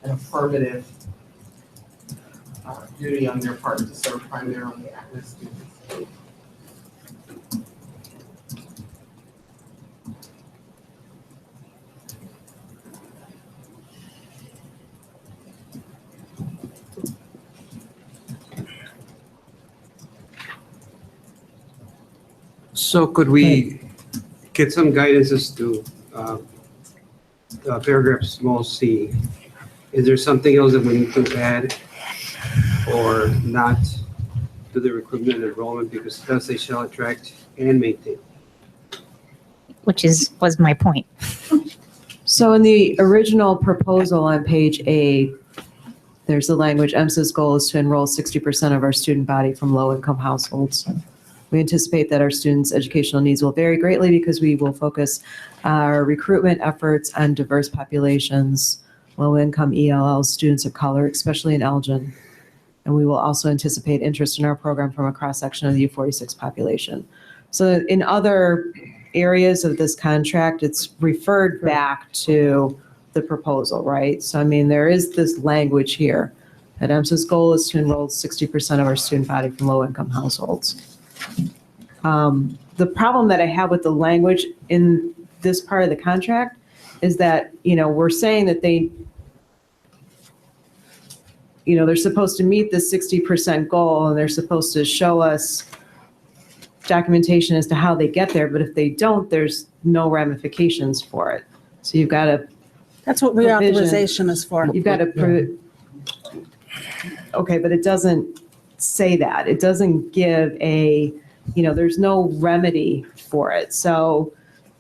an affirmative duty on their part to serve primarily at-risk students. So could we get some guidance as to paragraph small c? Is there something else that we need to add or not to the recruitment and enrollment, because it does say shall attract and maintain? Which was my point. So in the original proposal on page A, there's the language, EMSA's goal is to enroll 60% of our student body from low-income households. We anticipate that our students' educational needs will vary greatly because we will focus our recruitment efforts on diverse populations, low-income ELL, students of color, especially in Elgin. And we will also anticipate interest in our program from a cross-section of the U46 population. So in other areas of this contract, it's referred back to the proposal, right? So I mean, there is this language here that EMSA's goal is to enroll 60% of our student body from low-income households. The problem that I have with the language in this part of the contract is that, we're saying that they're supposed to meet the 60% goal and they're supposed to show us documentation as to how they get there. But if they don't, there's no ramifications for it. So you've got to. That's what reauthorization is for. You've got to. Okay, but it doesn't say that. It doesn't give there's no remedy for it. So,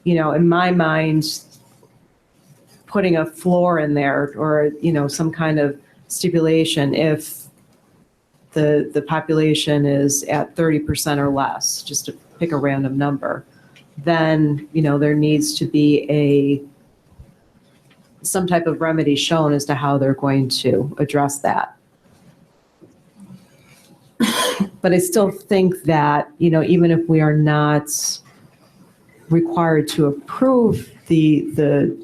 in my mind, putting a floor in there or, some kind of stipulation if the population is at 30% or less, just to pick a random number, then, there needs to be some type of remedy shown as to how they're going to address that. But I still think that, even if we are not required to approve the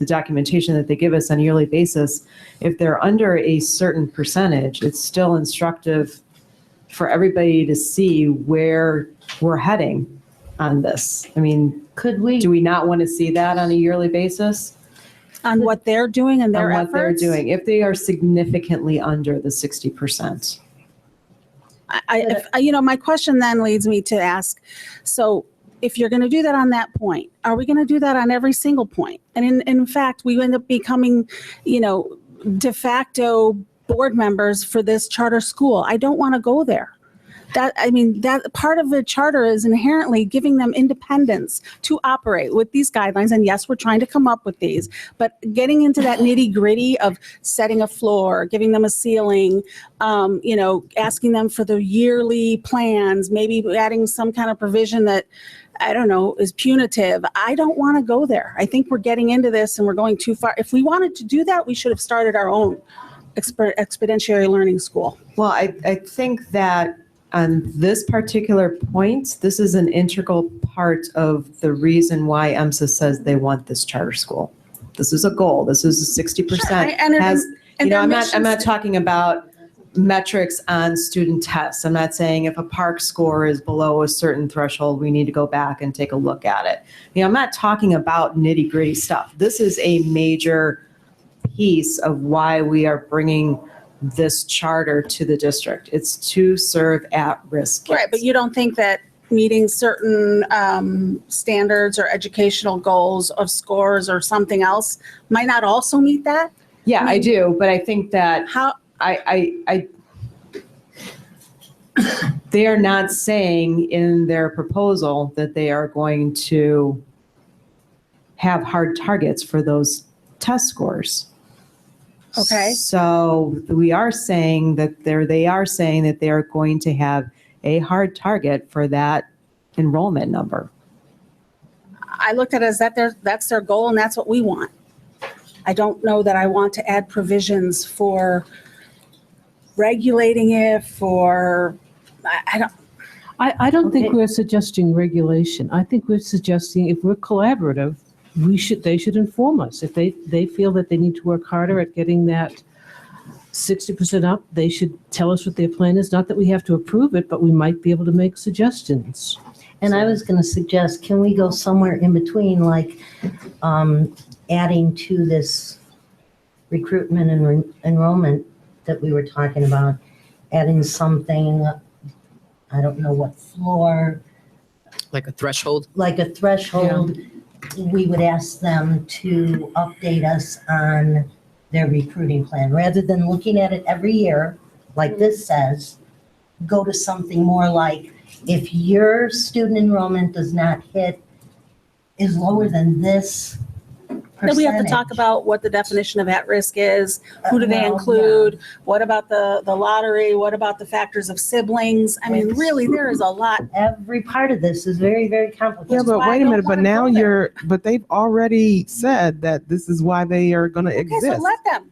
documentation that they give us on a yearly basis, if they're under a certain percentage, it's still instructive for everybody to see where we're heading on this. I mean, do we not want to see that on a yearly basis? On what they're doing and their efforts? On what they're doing, if they are significantly under the 60%. My question then leads me to ask, so if you're going to do that on that point, are we going to do that on every single point? And in fact, we end up becoming, de facto board members for this charter school. I don't want to go there. That part of the charter is inherently giving them independence to operate with these guidelines. And yes, we're trying to come up with these, but getting into that nitty gritty of setting a floor, giving them a ceiling, asking them for the yearly plans, maybe adding some kind of provision that, I don't know, is punitive. I don't want to go there. I think we're getting into this and we're going too far. If we wanted to do that, we should have started our own expeditionary learning school. Well, I think that on this particular point, this is an integral part of the reason why EMSA says they want this charter school. This is a goal. This is a 60%. I'm not talking about metrics on student tests. I'm not saying if a PARCC score is below a certain threshold, we need to go back and take a look at it. I'm not talking about nitty gritty stuff. This is a major piece of why we are bringing this charter to the district. It's to serve at-risk kids. Right, but you don't think that meeting certain standards or educational goals of scores or something else might not also meet that? Yeah, I do, but I think that they are not saying in their proposal that they are going to have hard targets for those test scores. Okay. So they are saying that they are going to have a hard target for that enrollment number. I looked at it as that's their goal and that's what we want. I don't know that I want to add provisions for regulating it, I don't think we're suggesting regulation. I think we're suggesting if we're collaborative, they should inform us. If they feel that they need to work harder at getting that 60% up, they should tell us what their plan is. Not that we have to approve it, but we might be able to make suggestions. And I was going to suggest, can we go somewhere in between, like adding to this recruitment and enrollment that we were talking about, adding something, I don't know what floor, Like a threshold? like a threshold. We would ask them to update us on their recruiting plan, rather than looking at it every year, like this says. Go to something more like, if your student enrollment does not hit, is lower than this Then we have to percentage. talk about what the definition of at-risk is, who do they Well, include, what about the lottery, what about the factors of siblings? I mean, really, there is a lot. Every part of this is very, very complicated. Yeah, but wait a minute, but now but they've already said that this is why they are gonna Okay, exist. so let them.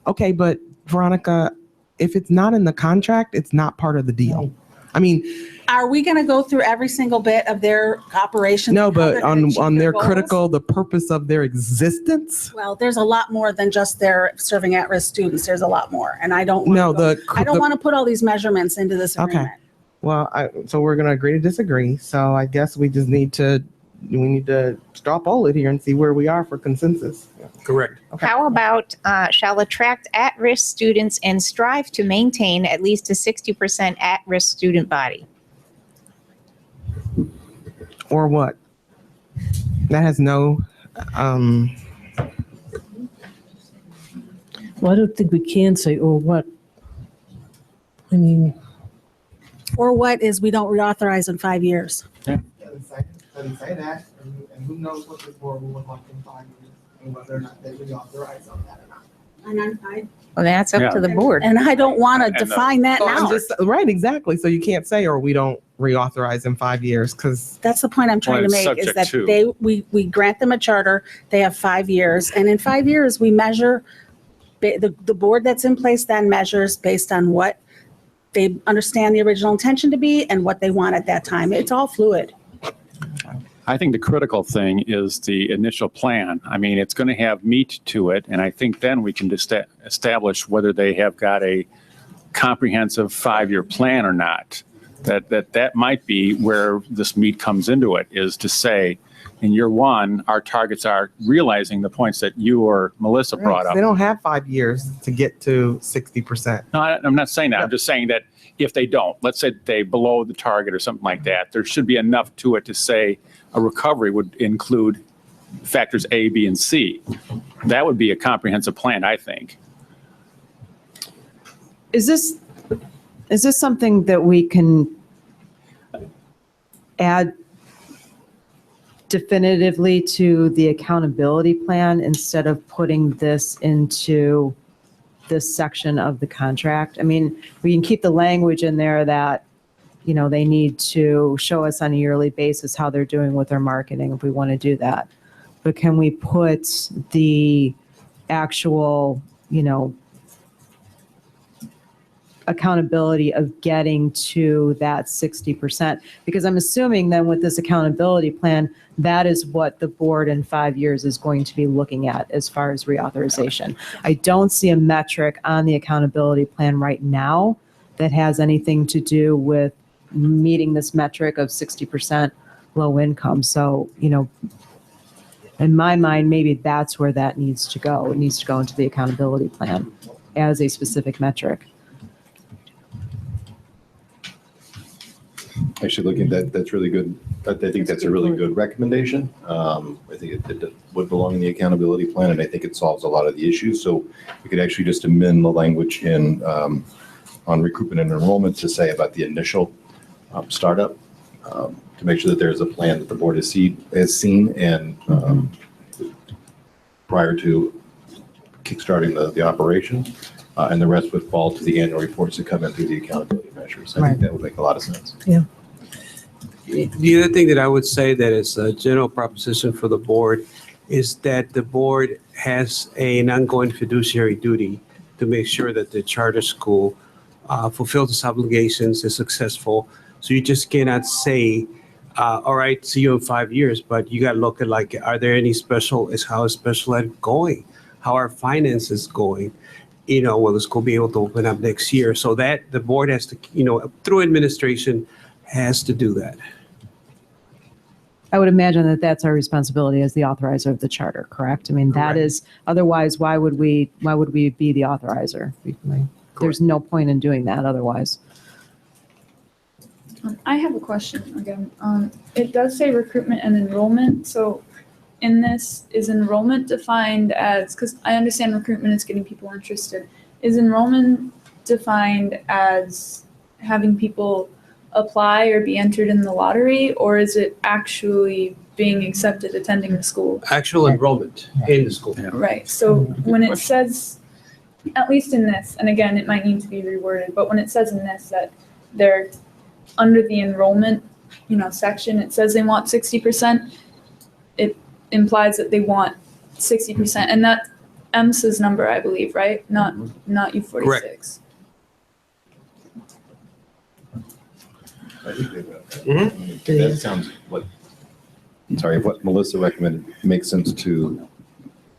Okay, but Veronica, if it's not in the contract, it's not part of the deal. I mean, Are we going to go through every single bit of their operation? no, how but they're gonna achieve on their goals? critical, the purpose of their existence. Well, there's a lot more than just their serving at-risk students. There's a lot more, and I don't. No, I don't want to put all these measurements into this Okay. agreement. Well, so we're gonna agree to disagree. So I guess we need to straw poll it here and see where we are for consensus. Correct. How about shall attract at-risk students and strive to maintain at least a 60% at-risk student body? Or what? That has no, Well, I don't think we can say, or what. I mean, Or what is we don't reauthorize in 5 years? Doesn't say that, and who knows what this board will look like in 5 years, and whether or not they reauthorize on that or not. Well, that's up to the board. And I don't want to And define that I'm now. just, right, exactly. So you can't say, or we don't reauthorize in 5 years, because That's the point I'm trying to make, is that we grant them a charter, they have 5 years, and in 5 years, we measure, the board that's in place then measures based on what they understand the original intention to be and what they want at that time. It's all fluid. I think the critical thing is the initial plan. I mean, it's going to have meat to it, and I think then we can establish whether they have got a comprehensive 5-year plan or not. That might be where this meat comes into it, is to say, in year one, our targets are realizing the points that you or Melissa brought up. they don't have 5 years to get to 60%. No, I'm not saying that. I'm just saying that if they don't, let's say they below the target or something like that, there should be enough to it to say a recovery would include factors A, B, and C. That would be a comprehensive plan, I think. Is this something that we can add definitively to the accountability plan instead of putting this into this section of the contract? I mean, we can keep the language in there that, they need to show us on a yearly basis how they're doing with their marketing if we want to do that. But can we put the actual, accountability of getting to that 60%? Because I'm assuming then with this accountability plan, that is what the board in 5 years is going to be looking at as far as reauthorization. I don't see a metric on the accountability plan right now that has anything to do with meeting this metric of 60% low income. So, in my mind, maybe that's where that needs to go. It needs to go into the accountability plan as a specific metric. Actually, looking at that, that's really good. I think that's a really good recommendation. I think it would belong in the accountability plan, and I think it solves a lot of the issues. So we could actually just amend the language in on recruitment and enrollment to say about the initial startup, to make sure that there's a plan that the board has seen and prior to kickstarting the operation, and the rest would fall to the annual reports that come in through the accountability measures. I think that would make a lot of sense. Yeah. The other thing that I would say that is a general proposition for the board is that the board has an ongoing fiduciary duty to make sure that the charter school fulfills its obligations, is successful. So you just cannot say all right, see you in 5 years, but you got to look at like, are there any how is special ed going? How are finances going? Will the school be able to open up next year? So that the board has to, through administration, has to do that. I would imagine that that's our responsibility as the authorizer of the charter, correct? I mean, that is, otherwise, why would we be the authorizer? There's no point in doing that otherwise. I have a question again. It does say recruitment and enrollment. So in this, is enrollment defined as, because I understand recruitment is getting people interested. Is enrollment defined as having people apply or be entered in the lottery, or is it actually being accepted attending the school? Actual enrollment in the school. Right. So when it says, at least in this, and again, it might need to be reworded, but when it says in this that they're under the enrollment, section, it says they want 60%. It implies that they want 60%, and that EMSA's number, I believe, right? Not U46. Correct. That sounds what Melissa recommended makes sense to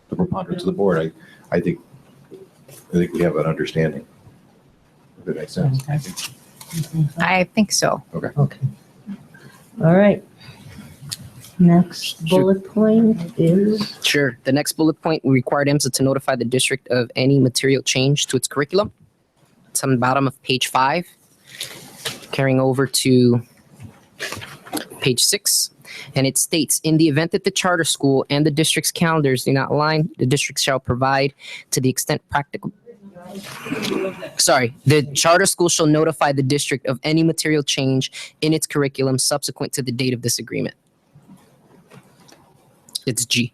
the preponderance of the board. I think we have an understanding. If it makes sense. I think so. Okay. All right. Next bullet point is? Sure. The next bullet point, we required EMSA to notify the district of any material change to its curriculum. It's on the bottom of page 5, carrying over to page 6. And it states, in the event that the charter school and the district's calendars do not align, the district shall provide to the extent practical. The charter school shall notify the district of any material change in its curriculum subsequent to the date of this agreement. It's G.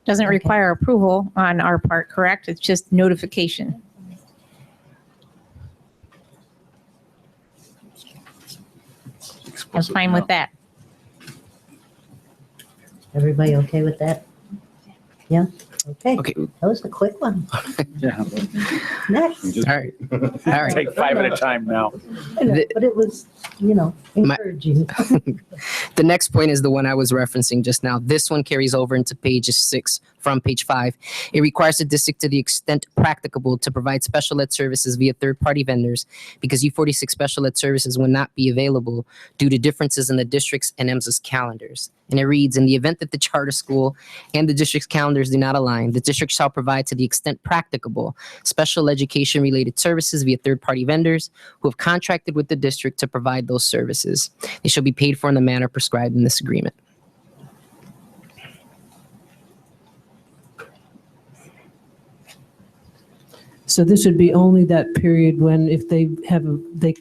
Doesn't require approval on our part, correct? It's just notification. I'm fine with that. Everybody okay with that? Yeah? Okay. Okay. That was a quick one. Yeah. Next. All right. All right. Take 5 at a time now. I know, but it was, encouraging. The next point is the one I was referencing just now. This one carries over into page 6 from page 5. It requires the district to the extent practicable to provide special ed services via third-party vendors because U46 special ed services will not be available due to differences in the district's and EMSA's calendars. And it reads, in the event that the charter school and the district's calendars do not align, the district shall provide to the extent practicable special education-related services via third-party vendors who have contracted with the district to provide those services. They shall be paid for in the manner prescribed in this agreement. So this would be only that period when if they have they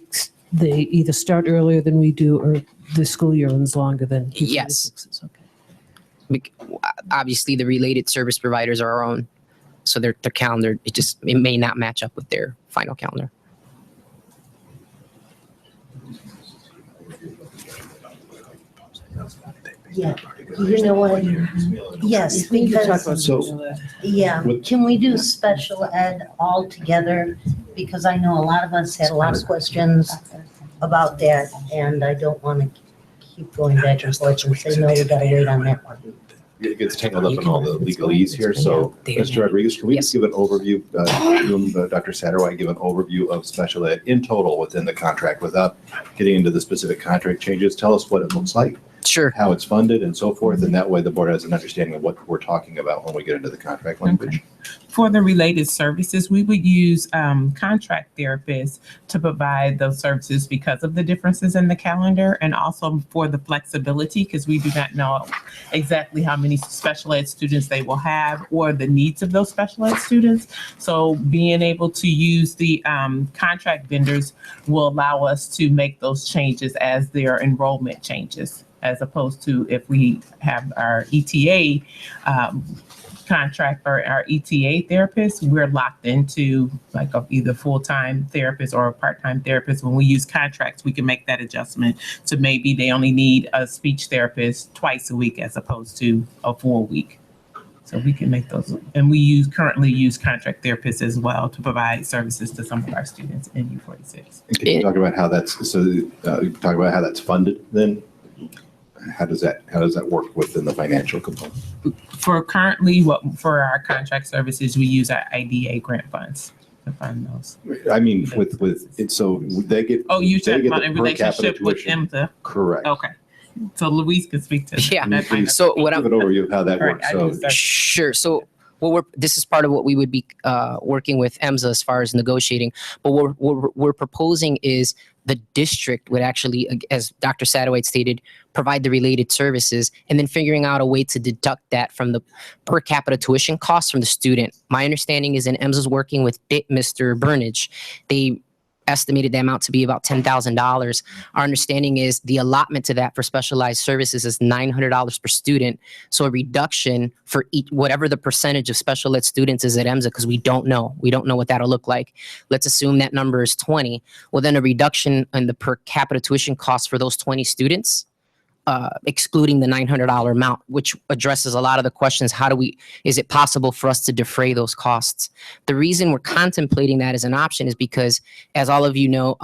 either start earlier than we do or the school year runs longer than. Yes. Okay. Obviously, the related service providers are our own, so their calendar it may not match up with their final calendar. Yeah, you know what? Yes, because, can we do special ed all together? Because I know a lot of us had a lot of questions about that, and I don't want to keep going back and forth and say, no, we gotta wait on that one. It gets tangled up in all the legalese here. So, Mr. Rodriguez, can we just give an overview, Dr. Satterwhite, give an overview of special ed in total within the contract without getting into the specific contract changes? Tell us what it looks like. Sure. How it's funded and so forth. And that way the board has an understanding of what we're talking about when we get into the contract language. Okay. For the related services, we would use contract therapists to provide those services because of the differences in the calendar and also for the flexibility because we do not know exactly how many special ed students they will have or the needs of those special ed students. So being able to use the contract vendors will allow us to make those changes as their enrollment changes, as opposed to if we have our ETA contract or our ETA therapist, we're locked into like either full-time therapist or a part-time therapist. When we use contracts, we can make that adjustment to maybe they only need a speech therapist twice a week as opposed to a full week. So we can make those, and we currently use contract therapists as well to provide services to some of our students in U46. Can you talk about how that's talk about how that's funded then? How does that work within the financial component? For our contract services, we use our IDA grant funds to fund those. I mean, with it, so they get. Oh, you they said get about the a per capita relationship with tuition. IMSA. Correct. Okay. So Louise can speak to that. Yeah. So what I'm give an overview of how that Correct. works. So Sure. So this is part of what we would be working with EMSA as far as negotiating. But what we're proposing is the district would actually, as Dr. Satterwhite stated, provide the related services and then figuring out a way to deduct that from the per capita tuition costs from the student. My understanding is in EMSA's working with Mr. Burnage, they estimated the amount to be about $10,000. Our understanding is the allotment to that for specialized services is $900 per student. So a reduction for whatever the percentage of special ed students is at EMSA, because we don't know what that'll look like. Let's assume that number is 20. Well, then a reduction in the per capita tuition costs for those 20 students, excluding the $900 amount, which addresses a lot of the questions. Is it possible for us to defray those costs? The reason we're contemplating that as an option is because, as all of you know,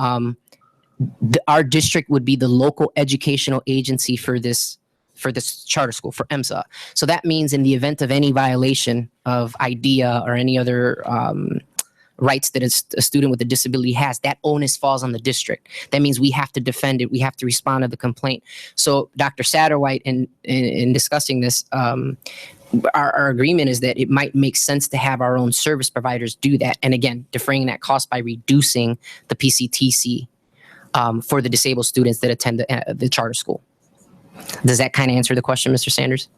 our district would be the local educational agency for this charter school, for EMSA. So that means in the event of any violation of IDEA or any other rights that a student with a disability has, that onus falls on the district. That means we have to defend it. We have to respond to the complaint. So Dr. Satterwhite, in discussing this, our agreement is that it might make sense to have our own service providers do that. And again, defraying that cost by reducing the PCTC for the disabled students that attend the charter school. Does that kind of answer the question, Mr. Sanders?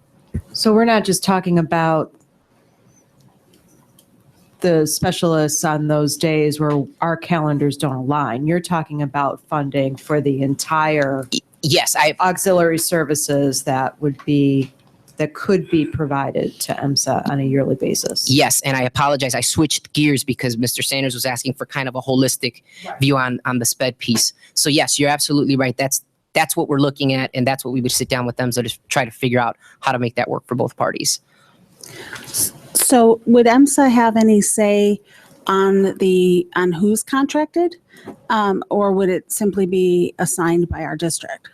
So we're not just talking about the specialists on those days where our calendars don't align. You're talking about funding for the entire auxiliary services that could be provided to EMSA on a yearly basis. Yes, and I apologize. I switched gears because Mr. Sanders was asking for kind of a holistic view on the SPED piece. So yes, you're absolutely right. That's what we're looking at, and that's what we would sit down with EMSA to try to figure out how to make that work for both parties. So would EMSA have any say on who's contracted, or would it simply be assigned by our district?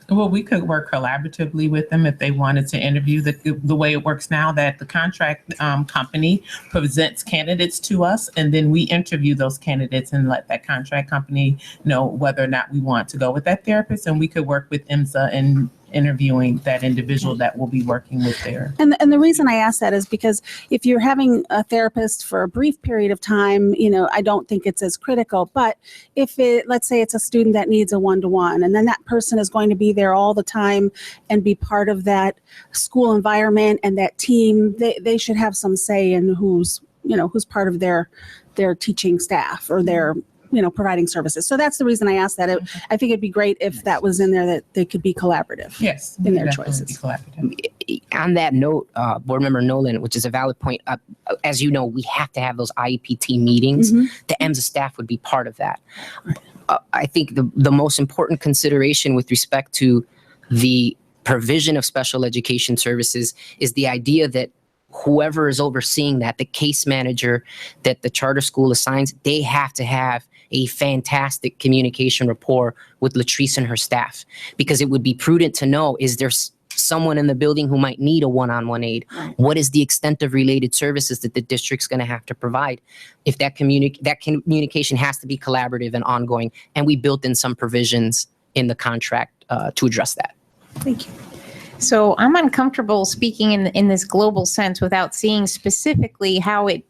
Well, we could work collaboratively with them if they wanted to interview. The way it works now, that the contract company presents candidates to us, and then we interview those candidates and let that contract company know whether or not we want to go with that therapist. And we could work with IMSA in interviewing that individual that will be working with their. And the reason I ask that is because if you're having a therapist for a brief period of time, I don't think it's as critical. But if let's say it's a student that needs a one-to-one, and then that person is going to be there all the time and be part of that school environment and that team, they should have some say in who's part of their teaching staff or their providing services. So that's the reason I asked that. I think it'd be great if that was in there, that they could be collaborative. Yes, in their choices. On that note, Board Member Nolan, which is a valid point, as you know, we have to have those IEPT meetings. The EMSA staff would be part of that. I think the most important consideration with respect to the provision of special education services is the idea that whoever is overseeing that, the case manager that the charter school assigns, they have to have a fantastic communication rapport with Latrice and her staff, because it would be prudent to know, is there someone in the building who might need a one-on-one aid? What is the extent of related services that the district's going to have to provide? If that communication has to be collaborative and ongoing, and we built in some provisions in the contract to address that. Thank you. So I'm uncomfortable speaking in this global sense without seeing specifically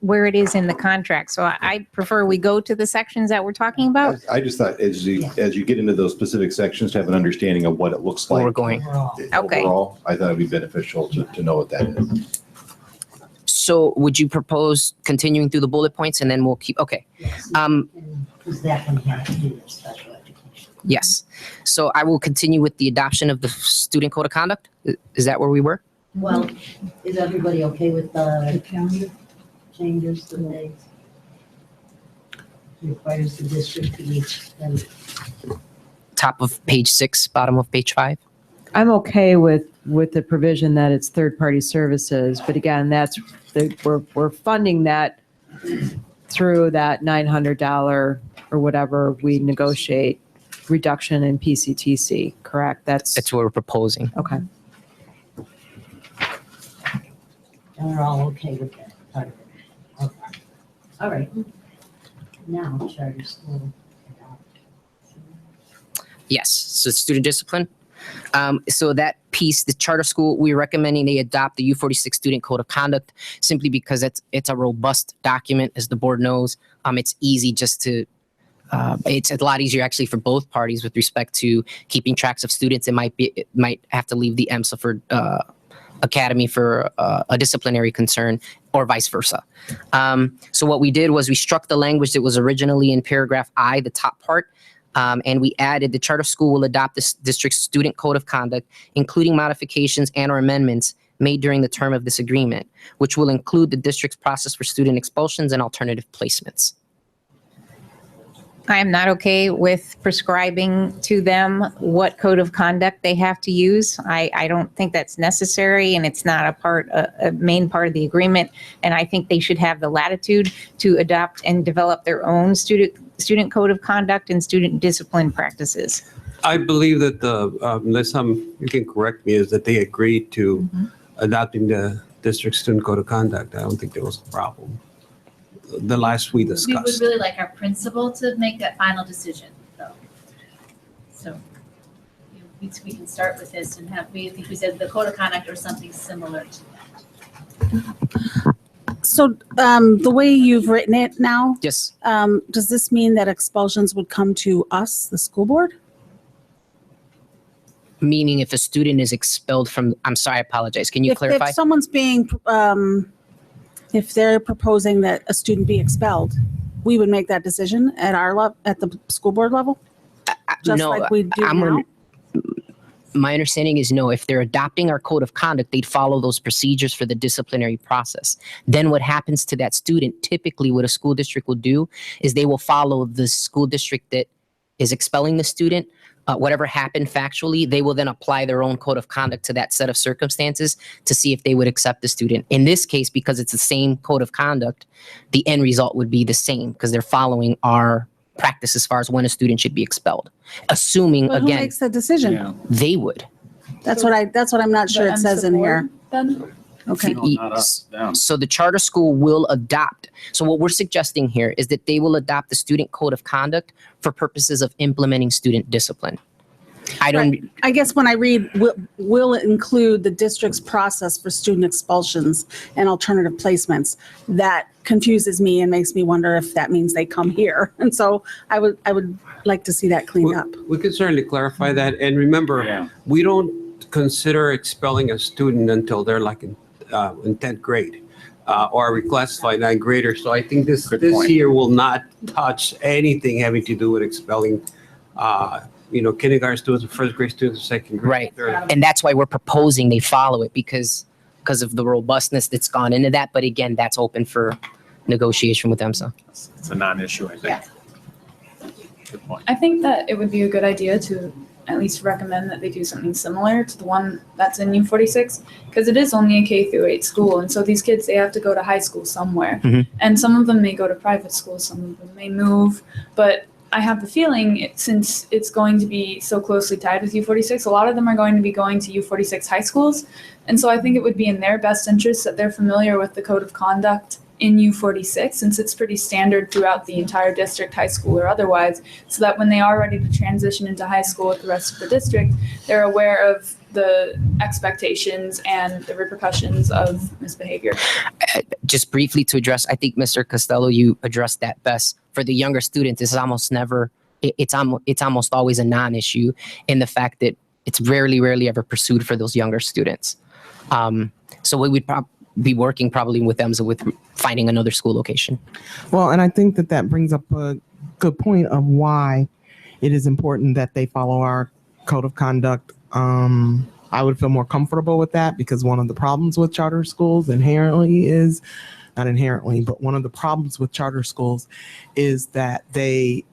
where it is in the contract. So I prefer we go to the sections that we're talking about. I just thought as you get into those specific sections, to have an understanding of what it looks like. Where we're going. Okay. Overall, I thought it'd be beneficial to know what that is. So would you propose continuing through the bullet points and then we'll keep, okay. Because that one has to do with special education. Yes. So I will continue with the adoption of the student code of conduct. Is that where we were? Well, is everybody okay with the calendar changes to the days? Requires the district to meet them. Top of page 6, bottom of page 5. I'm okay with the provision that it's third-party services, but again, we're funding that through that $900 or whatever we negotiate reduction in PCTC, correct? That's what we're proposing. Okay. And we're all okay with that part of it. Okay. All right. Now, charter school. Yes, so student discipline. So that piece, the charter school, we're recommending they adopt the U46 Student Code of Conduct simply because it's a robust document, as the board knows. It's easy just to, it's a lot easier actually for both parties with respect to keeping tracks of students. It might have to leave the EMSA for academy for a disciplinary concern or vice versa. So what we did was we struck the language that was originally in paragraph I, the top part, and we added the charter school will adopt the district's student code of conduct, including modifications and or amendments made during the term of this agreement, which will include the district's process for student expulsions and alternative placements. I am not okay with prescribing to them what code of conduct they have to use. I don't think that's necessary, and it's not a main part of the agreement. And I think they should have the latitude to adopt and develop their own student code of conduct and student discipline practices. I believe that unless you can correct me, is that they agreed to adopting the district student code of conduct. I don't think there was a problem. The last we We would discussed. really like our principal to make that final decision, though. So we can start with this and I think we said the code of conduct or something similar to that. So the way you've written it now, yes. Does this mean that expulsions would come to us, the school board? Meaning if a student is expelled from, I'm sorry, I apologize. Can you clarify? If someone's being, if they're proposing that a student be expelled, we would make that decision at at the school board level? Just no, like we do now? My understanding is no. If they're adopting our code of conduct, they'd follow those procedures for the disciplinary process. Then what happens to that student, typically what a school district will do is they will follow the school district that is expelling the student. Whatever happened factually, they will then apply their own code of conduct to that set of circumstances to see if they would accept the student. In this case, because it's the same code of conduct, the end result would be the same because they're following our practice as far as when a student should be expelled. Assuming, But who again, makes the decision? they would. That's what I'm not sure it says in here. Then Okay. So the charter school will adopt. So what we're suggesting here is that they will adopt the student code of conduct for purposes of implementing student discipline. I guess when I read, will it include the district's process for student expulsions and alternative placements? That confuses me and makes me wonder if that means they come here. And so I would like to see that cleaned up. We could certainly clarify that. And remember, we don't consider expelling a student until they're like in 10th grade or reclassified 9th grader. So I think this year will not touch anything having to do with expelling kindergarten students, first grade students, second grade. Right. And that's why we're proposing they follow it because of the robustness that's gone into that. But again, that's open for negotiation with EMSA. It's a non-issue, I think. Good point. I think that it would be a good idea to at least recommend that they do something similar to the one that's in U46 because it is only a K through 8 school. And so these kids, they have to go to high school somewhere. And some of them may go to private schools, some of them may move. But I have the feeling since it's going to be so closely tied with U46, a lot of them are going to be going to U46 high schools. And so I think it would be in their best interest that they're familiar with the code of conduct in U46, since it's pretty standard throughout the entire district, high school or otherwise, so that when they are ready to transition into high school with the rest of the district, they're aware of the expectations and the repercussions of misbehavior. Just briefly to address, I think Mr. Costello, you addressed that best. For the younger students, it's almost never, it's almost always a non-issue in the fact that it's rarely ever pursued for those younger students. So we would be working probably with EMSA with finding another school location. Well, and I think that brings up a good point of why it is important that they follow our code of conduct. I would feel more comfortable with that because one of the problems with charter schools inherently is, not inherently, but one of the problems with charter schools is that they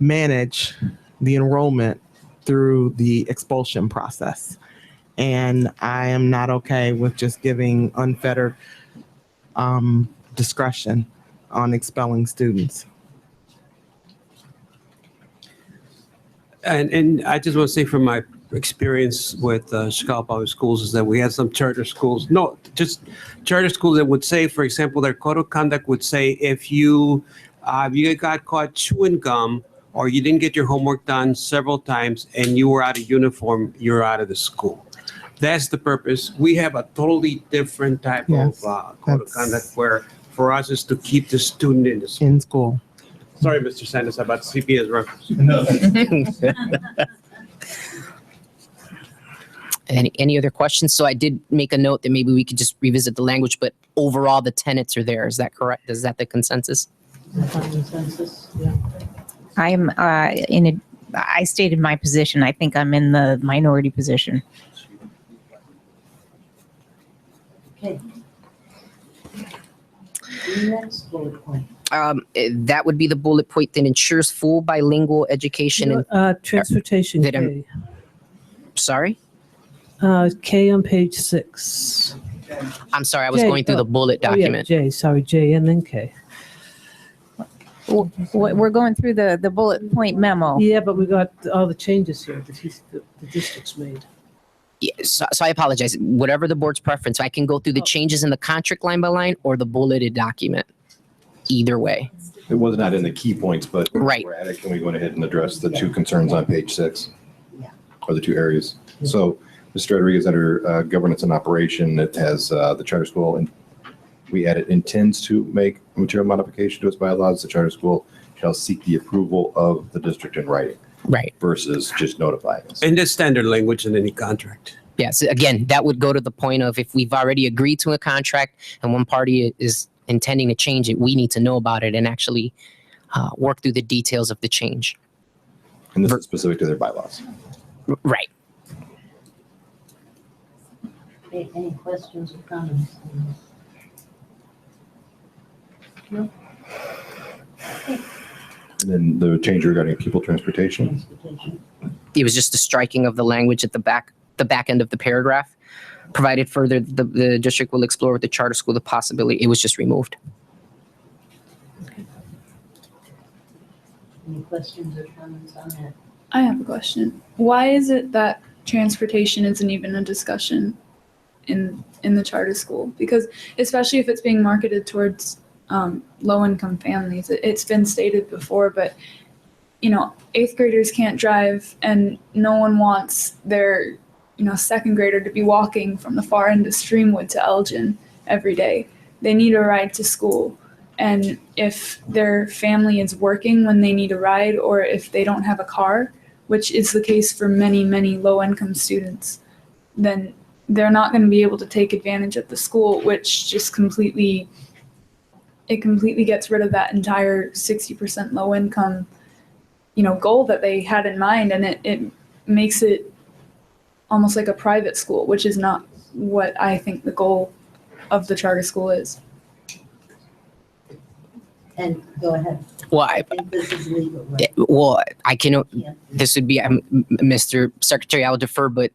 manage the enrollment through the expulsion process. And I am not okay with just giving unfettered discretion on expelling students. And I just want to say from my experience with Chicago Public Schools is that we had some charter schools, no, just charter schools that would say, for example, their code of conduct would say if you got caught chewing gum or you didn't get your homework done several times and you were out of uniform, you're out of the school. That's the purpose. We have a totally different type of code of conduct where for us is to keep the student in the school. In school. Sorry, Mr. Sanders, about CPS reference. Any other questions? So I did make a note that maybe we could just revisit the language, but overall the tenets are there. Is that correct? Is that the consensus? Consensus, yeah. I'm I stated my position. I think I'm in the minority position. Okay. Next bullet point. That would be the bullet point that ensures full bilingual education. Transportation that K. Sorry? K on page 6. I'm sorry, I was J, going through the bullet document. Yeah, J, sorry, J and then K. We're going through the bullet point memo. Yeah, but we got all the changes here that the district's made. Yeah, so I apologize. Whatever the board's preference, I can go through the changes in the contract line by line or the bulleted document. Either way. It was not in the key points, but right. We're at it. Can we go ahead and address the two concerns on page 6? Or the two areas? So, Mr. Rodriguez, under governance and operation, it has the charter school, and we added intends to make material modification to its bylaws. The charter school shall seek the approval of the district in writing. Right. Versus just notifying us. And the standard language in any contract. Yes, again, that would go to the point of if we've already agreed to a contract and one party is intending to change it, we need to know about it and actually work through the details of the change. And this is specific to their bylaws. Right. Okay, any questions or comments? No? And then the change regarding pupil transportation. It was just the striking of the language at the back end of the paragraph. Provided further, the district will explore with the charter school the possibility. It was just removed. Any questions or comments on that? I have a question. Why is it that transportation isn't even a discussion in the charter school? Because especially if it's being marketed towards low-income families, it's been stated before, but you know, 8th graders can't drive, and no one wants their second grader to be walking from the far end of Streamwood to Elgin every day. They need a ride to school. And if their family is working when they need a ride, or if they don't have a car, which is the case for many, many low-income students, then they're not going to be able to take advantage of the school, which just completely gets rid of that entire 60% low-income, goal that they had in mind. And it makes it almost like a private school, which is not what I think the goal of the charter school is. And go ahead. Well, I think this is legal, right? Well, I can. This would be Mr. Secretary. I will defer, but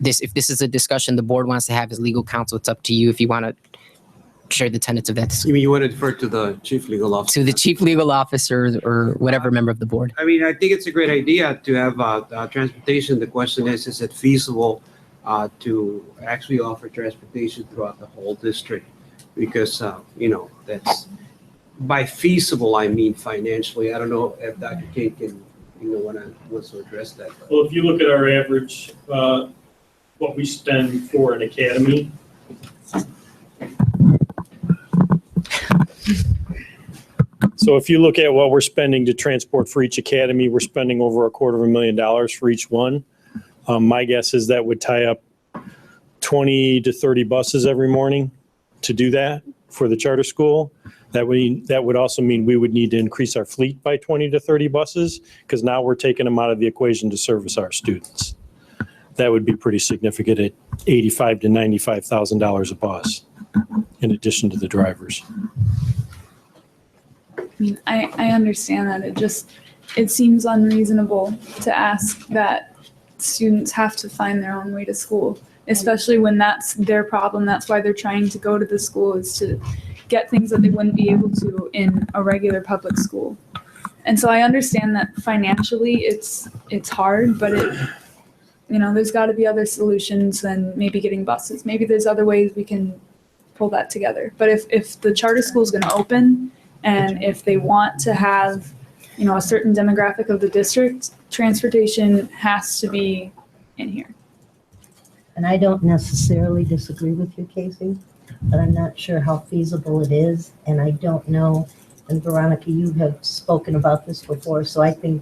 if this is a discussion the board wants to have as legal counsel, it's up to you. If you want to share the tenets of that. You mean you want to defer to the chief legal officer? To the chief legal officer or whatever member of the board. I mean, I think it's a great idea to have transportation. The question is it feasible to actually offer transportation throughout the whole district? Because, that's by feasible, I mean financially. I don't know if Dr. King can, wants to address that. Well, if you look at our average, what we spend for an academy, so if you look at what we're spending to transport for each academy, we're spending over $250,000 for each one. My guess is that would tie up 20 to 30 buses every morning to do that for the charter school. That would also mean we would need to increase our fleet by 20 to 30 buses because now we're taking them out of the equation to service our students. That would be pretty significant at $85,000 to $95,000 a bus in addition to the drivers. I mean, I understand that. It seems unreasonable to ask that students have to find their own way to school, especially when that's their problem. That's why they're trying to go to the school, is to get things that they wouldn't be able to in a regular public school. And so I understand that financially it's hard, but there's got to be other solutions than maybe getting buses. Maybe there's other ways we can pull that together. But if the charter school is going to open, and if they want to have, a certain demographic of the district, transportation has to be in here. And I don't necessarily disagree with you, Casey, but I'm not sure how feasible it is. And I don't know, and Veronica, you have spoken about this before, so I think,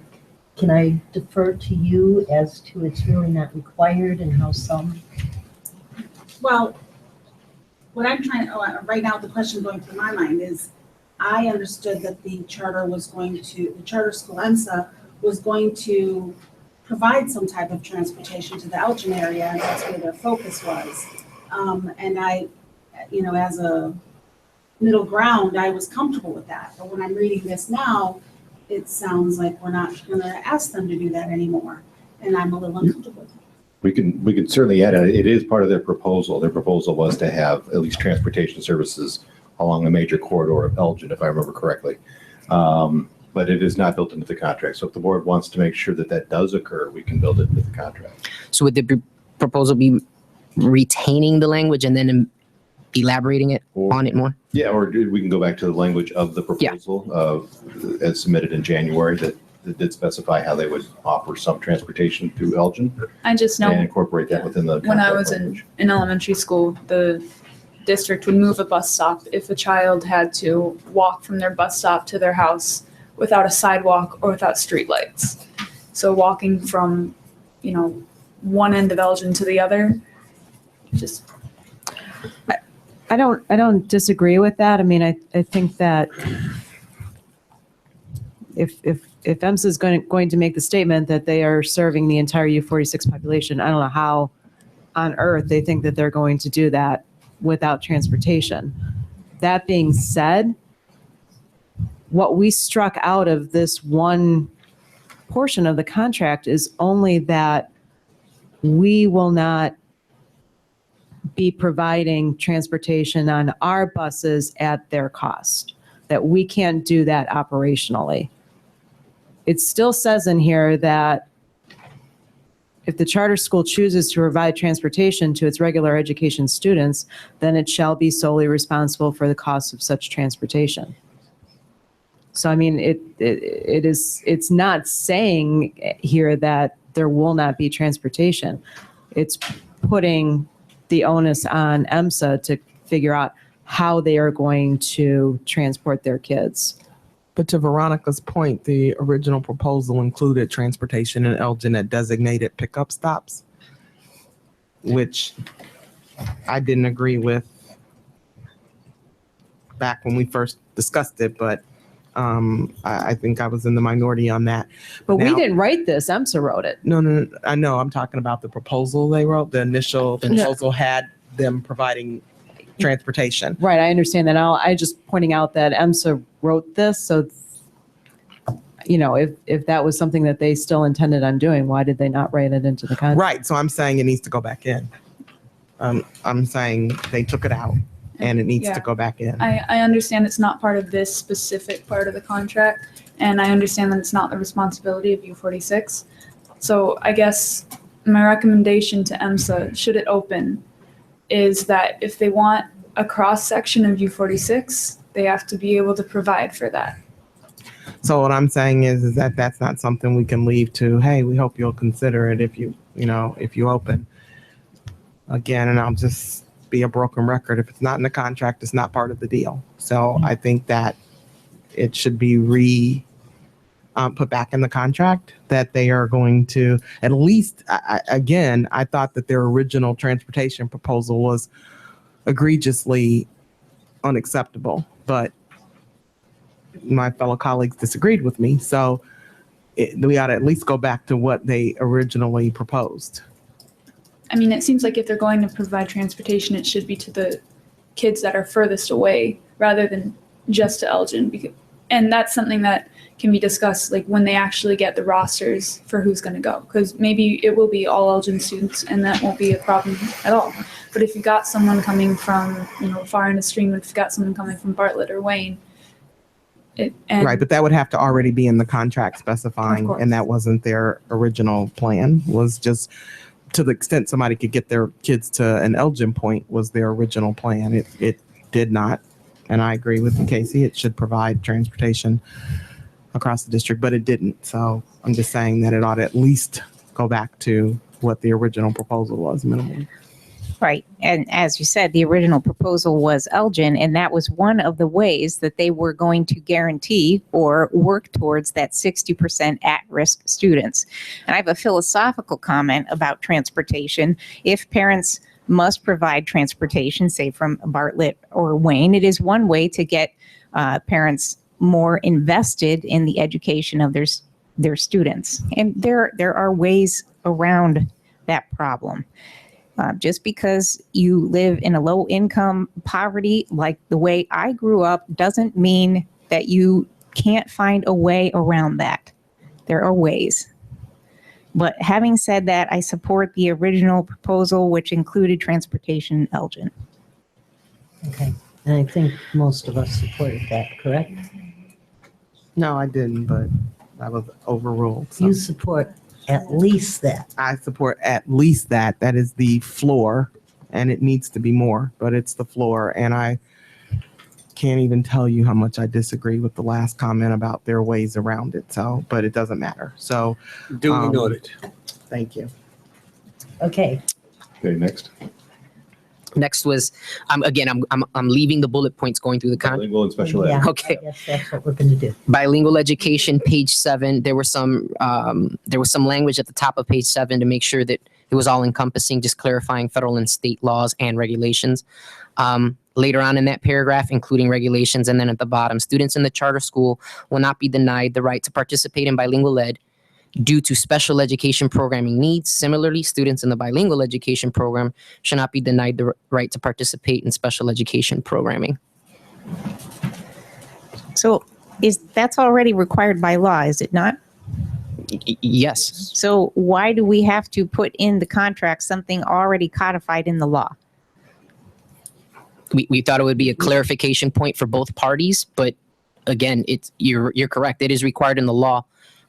can I defer to you as to it's really not required and how some? Well, what I'm trying, right now, the question going through my mind is, I understood that the charter school EMSA was going to provide some type of transportation to the Elgin area, and that's where their focus was. And I, as a middle ground, I was comfortable with that. But when I'm reading this now, it sounds like we're not going to ask them to do that anymore, and I'm a little uncomfortable with it. We can certainly add it. It is part of their proposal. Their proposal was to have at least transportation services along the major corridor of Elgin, if I remember correctly. But it is not built into the contract. So if the board wants to make sure that that does occur, we can build it into the contract. So would the proposal be retaining the language and then elaborating on it more? Yeah, or we can go back to the language of the proposal as submitted in January that did specify how they would offer some transportation through Elgin. I just know and incorporate that within the when I contract was language. in elementary school, the district would move a bus stop if a child had to walk from their bus stop to their house without a sidewalk or without streetlights. So walking from, one end of Elgin to the other, just. I don't disagree with that. I mean, I think that if EMSA is going to make the statement that they are serving the entire U46 population, I don't know how on earth they think that they're going to do that without transportation. That being said, what we struck out of this one portion of the contract is only that we will not be providing transportation on our buses at their cost, that we can't do that operationally. It still says in here that if the charter school chooses to provide transportation to its regular education students, then it shall be solely responsible for the cost of such transportation. So, I mean, it's not saying here that there will not be transportation. It's putting the onus on EMSA to figure out how they are going to transport their kids. But to Veronica's point, the original proposal included transportation in Elgin at designated pickup stops, which I didn't agree with back when we first discussed it, but I think I was in the minority on that. But we didn't write this, EMSA wrote it. No, I know. I'm talking about the proposal they wrote. The initial proposal had them providing transportation. Right, I understand that. I just pointing out that EMSA wrote this, so if that was something that they still intended on doing, why did they not write it into the contract? Right, so I'm saying it needs to go back in. I'm saying they took it out and it needs to go back in. I understand it's not part of this specific part of the contract, and I understand that it's not the responsibility of U46. So I guess my recommendation to EMSA, should it open, is that if they want a cross-section of U46, they have to be able to provide for that. So what I'm saying is that that's not something we can leave to, hey, we hope you'll consider it if you open. Again, and I'll just be a broken record. If it's not in the contract, it's not part of the deal. So I think that it should be put back in the contract that they are going to, at least, I thought that their original transportation proposal was egregiously unacceptable, but my fellow colleagues disagreed with me. So we ought to at least go back to what they originally proposed. I mean, it seems like if they're going to provide transportation, it should be to the kids that are furthest away rather than just to Elgin. And that's something that can be discussed like when they actually get the rosters for who's going to go, because maybe it will be all Elgin students and that won't be a problem at all. But if you got someone coming from, you know, far in the stream, if you got someone coming from Bartlett or Wayne, Right, but that would have to already be in the contract specifying, and that wasn't their original plan, was just to the extent somebody could get their kids to an Elgin point was their original plan. It did not, and I agree with you, Casey, it should provide transportation across the district, but it didn't. So I'm just saying that it ought to at least go back to what the original proposal was minimally. Right. And as you said, the original proposal was Elgin, and that was one of the ways that they were going to guarantee or work towards that 60% at-risk students. And I have a philosophical comment about transportation. If parents must provide transportation, say from Bartlett or Wayne, it is one way to get parents more invested in the education of their students. And there are ways around that problem. Just because you live in a low income poverty, like the way I grew up, doesn't mean that you can't find a way around that. There are ways. But having said that, I support the original proposal, which included transportation in Elgin. Okay, and I think most of us supported that, correct? No, I didn't, but I was overruled. So. You support at least that. I support at least that. That is the floor, and it needs to be more, but it's the floor. And I can't even tell you how much I disagree with the last comment about their ways around it. So, but it doesn't matter. So, Duly noted. Thank you. Okay. Okay, next. Next was, again, I'm leaving the bullet points going through the Bilingual and special ed. Yeah, Okay. I guess that's what we're going to do. Bilingual education, page 7. There was some language at the top of page 7 to make sure that it was all encompassing, just clarifying federal and state laws and regulations. Later on in that paragraph, including regulations, and then at the bottom, students in the charter school will not be denied the right to participate in bilingual ed due to special education programming needs. Similarly, students in the bilingual education program should not be denied the right to participate in special education programming. So that's already required by law, is it not? Yes. So why do we have to put in the contract something already codified in the law? We thought it would be a clarification point for both parties, but again, you're correct. It is required in the law.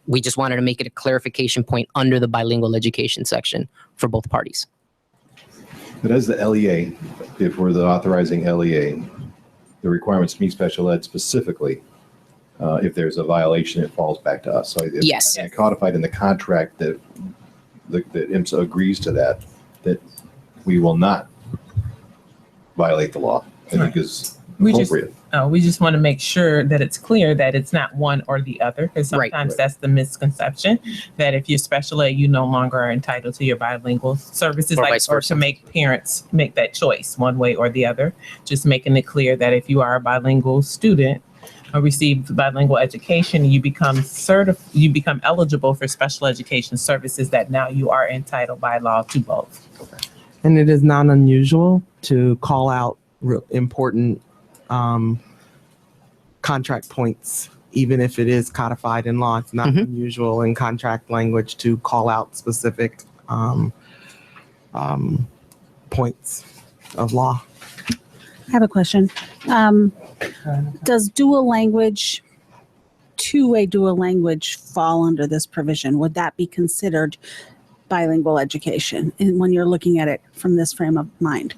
We just wanted to make it a clarification point under the bilingual education section for both parties. But as the LEA, if we're the authorizing LEA, the requirements to meet special ed specifically, if there's a violation, it falls back to us. So if Yes. it's codified in the contract that IMSA agrees to that we will not violate the law, I think is appropriate. We just want to make sure that it's clear that it's not one or the other, because sometimes that's the misconception, that if you're special ed, you no longer are entitled to your bilingual services, or to make parents make that choice one way or the other. Just making it clear that if you are a bilingual student or receive bilingual education, you become eligible for special education services, that now you are entitled by law to both. And it is not unusual to call out important contract points, even if it is codified in law. It's not unusual in contract language to call out specific points of law. I have a question. Does dual language, two-way dual language fall under this provision? Would that be considered bilingual education when you're looking at it from this frame of mind?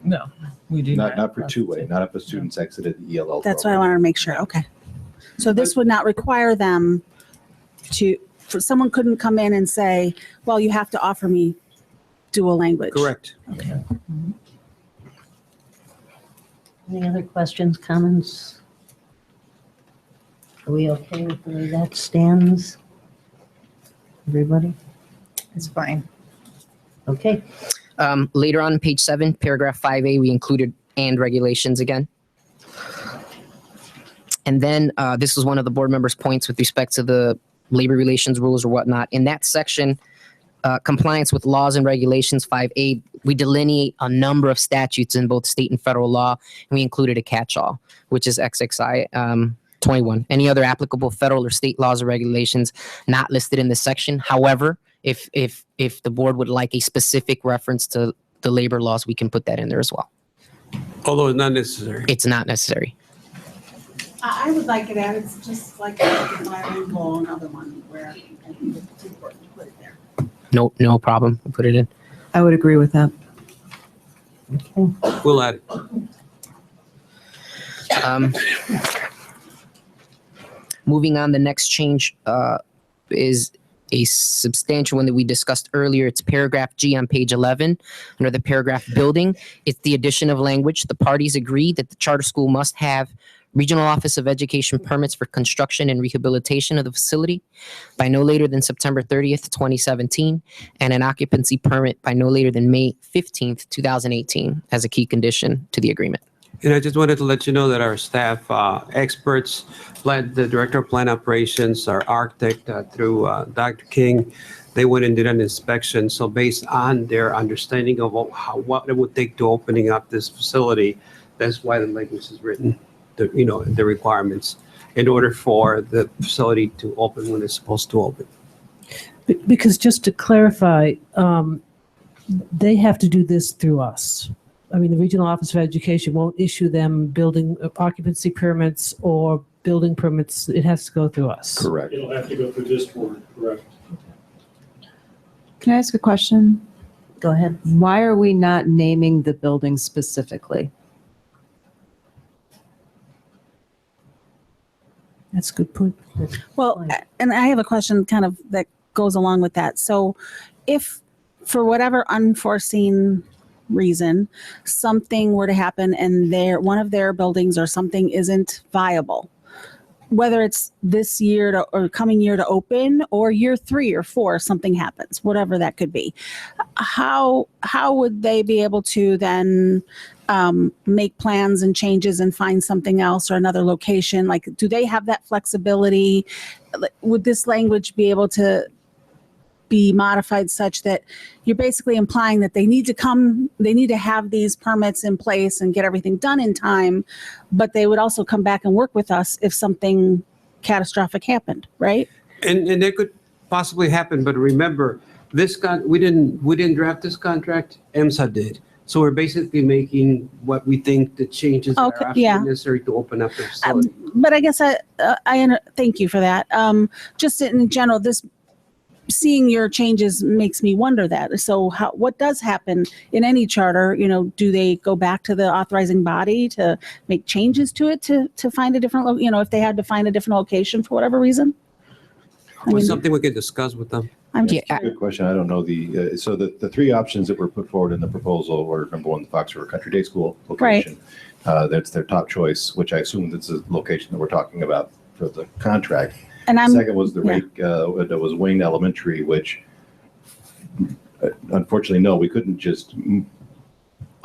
No, we do not. Not for two-way, not if a student's exited the ELL. That's what I wanted to make sure. Okay. So this would not require them someone couldn't come in and say, well, you have to offer me dual language. Correct. Okay. Any other questions, comments? Are we okay with the way that stands? Everybody? It's fine. Okay. Later on, page 7, paragraph 5A, we included and regulations again. And then this was one of the board members' points with respect to the labor relations rules or whatnot. In that section, compliance with laws and regulations, 5A, we delineate a number of statutes in both state and federal law, and we included a catch-all, which is XXI. 21. Any other applicable federal or state laws or regulations not listed in this section. However, if the board would like a specific reference to the labor laws, we can put that in there as well. Although it's not necessary. It's not necessary. I would like it added, it's just like the bilingual, another one where I think it's important to put it there. No problem. We'll put it in. I would agree with that. We'll add it. Moving on, the next change is a substantial one that we discussed earlier. It's paragraph G on page 11 under the paragraph building. It's the addition of language. The parties agree that the charter school must have Regional Office of Education permits for construction and rehabilitation of the facility by no later than September 30th, 2017, and an occupancy permit by no later than May 15th, 2018 as a key condition to the agreement. And I just wanted to let you know that our staff experts, the director of plant operations, our architect through Dr. King, they went and did an inspection. So based on their understanding of what it would take to opening up this facility, that's why the language is written, the requirements in order for the facility to open when it's supposed to open. Because just to clarify, they have to do this through us. I mean, the Regional Office of Education won't issue them building occupancy permits or building permits. It has to go through us. Correct. It'll have to go through this board, correct? Can I ask a question? Go ahead. Why are we not naming the building specifically? That's a good point. Well, and I have a question kind of that goes along with that. So if for whatever unforeseen reason, something were to happen and one of their buildings or something isn't viable, whether it's this year or coming year to open or year 3 or 4, something happens, whatever that could be. How would they be able to then make plans and changes and find something else or another location? Like, do they have that flexibility? Would this language be able to be modified such that you're basically implying that they need to have these permits in place and get everything done in time, but they would also come back and work with us if something catastrophic happened, right? And that could possibly happen, but remember, we didn't draft this contract, EMSA did. So we're basically making what we think the changes that are absolutely necessary to open up the facility. But I guess I thank you for that. Just in general, seeing your changes makes me wonder that. So what does happen in any charter? Do they go back to the authorizing body to make changes to it to find a different, if they had to find a different location for whatever reason? Something we could discuss with them. Good question. I don't know so the 3 options that were put forward in the proposal were number 1, the Fox River Country Day School location. Right. That's their top choice, which I assume that's the location that we're talking about for the contract. And second was the that was Wayne Elementary, which unfortunately, no, we couldn't just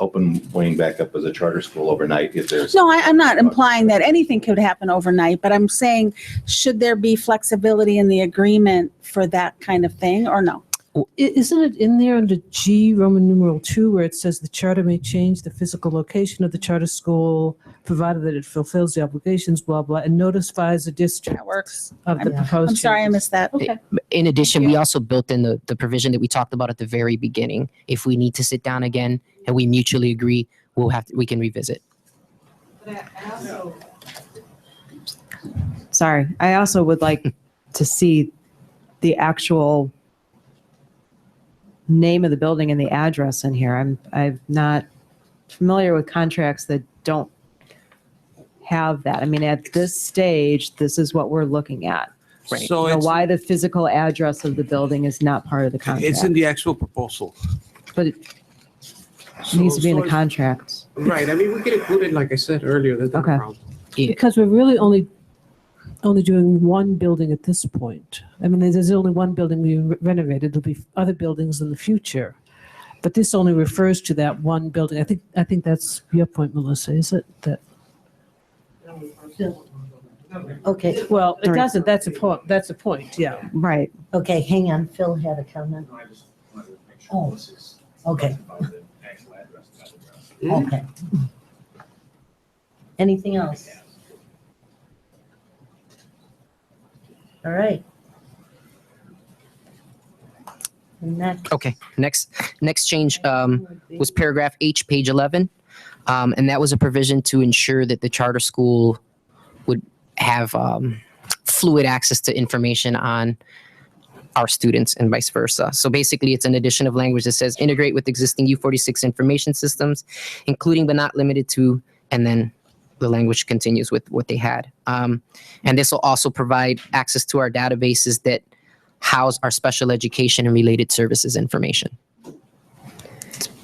open Wayne back up as a charter school overnight if there's. No, I'm not implying that anything could happen overnight, but I'm saying, should there be flexibility in the agreement for that kind of thing or no? Isn't it in there under G, Roman numeral 2, where it says the charter may change the physical location of the charter school, provided that it fulfills the obligations, blah, blah, and notifies the district of the proposed I'm sorry, I changes? missed that. Okay. In addition, we also built in the provision that we talked about at the very beginning. If we need to sit down again and we mutually agree, we can revisit. Sorry, I also would like to see the actual name of the building and the address in here. I'm not familiar with contracts that don't have that. I mean, at this stage, this is what we're looking at. Right. So why the physical address of the building is not part of the contract. It's in the actual proposal. But it needs to be in the contract. Right. I mean, we can include it, like I said earlier. That's not a problem. Because we're really only doing one building at this point. I mean, there's only one building we renovated. There'll be other buildings in the future, but this only refers to that one building. I think that's your point, Melissa. Is it that? Okay. Well, it doesn't. That's a point. That's a point. Yeah. Right. Okay, hang on. Phil had a comment. Oh, okay. Okay. Anything else? All right. Next. Okay, next change was paragraph H, page 11. And that was a provision to ensure that the charter school would have fluid access to information on our students and vice versa. So basically, it's an addition of language that says integrate with existing U46 information systems, including but not limited to, and then the language continues with what they had. And this will also provide access to our databases that house our special education and related services information.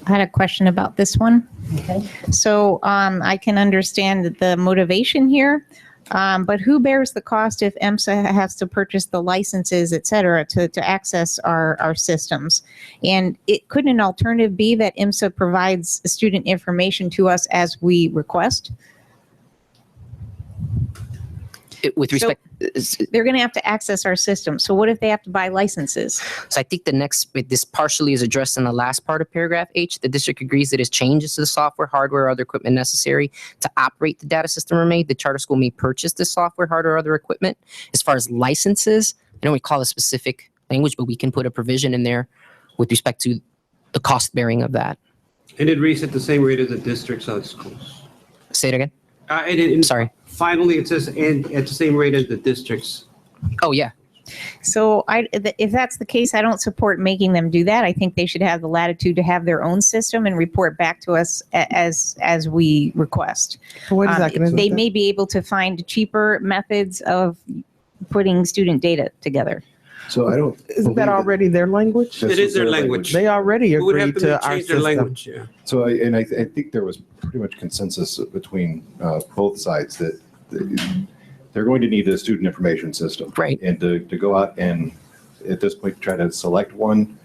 I had a question about this one. Okay. So I can understand the motivation here, but who bears the cost if EMSA has to purchase the licenses, et cetera, to access our systems? And couldn't an alternative be that EMSA provides student information to us as we request? With respect, They're going to have to access our system. So what if they have to buy licenses? so I think this partially is addressed in the last part of paragraph H. The district agrees that as changes to the software, hardware, or other equipment necessary to operate the data system are made, the charter school may purchase the software, hardware, or other equipment. As far as licenses, I don't recall a specific language, but we can put a provision in there with respect to the cost bearing of that. And it reads at the same rate as the district's other schools. Say it again. Sorry. Finally, it says and at the same rate as the districts. Oh, yeah. So if that's the case, I don't support making them do that. I think they should have the latitude to have their own system and report back to us as we request. What is that gonna do? They may be able to find cheaper methods of putting student data together. So I don't. Isn't that already their language? It is their language. They already We would have agreed to to our change their system. language, yeah. So I think there was pretty much consensus between both sides that they're going to need a student information system. Right. And to go out and at this point try to select one,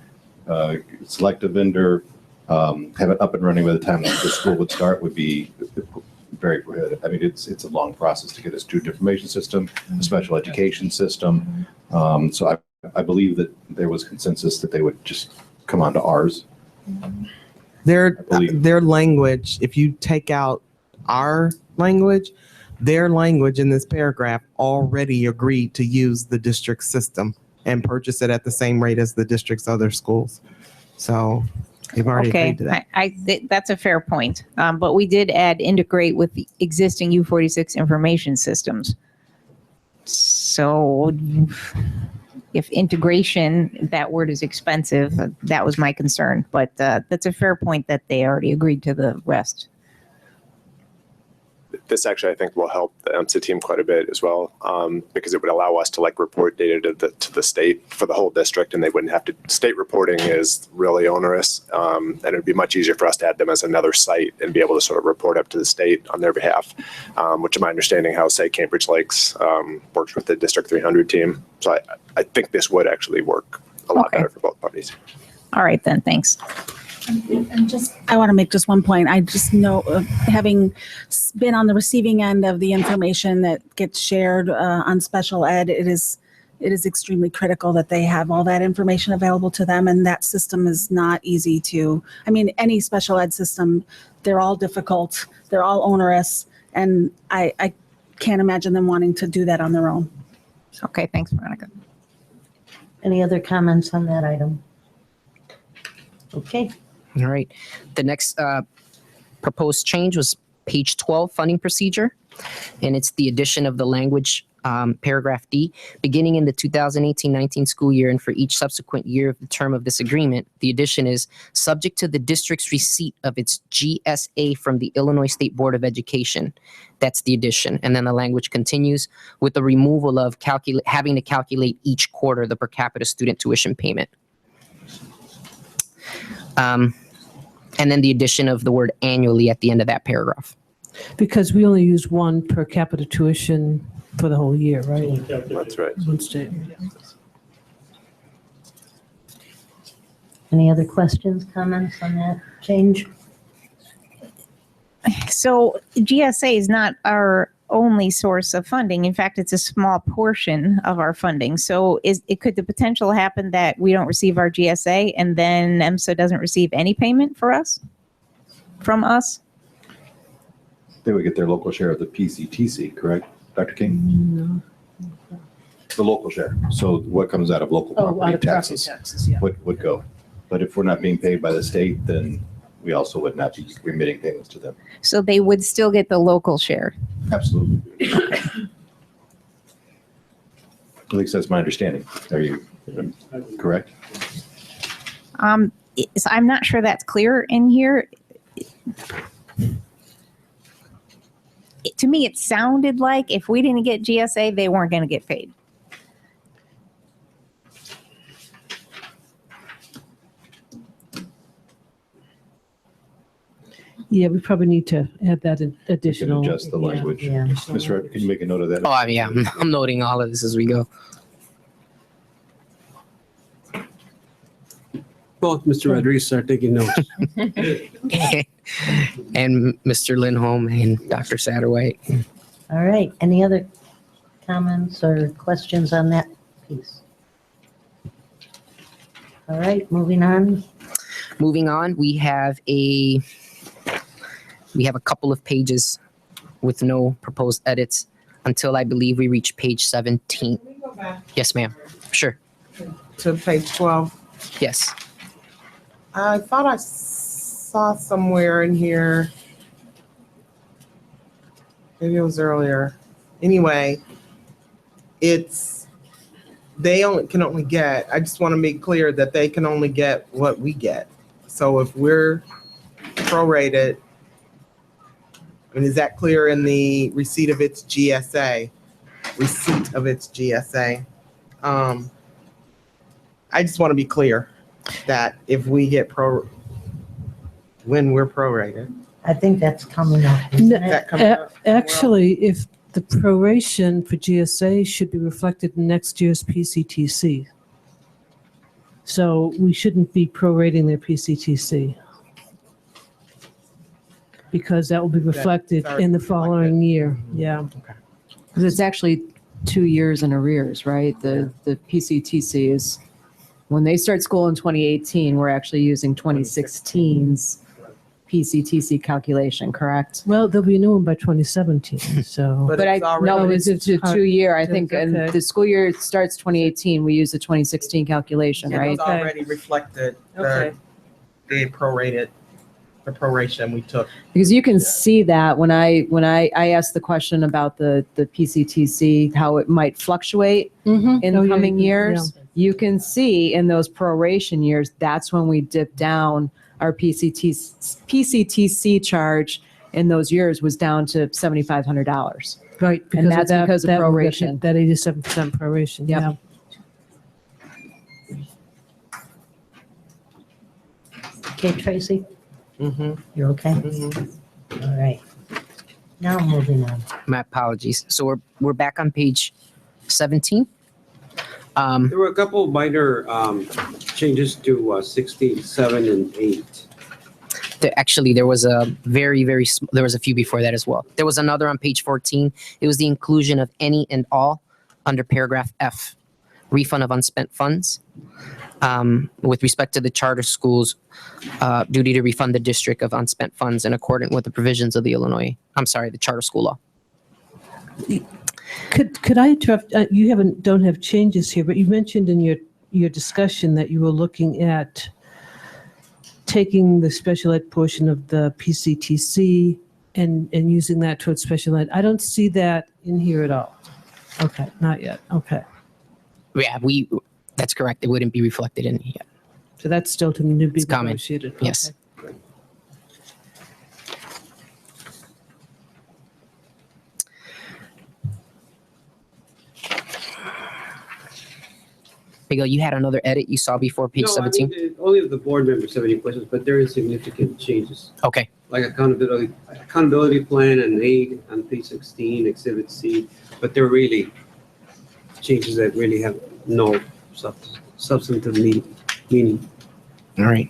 select a vendor, have it up and running by the time the school would start would be very prohibitive. I mean, it's a long process to get a student information system, a special education system. So I believe that there was consensus that they would just come onto ours. Their language, if you take out our language, their language in this paragraph already agreed to use the district system and purchase it at the same rate as the district's other schools. So they've already agreed to that. That's a fair point. But we did add integrate with the existing U46 information systems. So if integration, that word is expensive, that was my concern. But that's a fair point that they already agreed to the rest. This actually, I think, will help the EMSA team quite a bit as well, because it would allow us to report data to the state for the whole district, and they wouldn't have to. State reporting is really onerous, and it would be much easier for us to add them as another site and be able to sort of report up to the state on their behalf, which, in my understanding, how say Cambridge Lakes works with the District 300 team. So I think this would actually work a lot better for both parties. All right, then. Thanks. And I want to make just one point. I just know, having been on the receiving end of the information that gets shared on special ed, it is extremely critical that they have all that information available to them. And that system is not easy to, I mean, any special ed system, they're all difficult, they're all onerous. And I can't imagine them wanting to do that on their own. Okay, thanks, Veronica. Any other comments on that item? Okay. All right. The next proposed change was page 12, funding procedure. And it's the addition of the language, paragraph D, beginning in the 2018-19 school year and for each subsequent year of the term of this agreement. The addition is subject to the district's receipt of its GSA from the Illinois State Board of Education. That's the addition. And then the language continues with the removal of having to calculate each quarter the per capita student tuition payment. And then the addition of the word annually at the end of that paragraph. Because we only use one per capita tuition for the whole year, right? That's right. One statement. Any other questions, comments on that change? So GSA is not our only source of funding. In fact, it's a small portion of our funding. So could the potential happen that we don't receive our GSA and then EMSA doesn't receive any payment from us? They would get their local share of the PCTC, correct, Dr. King? No. The local share. So what comes out of local Oh, out property of property taxes taxes, yeah. would go. But if we're not being paid by the state, then we also would not be remitting payments to them. So they would still get the local share. Absolutely. At least that's my understanding. Are you correct? So I'm not sure that's clear in here. To me, it sounded like if we didn't get GSA, they weren't going to get paid. Yeah, we probably need to add that additional. We can adjust the language. Yeah. Mr. Ed, can you make a note of that? Oh, yeah, I'm noting all of this as we go. Both Mr. Rodriguez are taking notes. And Mr. Lindholm and Dr. Satterwhite. All right. Any other comments or questions on that piece? All right, moving on. Moving on, we have a couple of pages with no proposed edits until I believe we reach page 17. Can we go back Yes, ma'am. Sure. to page 12? Yes. I thought I saw somewhere in here, maybe it was earlier. Anyway, they can only get, I just want to make clear that they can only get what we get. So if we're prorated, I mean, is that clear in the receipt of its GSA? I just want to be clear that if we get when we're prorated. I think that's coming up. isn't it? That comes up as well. Actually, if the proration for GSA should be reflected in next year's PCTC. So we shouldn't be prorating their PCTC. Because that will be reflected in the following year, yeah. Because it's actually 2 years in arrears, right? The PCTC is, when they start school in 2018, we're actually using 2016's PCTC calculation, correct? Well, there'll be a new one by 2017, so. But I, no, it's a 2 year, I think, and Okay. the school year starts 2018, we use the 2016 calculation, Yeah, right? it's already reflected, Okay. the proration we took. Because you can see that when I asked the question about the PCTC, how it might fluctuate in Oh, the yeah, coming yeah. years, you can see in those proration years, that's when we dip down. Our PCTC charge in those years was down to $7,500. Right. And that's because of proration. That 87% proration, Yep. yeah. Okay, Tracy, Mm-hmm. you're okay? All right. Now moving on. My apologies. So we're back on page 17. There were a couple of minor changes to 16, 7, and 8. Actually, there was a there was a few before that as well. There was another on page 14. It was the inclusion of any and all under paragraph F, refund of unspent funds. With respect to the charter schools' duty to refund the district of unspent funds in accordance with the provisions of the the charter school law. Could I interrupt? You don't have changes here, but you mentioned in your discussion that you were looking at taking the special ed portion of the PCTC and using that towards special ed. I don't see that in here at all. Okay, not yet. Okay. Yeah, that's correct. It wouldn't be reflected in yet. So that's still to be It's common. negotiated. Yes. Okay. Miguel, you had another edit you saw before page No, 17? I mean, only if the board members have any questions, but there is significant changes. Okay. Like accountability plan and aid on page 16, exhibit C, but they're really changes that really have no substantive meaning. All right.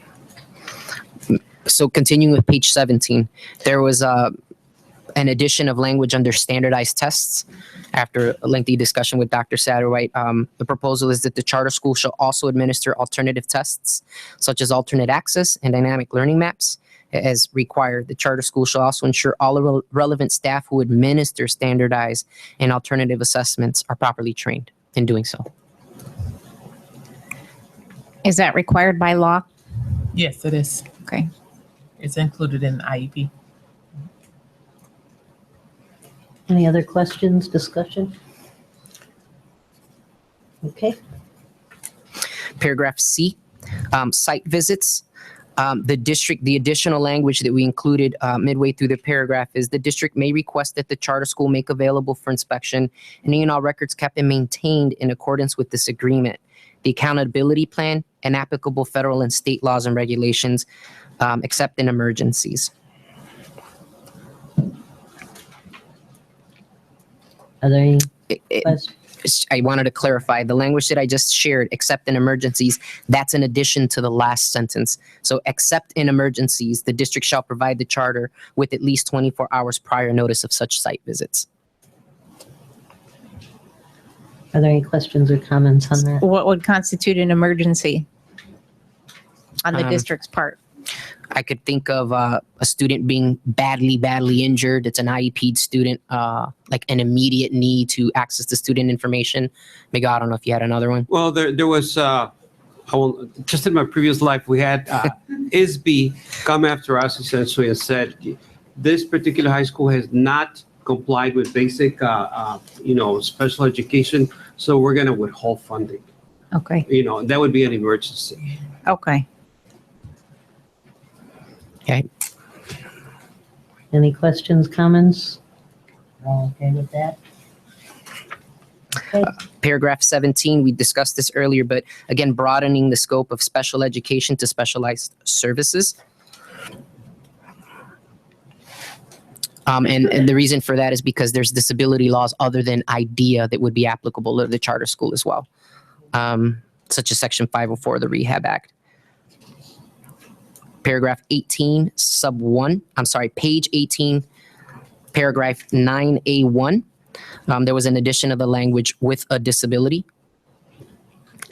So continuing with page 17, there was an addition of language under standardized tests. After a lengthy discussion with Dr. Satterwhite, the proposal is that the charter school shall also administer alternative tests, such as alternate access and dynamic learning maps. As required, the charter school shall also ensure all relevant staff who administer standardized and alternative assessments are properly trained. in doing so. Is that required by law? Yes, it is. Okay. It's included in the IEP. Any other questions, discussion? Okay. Paragraph C, site visits. The additional language that we included midway through the paragraph is the district may request that the charter school make available for inspection any and all records kept and maintained in accordance with this agreement, the accountability plan, and applicable federal and state laws and regulations, except in emergencies. Are there any questions? I wanted to clarify the language that I just shared, except in emergencies, that's in addition to the last sentence. So except in emergencies, the district shall provide the charter with at least 24 hours prior notice of such site visits. Are there any questions or comments on that? What would constitute an emergency on the district's part? I could think of a student being badly injured. It's an IEP student, like an immediate need to access the student information. Miguel, I don't know if you had another one. Well, there was, just in my previous life, we had ISB come after us essentially and said, this particular high school has not complied with basic, special education, so we're going to withhold funding. Okay. That would be an emergency. Okay. Okay. Any questions, comments? All okay with that? Okay. Paragraph 17, we discussed this earlier, but again, broadening the scope of special education to specialized services. And the reason for that is because there's disability laws other than IDEA that would be applicable to the charter school as well, such as Section 504 of the Rehab Act. Paragraph 18, page 18, paragraph 9A1. There was an addition of the language with a disability.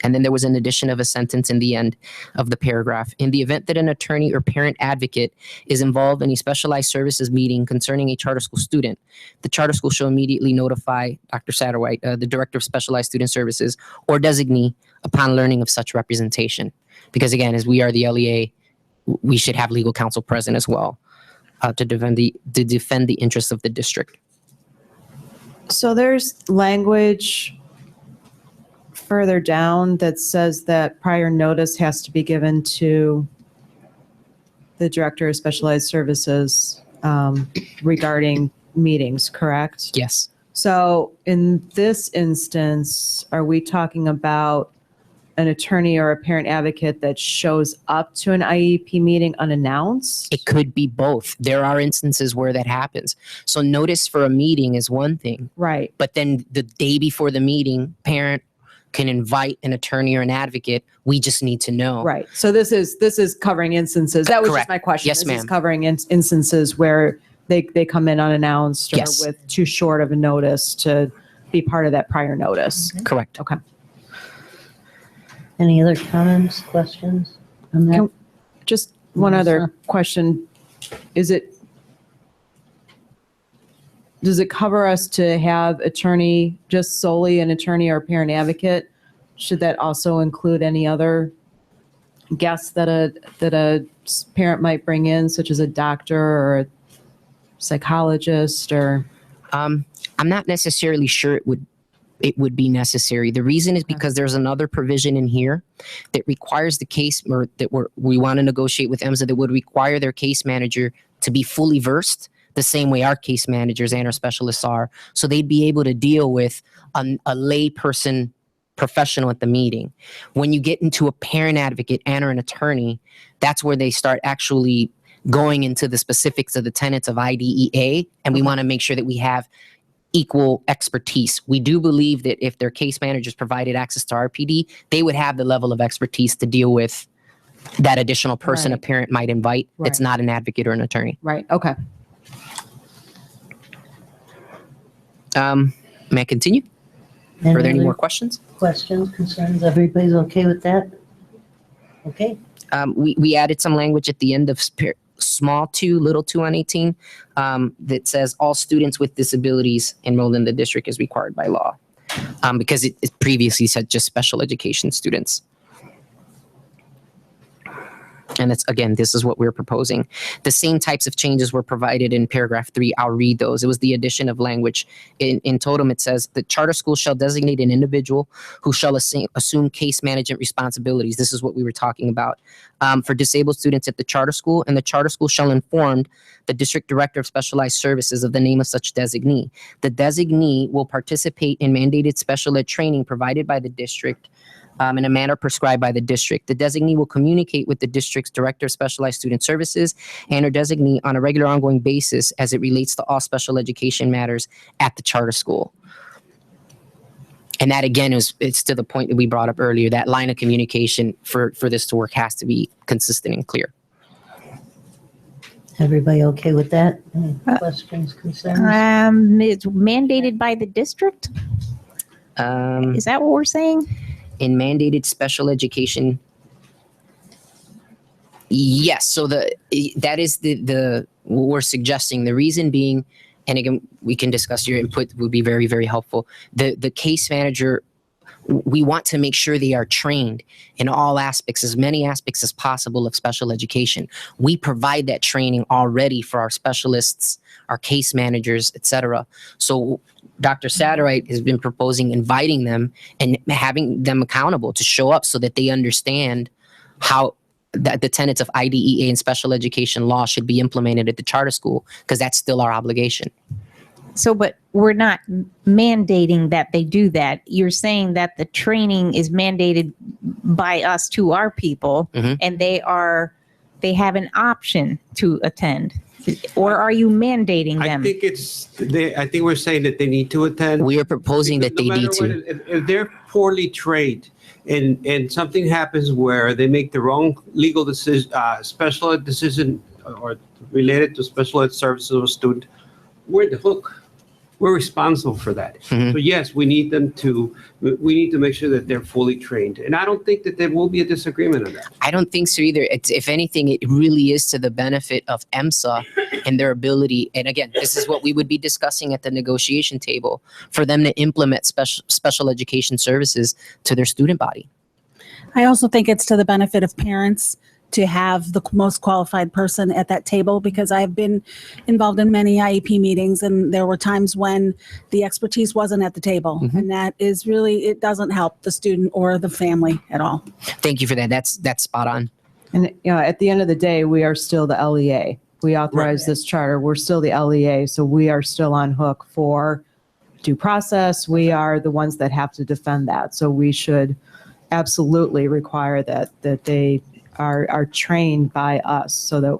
And then there was an addition of a sentence in the end of the paragraph. In the event that an attorney or parent advocate is involved in a specialized services meeting concerning a charter school student, the charter school shall immediately notify Dr. Satterwhite, the Director of Specialized Student Services, or designee upon learning of such representation. Because again, as we are the LEA, we should have legal counsel present as well to defend the interests of the district. So there's language further down that says that prior notice has to be given to the Director of Specialized Services regarding meetings, correct? Yes. So in this instance, are we talking about an attorney or a parent advocate that shows up to an IEP meeting unannounced? It could be both. There are instances where that happens. So notice for a meeting is one thing. Right. But then the day before the meeting, parent can invite an attorney or an advocate. We just need to know. Right. So this is covering instances. That was Correct. just my question. Yes, This ma'am. is covering instances where they come in unannounced or Yes. with too short of a notice to be part of that prior notice. Correct. Okay. Any other comments, questions on that? Just one other question. Does it cover us to have attorney, just solely an attorney or parent advocate? Should that also include any other guests that a parent might bring in, such as a doctor or a psychologist or? I'm not necessarily sure it would be necessary. The reason is because there's another provision in here that requires the case, or that we want to negotiate with EMSA, that would require their case manager to be fully versed the same way our case managers and our specialists are. So they'd be able to deal with a lay person professional at the meeting. When you get into a parent advocate and or an attorney, that's where they start actually going into the specifics of the tenets of IDEA. And we want to make sure that we have equal expertise. We do believe that if their case managers provided access to RPD, they would have the level of expertise to deal with that additional person a parent might invite. It's not an advocate or an attorney. Right. Okay. May I continue? Are there any more questions? Questions, concerns? Everybody's okay with that? Okay. We added some language at the end of small 2, little 2 on 18 that says all students with disabilities enrolled in the district is required by law. because it previously said just special education students. And it's, again, this is what we're proposing. The same types of changes were provided in paragraph 3. I'll read those. It was the addition of language. In totem, it says, the charter school shall designate an individual who shall assume case management responsibilities. This is what we were talking about for disabled students at the charter school, and the charter school shall inform the district director of specialized services of the name of such designee. The designee will participate in mandated special ed training provided by the district in a manner prescribed by the district. The designee will communicate with the district's director of specialized student services and or designee on a regular ongoing basis as it relates to all special education matters at the charter school. And that, again, it's to the point that we brought up earlier. That line of communication for this to work has to be consistent and clear. Everybody okay with that? Any questions, concerns? It's mandated by the district? Is that what we're saying? In mandated special education, yes. So that is the what we're suggesting. The reason being, and again, we can discuss, your input would be very, very helpful. The case manager, we want to make sure they are trained in all aspects, as many aspects as possible of special education. We provide that training already for our specialists, our case managers, etc. So Dr. Satterwhite has been proposing inviting them and having them accountable to show up so that they understand how that the tenets of IDEA and special education law should be implemented at the charter school, because that's still our obligation. So, but we're not mandating that they do that. You're saying that the training is mandated by us to our people, and they have an option to attend. Or are you mandating them? I think we're saying that they need to attend. We are proposing that they need to. If they're poorly trained and something happens where they make the wrong legal decision, special ed decision, or related to special ed services of a student, we're the hook. We're responsible for that. So yes, we need to make sure that they're fully trained. And I don't think that there will be a disagreement on that. I don't think so either. If anything, it really is to the benefit of EMSA and their ability. And again, this is what we would be discussing at the negotiation table, for them to implement special education services to their student body. I also think it's to the benefit of parents to have the most qualified person at that table, because I've been involved in many IEP meetings, and there were times when the expertise wasn't at the table. And that is really, it doesn't help the student or the family at all. Thank you for that. That's spot on. And at the end of the day, we are still the LEA. We authorize this charter. We're still the LEA, so we are still on hook for due process. We are the ones that have to defend that. So we should absolutely require that they are trained by us, so that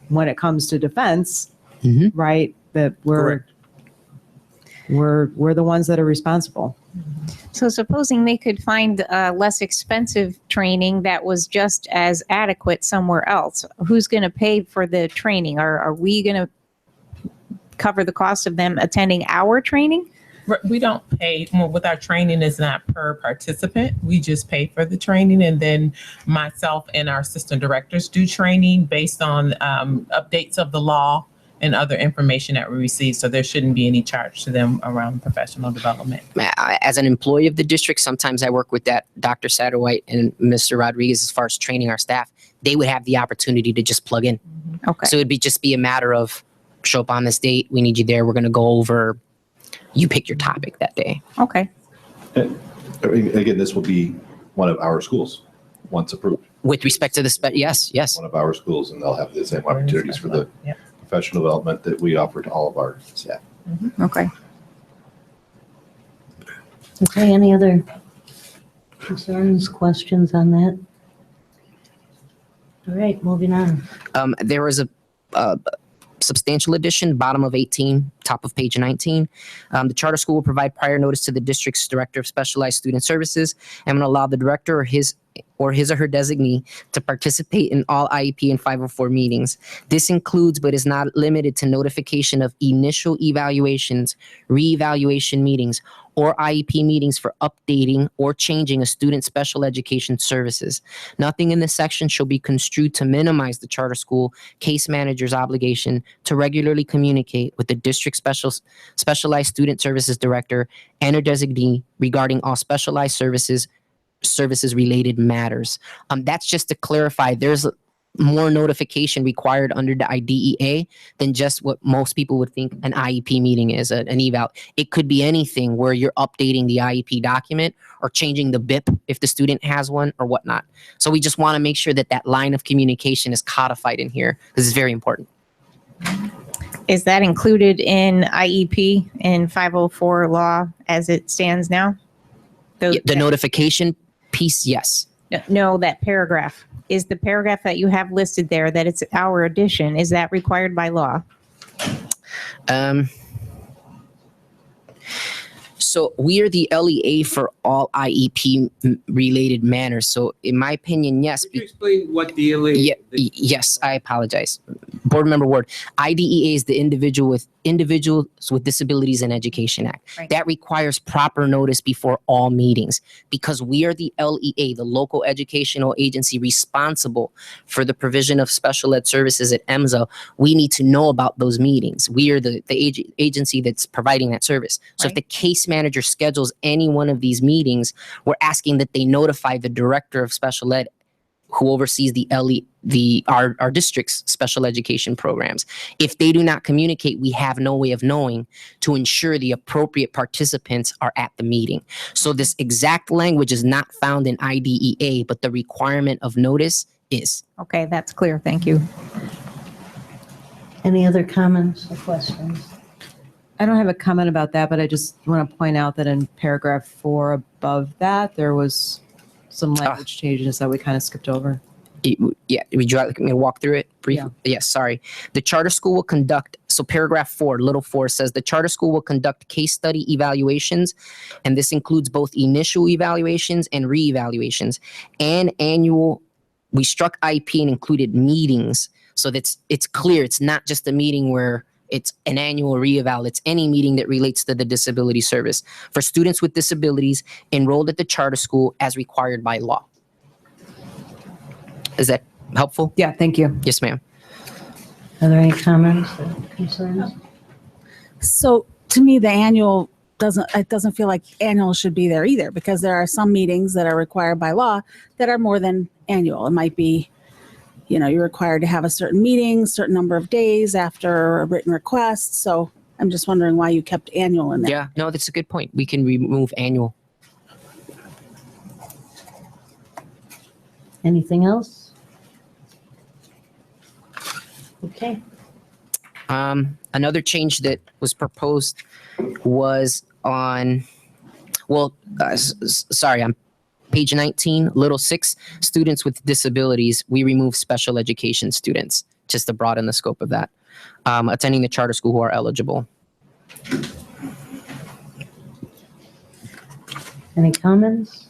when it comes to defense, right, that we're the ones that are responsible. So supposing they could find less expensive training that was just as adequate somewhere else, who's going to pay for the training? Are we going to cover the cost of them attending our training? We don't pay, with our training is not per participant. We just pay for the training, and then myself and our assistant directors do training based on updates of the law and other information that we receive. So there shouldn't be any charge to them around professional development. As an employee of the district, sometimes I work with that Dr. Satterwhite and Mr. Rodriguez as far as training our staff. They would have the opportunity to just plug in. Okay. So it'd just be a matter of, show up on this date, we need you there, we're going to go over, you pick your topic that day. Okay. Again, this will be one of our schools, once approved. With respect to the yes. One of our schools, and they'll have the same opportunities for the professional development that we offer to all of our staff. Okay. Okay, any other concerns, questions on that? All right, moving on. There was a substantial addition, bottom of 18, top of page 19. The charter school will provide prior notice to the district's director of specialized student services and will allow the director or his or his or her designee to participate in all IEP and 504 meetings. This includes, but is not limited to, notification of initial evaluations, reevaluation meetings, or IEP meetings for updating or changing a student's special education services. Nothing in this section shall be construed to minimize the charter school case manager's obligation to regularly communicate with the district specialized student services director and her designee regarding all specialized services related matters. That's just to clarify, there's more notification required under the IDEA than just what most people would think an IEP meeting is, an eval. It could be anything where you're updating the IEP document or changing the BIP if the student has one or whatnot. So we just want to make sure that that line of communication is codified in here because it's very important. Is that included in IEP and 504 law as it stands now? The notification piece, yes. No, that paragraph. Is the paragraph that you have listed there that it's our addition, is that required by law? So we are the LEA for all IEP related matters. So in my opinion, yes. Could you explain what the LEA? Yes, I apologize. Board Member Ward, IDEA is the Individuals with Disabilities in Education Act. Right. That requires proper notice before all meetings because we are the LEA, the local educational agency responsible for the provision of special ed services at EMSA. We need to know about those meetings. We are the agency that's providing that service. So if the case manager schedules any one of these meetings, we're asking that they notify the director of special ed who oversees our district's special education programs. If they do not communicate, we have no way of knowing to ensure the appropriate participants are at the meeting. So this exact language is not found in IDEA, but the requirement of notice is. Okay, that's clear. Thank you. Any other comments or questions? I don't have a comment about that, but I just want to point out that in paragraph 4 above that, there was some language changes that we kind of skipped over. Yeah, would you like me to walk through it briefly? Yeah. Yes, sorry. The charter school will conduct, so paragraph 4, little 4 says, the charter school will conduct case study evaluations, and this includes both initial evaluations and reevaluations, and annual, we struck IEP and included meetings, so that's it's clear, it's not just a meeting where it's an annual reeval. It's any meeting that relates to the disability service for students with disabilities enrolled at the charter school as required by law. Is that helpful? Yeah, thank you. Yes, ma'am. Are there any comments or concerns? So to me, the annual doesn't feel like annual should be there either, because there are some meetings that are required by law that are more than annual. It might be, you're required to have a certain meeting, certain number of days after a written request. So I'm just wondering why you kept annual in there. Yeah, no, that's a good point. We can remove annual. Anything else? Okay. Another change that was proposed was on, sorry, on page 19, little 6, students with disabilities, we remove special education students, just to broaden the scope of that, attending the charter school who are eligible. Any comments?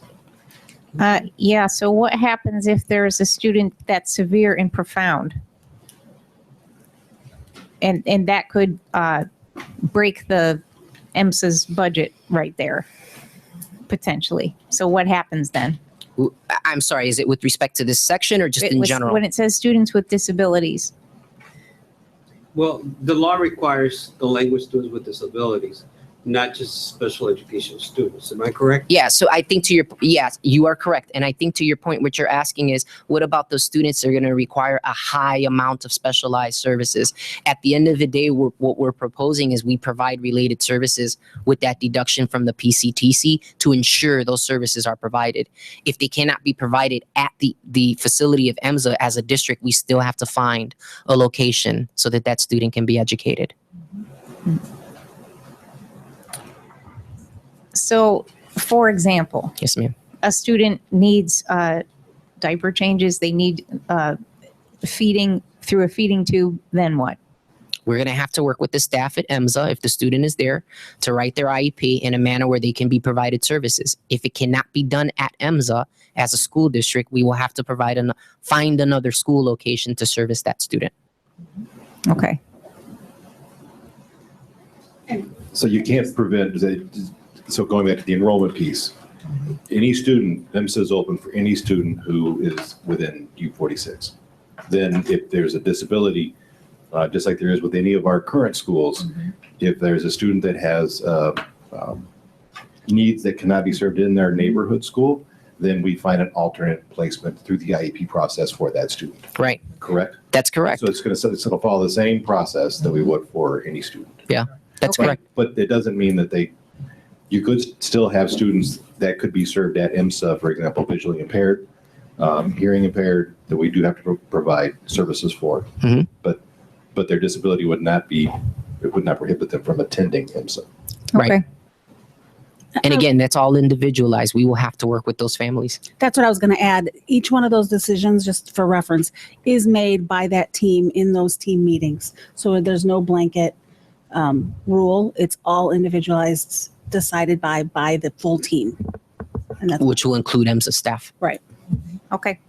Yeah, so what happens if there's a student that's severe and profound? And that could break the EMSA's budget right there, potentially. So what happens then? I'm sorry, is it with respect to this section or just in general? When it says students with disabilities. Well, the law requires the language students with disabilities, not just special education students. Am I correct? Yeah, so I think yes, you are correct. And I think to your point, what you're asking is, what about those students that are going to require a high amount of specialized services? At the end of the day, what we're proposing is we provide related services with that deduction from the PCTC to ensure those services are provided. If they cannot be provided at the facility of EMSA as a district, we still have to find a location so that that student can be educated. So, for example, yes, ma'am. A student needs diaper changes. They need feeding through a feeding tube. Then what? We're going to have to work with the staff at EMSA, if the student is there, to write their IEP in a manner where they can be provided services. If it cannot be done at EMSA, as a school district, we will have to find another school location to service that student. Okay. So you can't prevent, so going back to the enrollment piece, any student, MSA is open for any student who is within U46. Then if there's a disability, just like there is with any of our current schools, if there's a student that has needs that cannot be served in their neighborhood school, then we find an alternate placement through the IEP process for that student. Right. Correct? That's correct. So it'll follow the same process that we would for any student. Yeah, that's correct. But it doesn't mean that you could still have students that could be served at MSA, for example, visually impaired, hearing impaired, that we do have to provide services for. But their disability would not prohibit them from attending MSA. Right. And again, that's all individualized. We will have to work with those families. That's what I was going to add. Each one of those decisions, just for reference, is made by that team in those team meetings. So there's no blanket rule. It's all individualized, decided by the full team. And that's which will include MSA staff. right. Okay.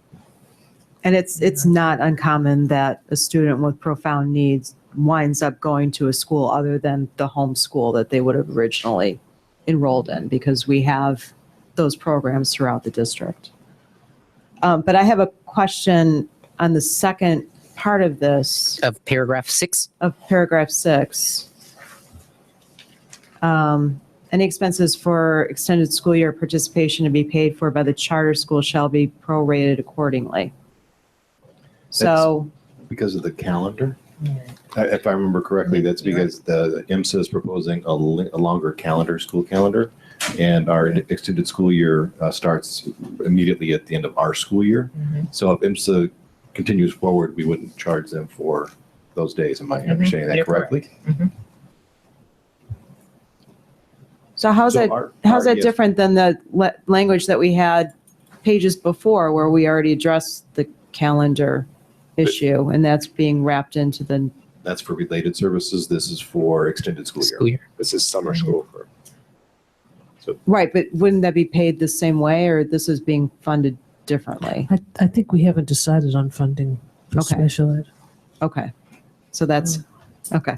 And it's not uncommon that a student with profound needs winds up going to a school other than the home school that they would have originally enrolled in, because we have those programs throughout the district. But I have a question on the second part of this. Of paragraph 6? Of paragraph 6. Any expenses for extended school year participation to be paid for by the charter school shall be prorated accordingly. So. Because of the calendar? If I remember correctly, that's because the IMSA is proposing a longer school calendar, and our extended school year starts immediately at the end of our school year. So if IMSA continues forward, we wouldn't charge them for those days. Am I understanding that correctly? So how's that different than the language that we had pages before, where we already addressed the calendar issue, and that's being wrapped into the. That's for related services. This is for extended school year. This is summer school. Right, but wouldn't that be paid the same way, or this is being funded differently? I think we haven't decided on funding for special ed. Okay, so that's, okay.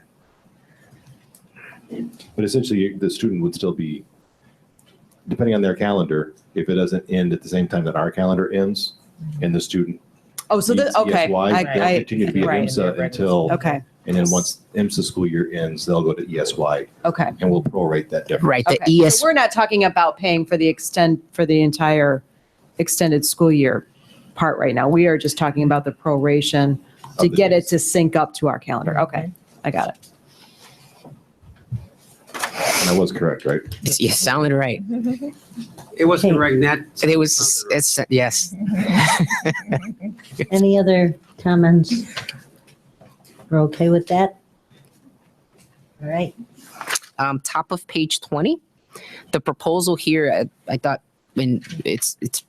But essentially, the student would still be, depending on their calendar, if it doesn't end at the same time that our calendar ends, and the student. Oh, so needs okay. ESY, they'll continue to be at IMSA until. Okay. And then once IMSA school year ends, they'll go to ESY. Okay. And we'll prorate that difference. Right. The Okay. So we're not talking about paying for the entire extended school year part right now. We are just talking about the proration to get it to sync up to our calendar. Okay, I got it. That was correct, right? You sounded right. It was correct. It was, yes. Any other comments? We're okay with that? All right. Top of page 20, the proposal here, I thought it's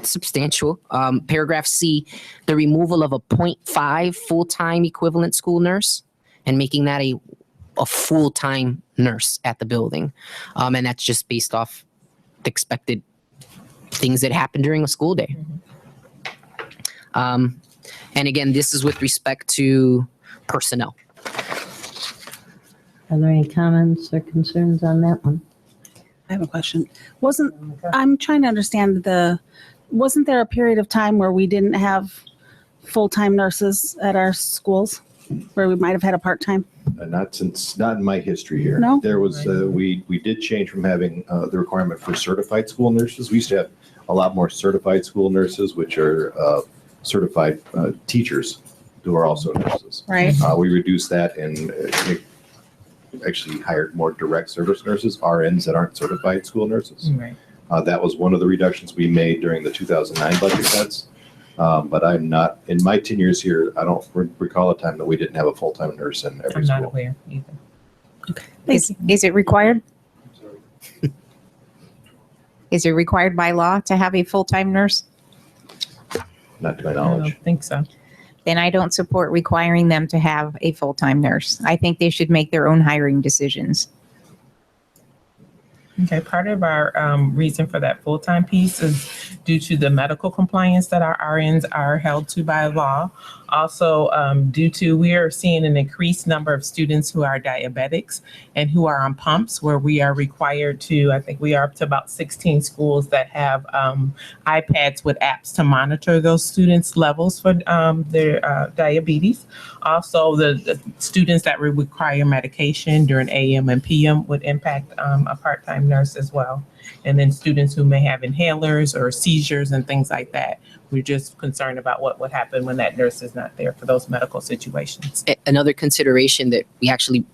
substantial. Paragraph C, the removal of a 0.5 full-time equivalent school nurse and making that a full-time nurse at the building. And that's just based off the expected things that happen during a school day. And again, this is with respect to personnel. Are there any comments or concerns on that one? I have a question. I'm trying to understand wasn't there a period of time where we didn't have full-time nurses at our schools, where we might have had a part-time? Not in my history here. No? There was, we did change from having the requirement for certified school nurses. We used to have a lot more certified school nurses, which are certified teachers who are also nurses. Right. We reduced that and actually hired more direct service nurses, RNs that aren't certified school nurses. Right. That was one of the reductions we made during the 2009 budget cuts. But I'm not, in my 10 years here, I don't recall a time that we didn't have a full-time nurse in every I'm school. not aware either. Is it required? Is it required by law to have a full-time nurse? Not to my I knowledge. don't think so. Then I don't support requiring them to have a full-time nurse. I think they should make their own hiring decisions. Okay, part of our reason for that full-time piece is due to the medical compliance that our RNs are held to by law. Also, due to we are seeing an increased number of students who are diabetics and who are on pumps, where we are required to, I think we are up to about 16 schools that have iPads with apps to monitor those students' levels for their diabetes. Also, the students that require medication during AM and PM would impact a part-time nurse as well. And then students who may have inhalers or seizures and things like that. We're just concerned about what would happen when that nurse is not there for those medical situations. Another consideration that we actually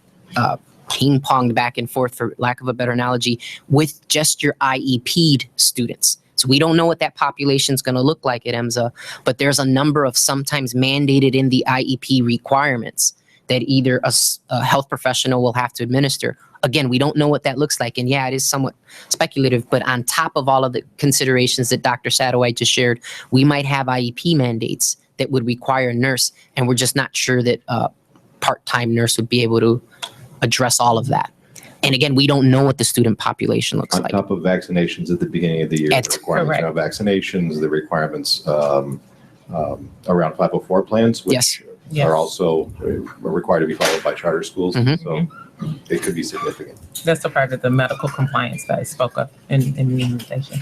ping-ponged back and forth, for lack of a better analogy, with just your IEP'd students. So we don't know what that population is going to look like at EMSA, but there's a number of sometimes mandated in the IEP requirements that either a health professional will have to administer. Again, we don't know what that looks like. And yeah, it is somewhat speculative, but on top of all of the considerations that Dr. Satterwhite just shared, we might have IEP mandates that would require a nurse, and we're just not sure that a part-time nurse would be able to address all of that. And again, we don't know what the student population looks like. On top of vaccinations at the beginning of the year, the requirements around vaccinations, the requirements around 504 plans, which are also required to be followed by charter schools. So it could be significant. That's a part of the medical compliance that I spoke of in the immunization.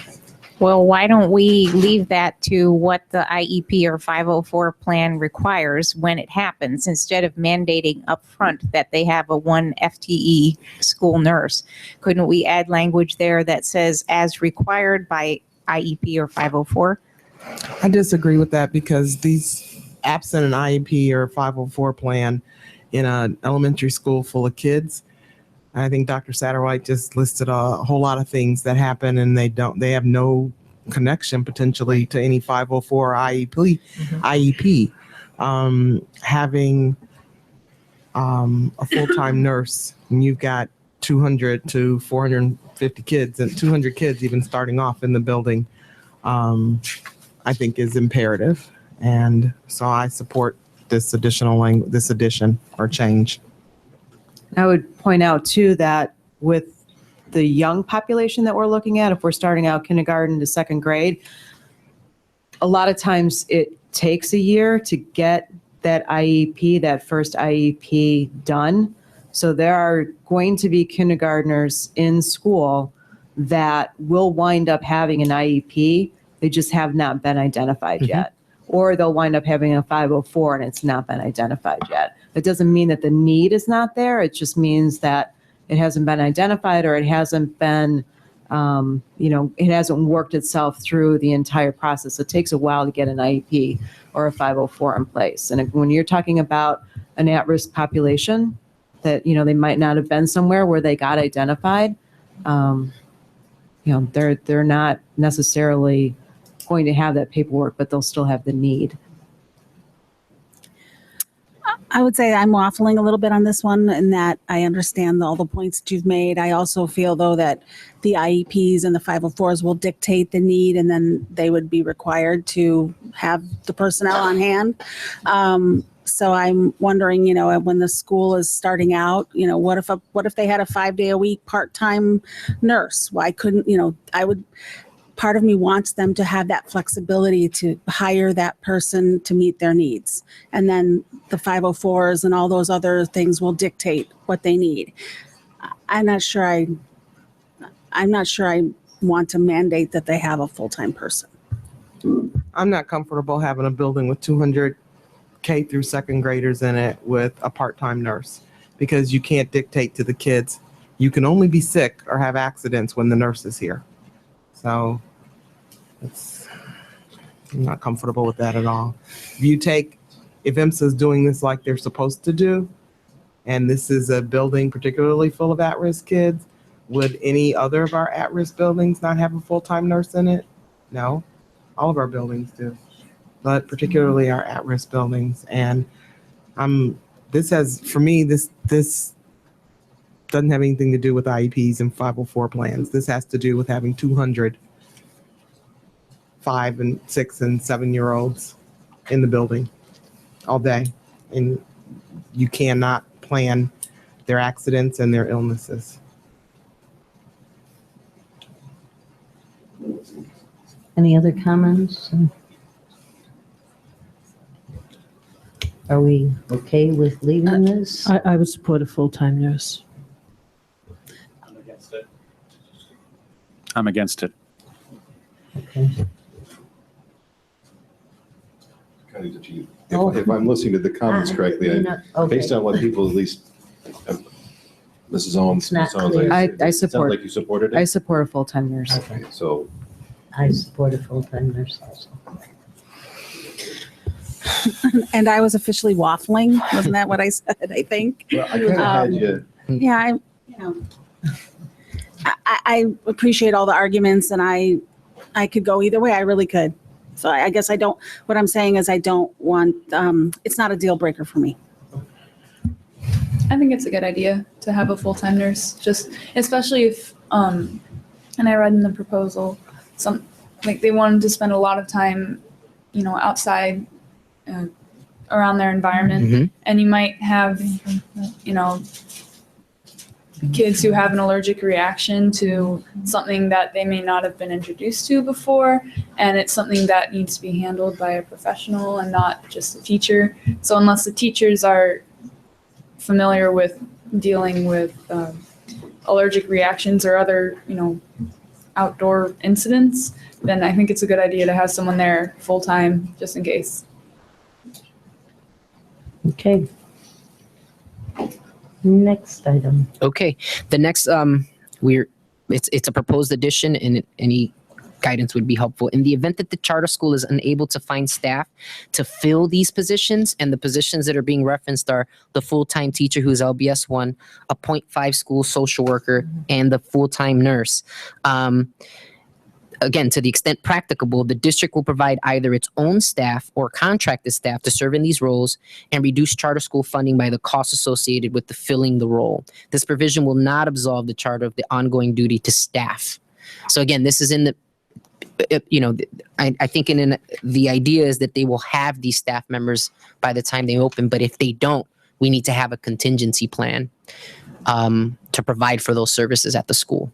Well, why don't we leave that to what the IEP or 504 plan requires when it happens, instead of mandating upfront that they have a 1 FTE school nurse? Couldn't we add language there that says as required by IEP or 504? I disagree with that, because these absent an IEP or 504 plan in an elementary school full of kids, I think Dr. Satterwhite just listed a whole lot of things that happen, and they have no connection potentially to any 504 or IEP. Having a full-time nurse, and you've got 200 to 450 kids, and 200 kids even starting off in the building, I think is imperative. And so I support this addition or change. I would point out too that with the young population that we're looking at, if we're starting out kindergarten to second grade, a lot of times it takes a year to get that IEP, that first IEP done. So there are going to be kindergartners in school that will wind up having an IEP. They just have not been identified yet. Or they'll wind up having a 504 and it's not been identified yet. It doesn't mean that the need is not there. It just means that it hasn't been identified, or it hasn't been, it hasn't worked itself through the entire process. It takes a while to get an IEP or a 504 in place. And when you're talking about an at-risk population that, they might not have been somewhere where they got identified, they're not necessarily going to have that paperwork, but they'll still have the need. I would say I'm waffling a little bit on this one, in that I understand all the points that you've made. I also feel, though, that the IEPs and the 504s will dictate the need, and then they would be required to have the personnel on hand. So I'm wondering, when the school is starting out, what if they had a 5-day-a-week part-time nurse? Why couldn't, part of me wants them to have that flexibility to hire that person to meet their needs. And then the 504s and all those other things will dictate what they need. I'm not sure I want to mandate that they have a full-time person. I'm not comfortable having a building with 200 K through second graders in it with a part-time nurse, because you can't dictate to the kids. You can only be sick or have accidents when the nurse is here. So I'm not comfortable with that at all. If IMSA is doing this like they're supposed to do, and this is a building particularly full of at-risk kids, would any other of our at-risk buildings not have a full-time nurse in it? No, all of our buildings do, but particularly our at-risk buildings. And this doesn't have anything to do with IEPs and 504 plans. This has to do with having 200 5 and 6 and 7-year-olds in the building all day, and you cannot plan their accidents and their illnesses. Any other comments? Are we okay with leaving this? I would support a full-time nurse. I'm against it. Okay. If I'm listening to the comments correctly, based on what people at least, Mrs. Owens, not Ms. Owens, clear. I it sounds support- like you supported I it? support a full-time nurse. Okay, so I support a full-time nurse also. And I was officially waffling. Wasn't that what I said? I think. well, I kind of had you. Yeah, I appreciate all the arguments, and I could go either way. I really could. So I guess I don't. What I'm saying is I don't want. It's not a deal breaker for me. I think it's a good idea to have a full-time nurse, just especially if, and I read in the proposal, like they wanted to spend a lot of time, outside, around their environment, and you might have, kids who have an allergic reaction to something that they may not have been introduced to before, and it's something that needs to be handled by a professional and not just a teacher. So unless the teachers are familiar with dealing with allergic reactions or other, outdoor incidents, then I think it's a good idea to have someone there full-time just in case. Okay. Next item. Okay, the next it's a proposed addition, and any guidance would be helpful. In the event that the charter school is unable to find staff to fill these positions, and the positions that are being referenced are the full-time teacher who's LBS 1, a 0.5 school social worker, and the full-time nurse. Again, to the extent practicable, the district will provide either its own staff or contracted staff to serve in these roles and reduce charter school funding by the costs associated with the filling the role. This provision will not absolve the charter of the ongoing duty to staff. So again, this is in the, I think the idea is that they will have these staff members by the time they open, but if they don't, we need to have a contingency plan to provide for those services at the school.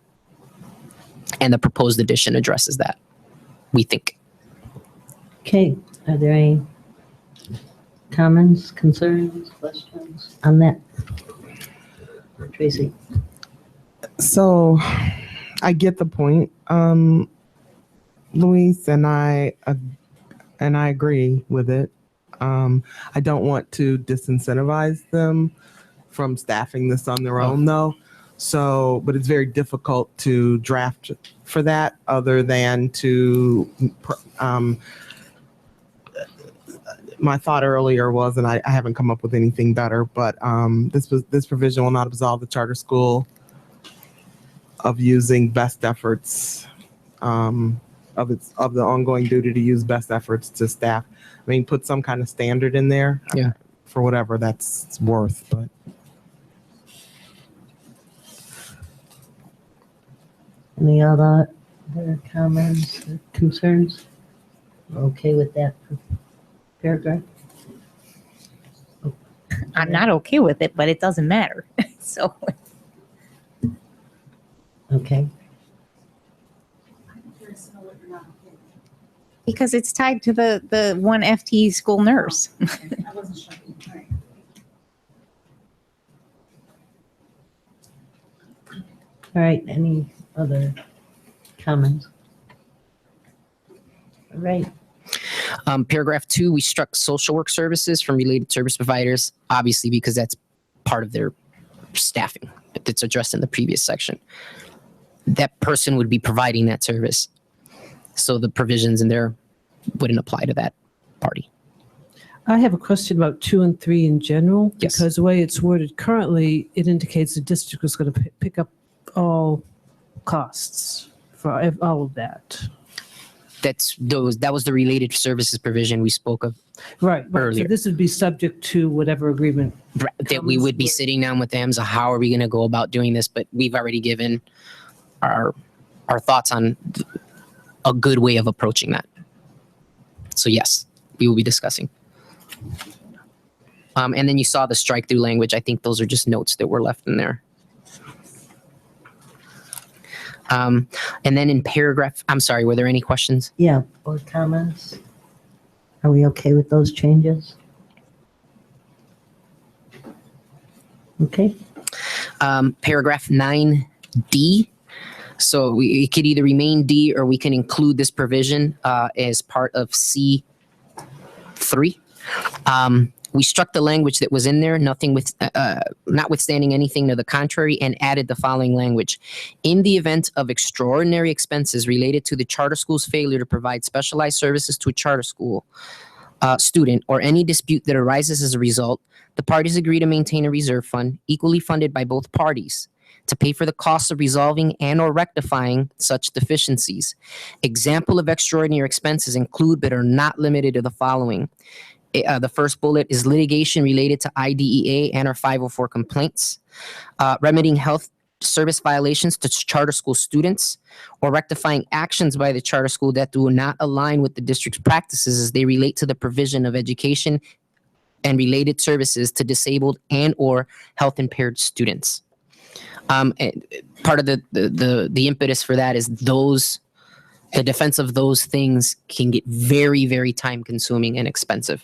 And the proposed addition addresses that, we think. Okay, are there any comments, concerns, questions on that? Tracy? So I get the point, Luis, and I agree with it. I don't want to disincentivize them from staffing this on their own, though. So, but it's very difficult to draft for that, other than to, my thought earlier was, and I haven't come up with anything better, but this provision will not absolve the charter school of using best efforts, of the ongoing duty to use best efforts to staff. I mean, put some kind of standard in there, for whatever that's worth, but. Any other comments or concerns? Okay with that paragraph? I'm not okay with it, but it doesn't matter. So. Okay. Because it's tied to the one FTE school nurse. I wasn't sure. All right. All right, any other comments? All right. Paragraph 2, we struck social work services from related service providers, obviously because that's part of their staffing that's addressed in the previous section. That person would be providing that service. So the provisions in there wouldn't apply to that party. I have a question about 2 and 3 in general. Yes. Because the way it's worded currently, it indicates the district is going to pick up all costs for all of that. That was the related services provision we spoke of Right. earlier. So this would be subject to whatever agreement. That we would be sitting down with them. So how are we going to go about doing this? But we've already given our thoughts on a good way of approaching that. So yes, we will be discussing. And then you saw the strike through language. I think those are just notes that were left in there. And then in paragraph, I'm sorry, were there any questions? Yeah, or comments? Are we okay with those changes? Okay. Paragraph 9D. So it could either remain D or we can include this provision as part of C3. We struck the language that was in there, notwithstanding anything to the contrary, and added the following language. In the event of extraordinary expenses related to the charter school's failure to provide specialized services to a charter school student or any dispute that arises as a result, the parties agree to maintain a reserve fund equally funded by both parties to pay for the costs of resolving and or rectifying such deficiencies. Example of extraordinary expenses include but are not limited to the following. The first bullet is litigation related to IDEA and or 504 complaints, remedying health service violations to charter school students, or rectifying actions by the charter school that do not align with the district's practices as they relate to the provision of education and related services to disabled and or health impaired students. Part of the impetus for that is the defense of those things can get very, very time consuming and expensive.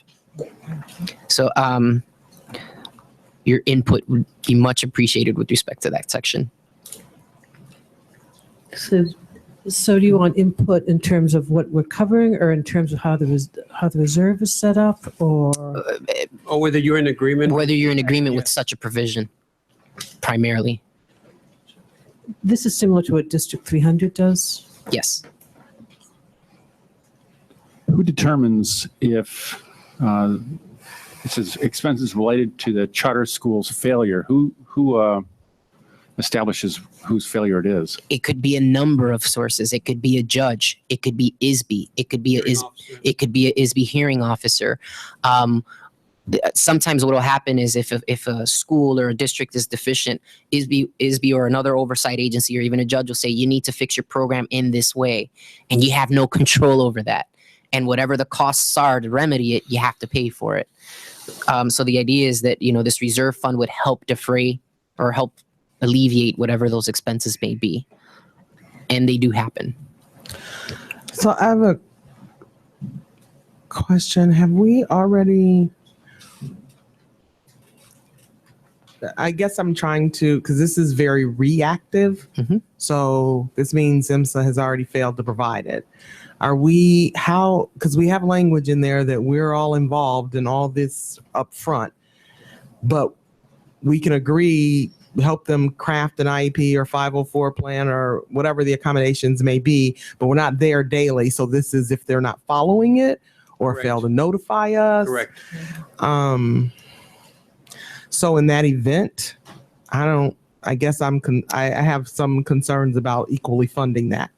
So your input would be much appreciated with respect to that section. So do you want input in terms of what we're covering or in terms of how the reserve is set up or whether you're in agreement? Whether you're in agreement with such a provision, primarily. This is similar to what District 300 does? Yes. Who determines if it says expenses related to the charter school's failure? Who establishes whose failure it is? It could be a number of sources. It could be a judge. It could be ISB. It could be a ISB hearing officer. Sometimes what will happen is if a school or a district is deficient, ISB or another oversight agency or even a judge will say, you need to fix your program in this way. And you have no control over that. And whatever the costs are to remedy it, you have to pay for it. So the idea is that, this reserve fund would help defray or help alleviate whatever those expenses may be. And they do happen. So I have a question. Have we already... I guess I'm trying to, because this is very reactive. Mm-hmm. So this means IMSA has already failed to provide it. Because we have language in there that we're all involved in all this up front, but we can agree, help them craft an IEP or 504 plan or whatever the accommodations may be, but we're not there daily. So this is if they're not following it or Correct. fail to notify us. Correct. So in that event, I have some concerns about equally funding that.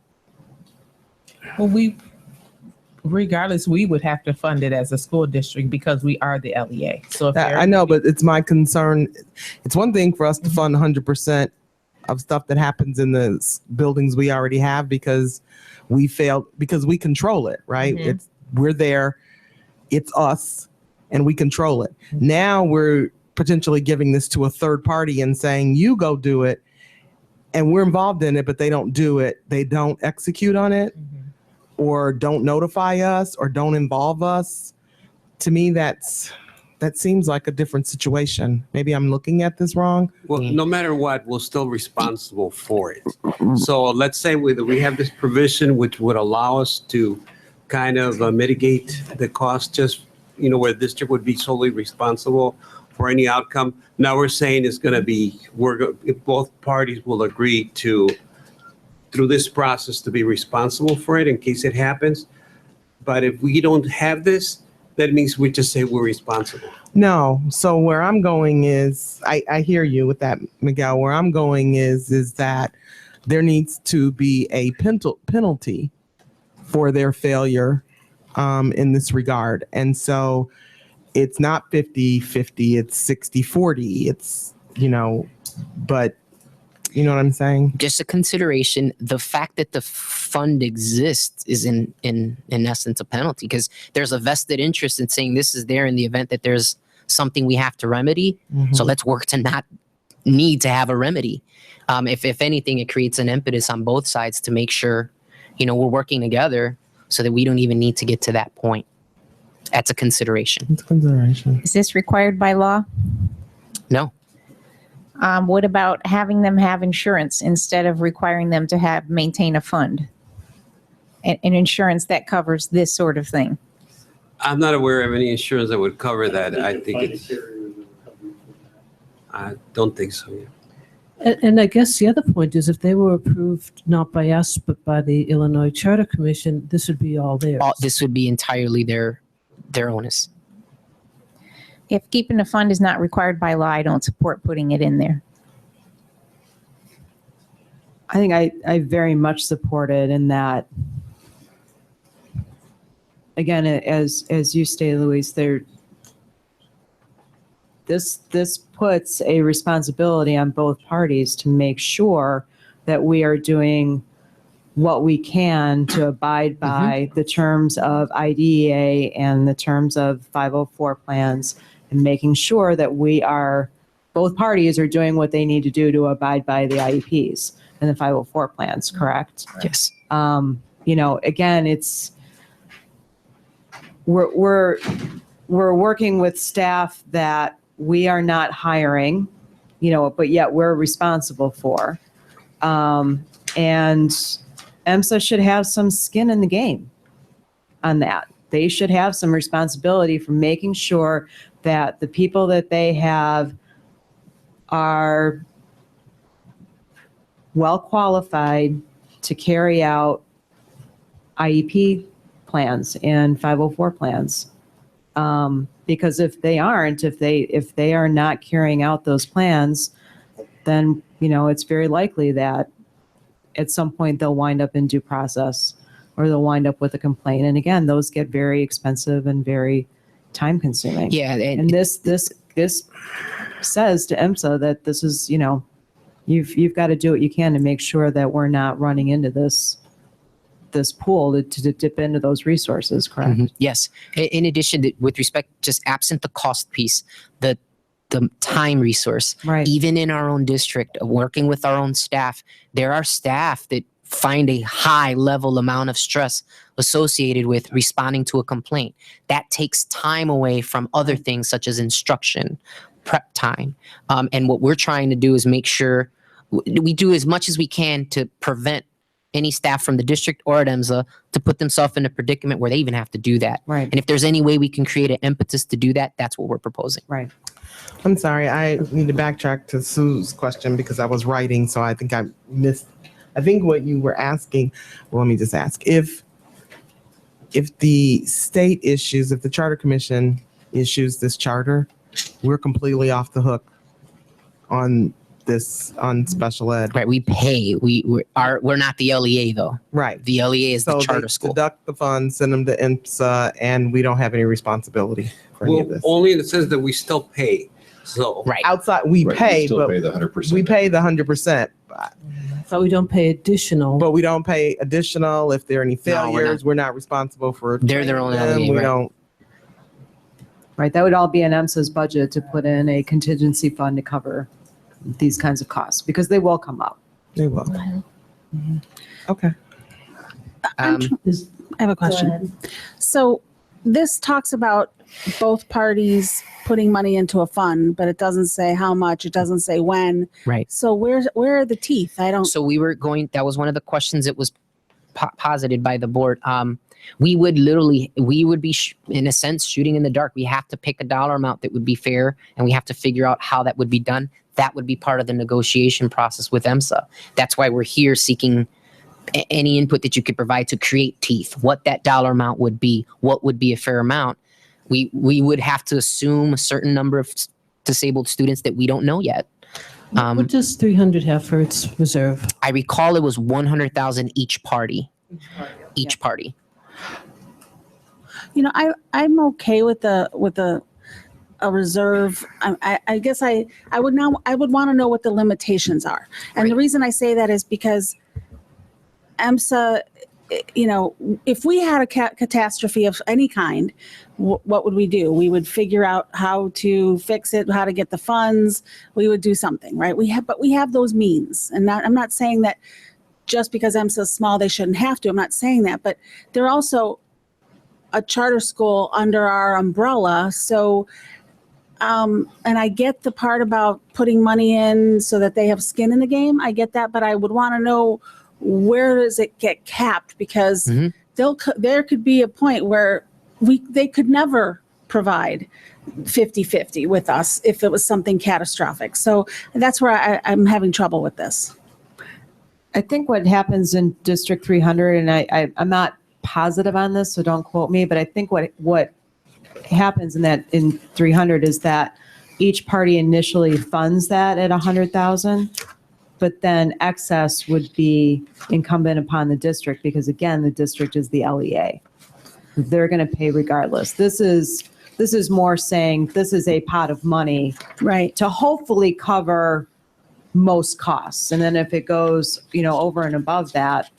Well, regardless, we would have to fund it as a school district because we are the LEA. So if I know, but it's my concern. It's one thing for us to fund 100% of stuff that happens in the buildings we already have because we failed, because we control it, right? Mm-hmm. We're there, it's us, and we control it. Now we're potentially giving this to a third party and saying, you go do it, and we're involved in it, but they don't do it. They don't execute on it. Mm-hmm. Or don't notify us or don't involve us. To me, that seems like a different situation. Maybe I'm looking at this wrong. Well, no matter what, we're still responsible for it. So let's say we have this provision which would allow us to kind of mitigate the cost, just, where the district would be solely responsible for any outcome. Now we're saying it's going to be, if both parties will agree to, through this process, to be responsible for it in case it happens. But if we don't have this, that means we just say we're responsible. No. So where I'm going is, I hear you with that, Miguel. Where I'm going is that there needs to be a penalty for their failure in this regard. And so it's not 50-50, it's 60-40. It's, but you know what I'm saying? Just a consideration, the fact that the fund exists is in essence a penalty because there's a vested interest in saying this is there in the event that there's something we have to remedy. Mm-hmm. So let's work to not need to have a remedy. If anything, it creates an impetus on both sides to make sure, we're working together so that we don't even need to get to that point. That's a consideration. It's consideration. Is this required by law? No. What about having them have insurance instead of requiring them to maintain a fund? An insurance that covers this sort of thing. I'm not aware of any insurance that would cover that. I think I don't think so. Yeah. And I guess the other point is if they were approved not by us but by the Illinois Charter Commission, this would be all theirs. This would be entirely their onus. If keeping a fund is not required by law, I don't support putting it in there. I think I very much support it in that, again, as you stated, Louise, this puts a responsibility on both parties to make sure that we are doing what we can to abide by the terms of IDEA and the terms of 504 plans, and making sure that both parties are doing what they need to do to abide by the IEPs and the 504 plans, correct? Yes. Again, we're working with staff that we are not hiring, but yet we're responsible for. And EMSA should have some skin in the game on that. They should have some responsibility for making sure that the people that they have are well qualified to carry out IEP plans and 504 plans. Because if they aren't, if they are not carrying out those plans, then, it's very likely that at some point they'll wind up in due process or they'll wind up with a complaint. And again, those get very expensive and very time consuming. Yeah. And this says to EMSA that this is, you've got to do what you can to make sure that we're not running into this pool to dip into those resources, correct? Mm-hmm. Yes. In addition, with respect, just absent the cost piece, the time resource, right? Even in our own district, working with our own staff, there are staff that find a high level amount of stress associated with responding to a complaint. That takes time away from other things such as instruction, prep time. And what we're trying to do is make sure we do as much as we can to prevent any staff from the district or at EMSA to put themselves in a predicament where they even have to do that. Right. And if there's any way we can create an impetus to do that, that's what we're proposing. Right. I'm sorry, I need to backtrack to Sue's question because I was writing, so I think I missed. I think what you were asking, well, let me just ask. If the state issues, if the Charter Commission issues this charter, we're completely off the hook on special ed. Right, we pay. We're not the LEA though. Right. The LEA is the charter they school. Deduct the funds, send them to IMSA, and we don't have any responsibility for any of this. Only in the sense that we still pay. So right. Outside, we pay, still but pay the 100%. we pay the 100%. So we don't pay additional. But we don't pay additional if there are any No, failures. We're not responsible for. They're their own them. LEA, We right. don't. Right. That would all be in EMSA's budget to put in a contingency fund to cover these kinds of costs because they will come up. They will. Mm-hmm. Okay. I have a question. So this talks about both parties putting money into a fund, but it doesn't say how much, it doesn't say when. Right. So where are the teeth? I don't. So that was one of the questions that was posited by the board. We would be in a sense shooting in the dark. We have to pick a dollar amount that would be fair, and we have to figure out how that would be done. That would be part of the negotiation process with EMSA. That's why we're here seeking any input that you could provide to create teeth, what that dollar amount would be, what would be a fair amount. We would have to assume a certain number of disabled students that we don't know yet. What does 300 have for its reserve? I recall it was 100,000 each party. Each party. I'm okay with a reserve. I guess I would want to know what the limitations are. And the reason I say that is because EMSA you know, if we had a catastrophe of any kind, what would we do? We would figure out how to fix it, how to get the funds. We would do something, right? But we have those means. And I'm not saying that just because I'm so small, they shouldn't have to. I'm not saying that, but they're also a charter school under our umbrella. So, and I get the part about putting money in so that they have skin in the game. I get that, but I would want to know, where does it get capped? Because there could be a point where they could never provide 50-50 with us if it was something catastrophic. So that's where I'm having trouble with this. I think what happens in District 300, and I'm not positive on this, so don't quote me, but I think what happens in 300 is that each party initially funds that at 100,000, but then excess would be incumbent upon the district because, again, the district is the LEA. They're going to pay regardless. This is more saying this is a pot of money, right, to hopefully cover most costs, and then if it goes, over and above that,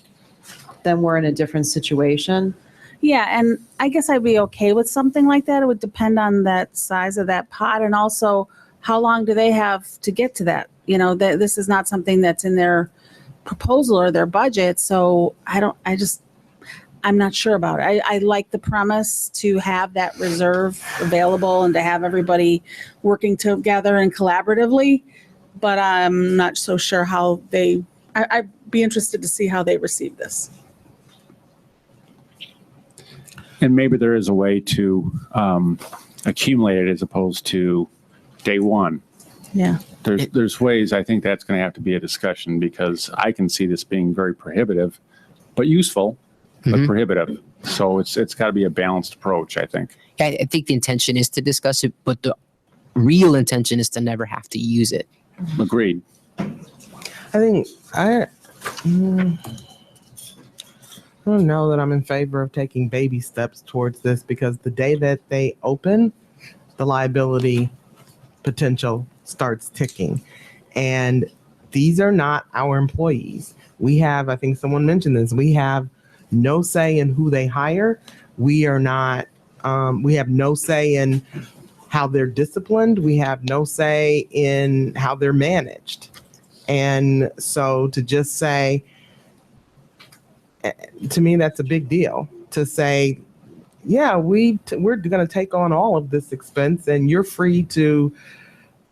then we're in a different situation. Yeah, and I guess I'd be okay with something like that. It would depend on that size of that pot, and also how long do they have to get to that? This is not something that's in their proposal or their budget, so I'm not sure about it. I like the premise to have that reserve available and to have everybody working together and collaboratively, but I'm not so sure how I'd be interested to see how they receive this. And maybe there is a way to accumulate it as opposed to day one. Yeah. There's ways. I think that's going to have to be a discussion because I can see this being very prohibitive, but useful, but prohibitive. So it's got to be a balanced approach, I think. Yeah, I think the intention is to discuss it, but the real intention is to never have to use it. Agreed. I think I don't know that I'm in favor of taking baby steps towards this because the day that they open, the liability potential starts ticking. And these are not our employees. We have, I think someone mentioned this, we have no say in who they hire. We are not, we have no say in how they're disciplined. We have no say in how they're managed. And so to just say, to me, that's a big deal to say, yeah, we're going to take on all of this expense and you're free to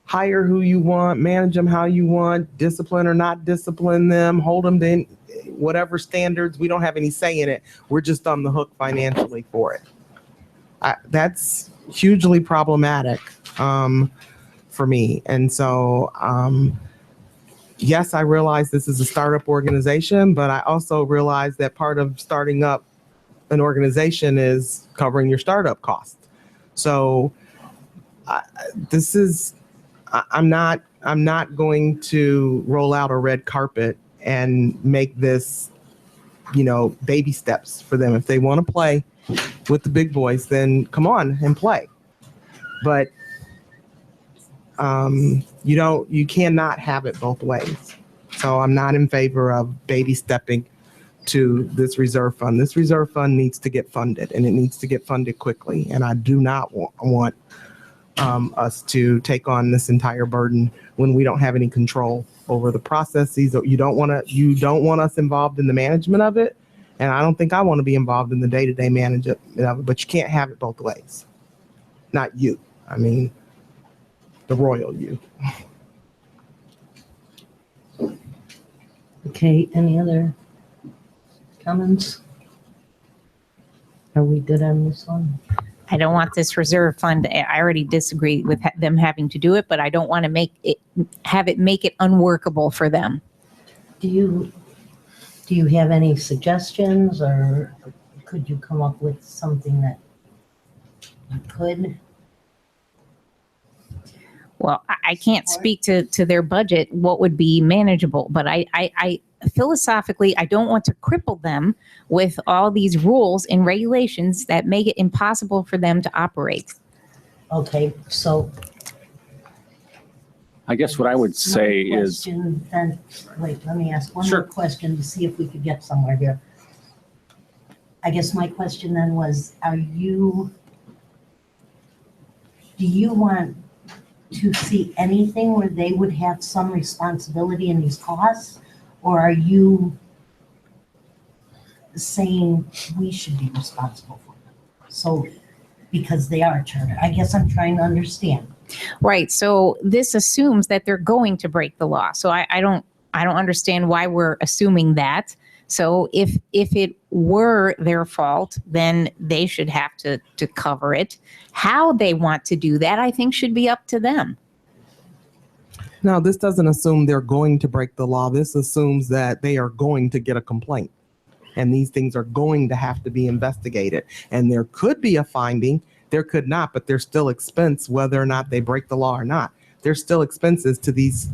hire who you want, manage them how you want, discipline or not discipline them, hold them to whatever standards. We don't have any say in it. We're just on the hook financially for it. That's hugely problematic for me. And so, yes, I realize this is a startup organization, but I also realize that part of starting up an organization is covering your startup costs. So I'm not going to roll out a red carpet and make this, baby steps for them. If they want to play with the big boys, then come on and play. But you cannot have it both ways. So I'm not in favor of baby stepping to this reserve fund. This reserve fund needs to get funded, and it needs to get funded quickly. And I do not want us to take on this entire burden when we don't have any control over the processes. You don't want us involved in the management of it, and I don't think I want to be involved in the day-to-day management of it. But you can't have it both ways. Not you. I mean, the royal you. Okay, any other comments? Are we good on this one? I don't want this reserve fund. I already disagree with them having to do it, but I don't want to make it unworkable for them. Do you have any suggestions, or could you come up with something that you could? Well, I can't speak to their budget, what would be manageable, but I philosophically, I don't want to cripple them with all these rules and regulations that make it impossible for them to operate. Okay, so. I guess what I would say is. Wait, let me ask one Sure. more question to see if we could get somewhere here. I guess my question then was, do you want to see anything where they would have some responsibility in these costs? Or are you saying we should be responsible for them? So, because they are a charter, I guess I'm trying to understand. Right. So this assumes that they're going to break the law. So I don't understand why we're assuming that. So if it were their fault, then they should have to cover it. How they want to do that, I think, should be up to them. No, this doesn't assume they're going to break the law. This assumes that they are going to get a complaint. And these things are going to have to be investigated. And there could be a finding, there could not, but there's still expense whether or not they break the law or not. There's still expenses to these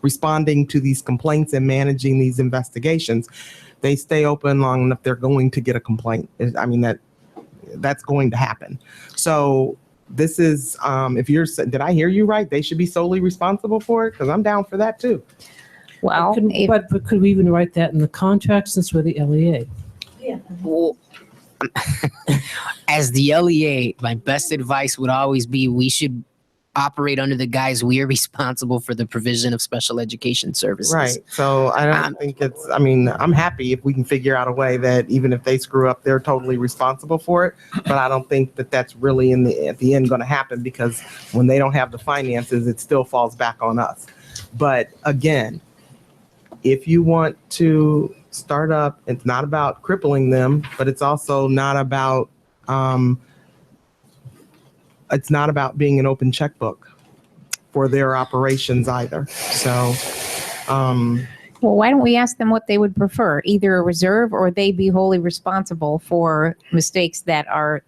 responding to these complaints and managing these investigations. They stay open long enough, they're going to get a complaint. I mean, that's going to happen. So this is, did I hear you right? They should be solely responsible for it? Because I'm down for that too. Well, but could we even write that in the contract since we're the LEA? Yeah. Well, as the LEA, my best advice would always be we should operate under the guise we are responsible for the provision of special education services. Right. So I don't think I'm happy if we can figure out a way that even if they screw up, they're totally responsible for it. But I don't think that that's really at the end going to happen, because when they don't have the finances, it still falls back on us. But again, if you want to start up, it's not about crippling them, but it's also not about being an open checkbook for their operations either. So, well, why don't we ask them what they would prefer, either a reserve or they be wholly responsible for mistakes that are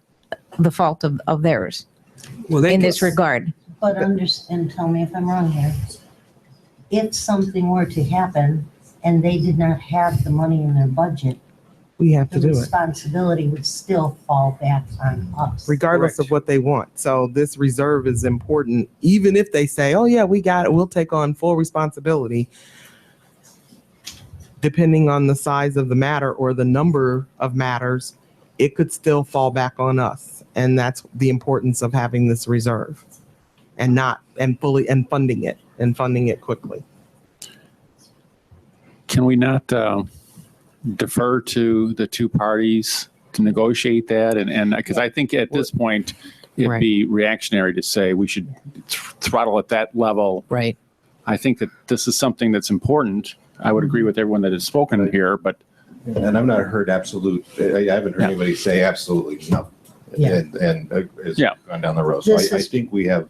the fault of theirs in this regard. But and tell me if I'm wrong here. If something were to happen and they did not have the money in their budget, we have to the do it. responsibility would still fall back on us. Regardless of what they want. So this reserve is important, even if they say, oh yeah, we got it, we'll take on full responsibility. Depending on the size of the matter or the number of matters, it could still fall back on us. And that's the importance of having this reserve and funding it quickly. Can we not defer to the two parties to negotiate that? And because I think at this point, it'd be reactionary to say we should throttle at that level. Right. I think that this is something that's important. I would agree with everyone that has spoken here, but. And I've not heard I haven't heard anybody say absolutely no. Yeah. And has gone down the road. So I think we have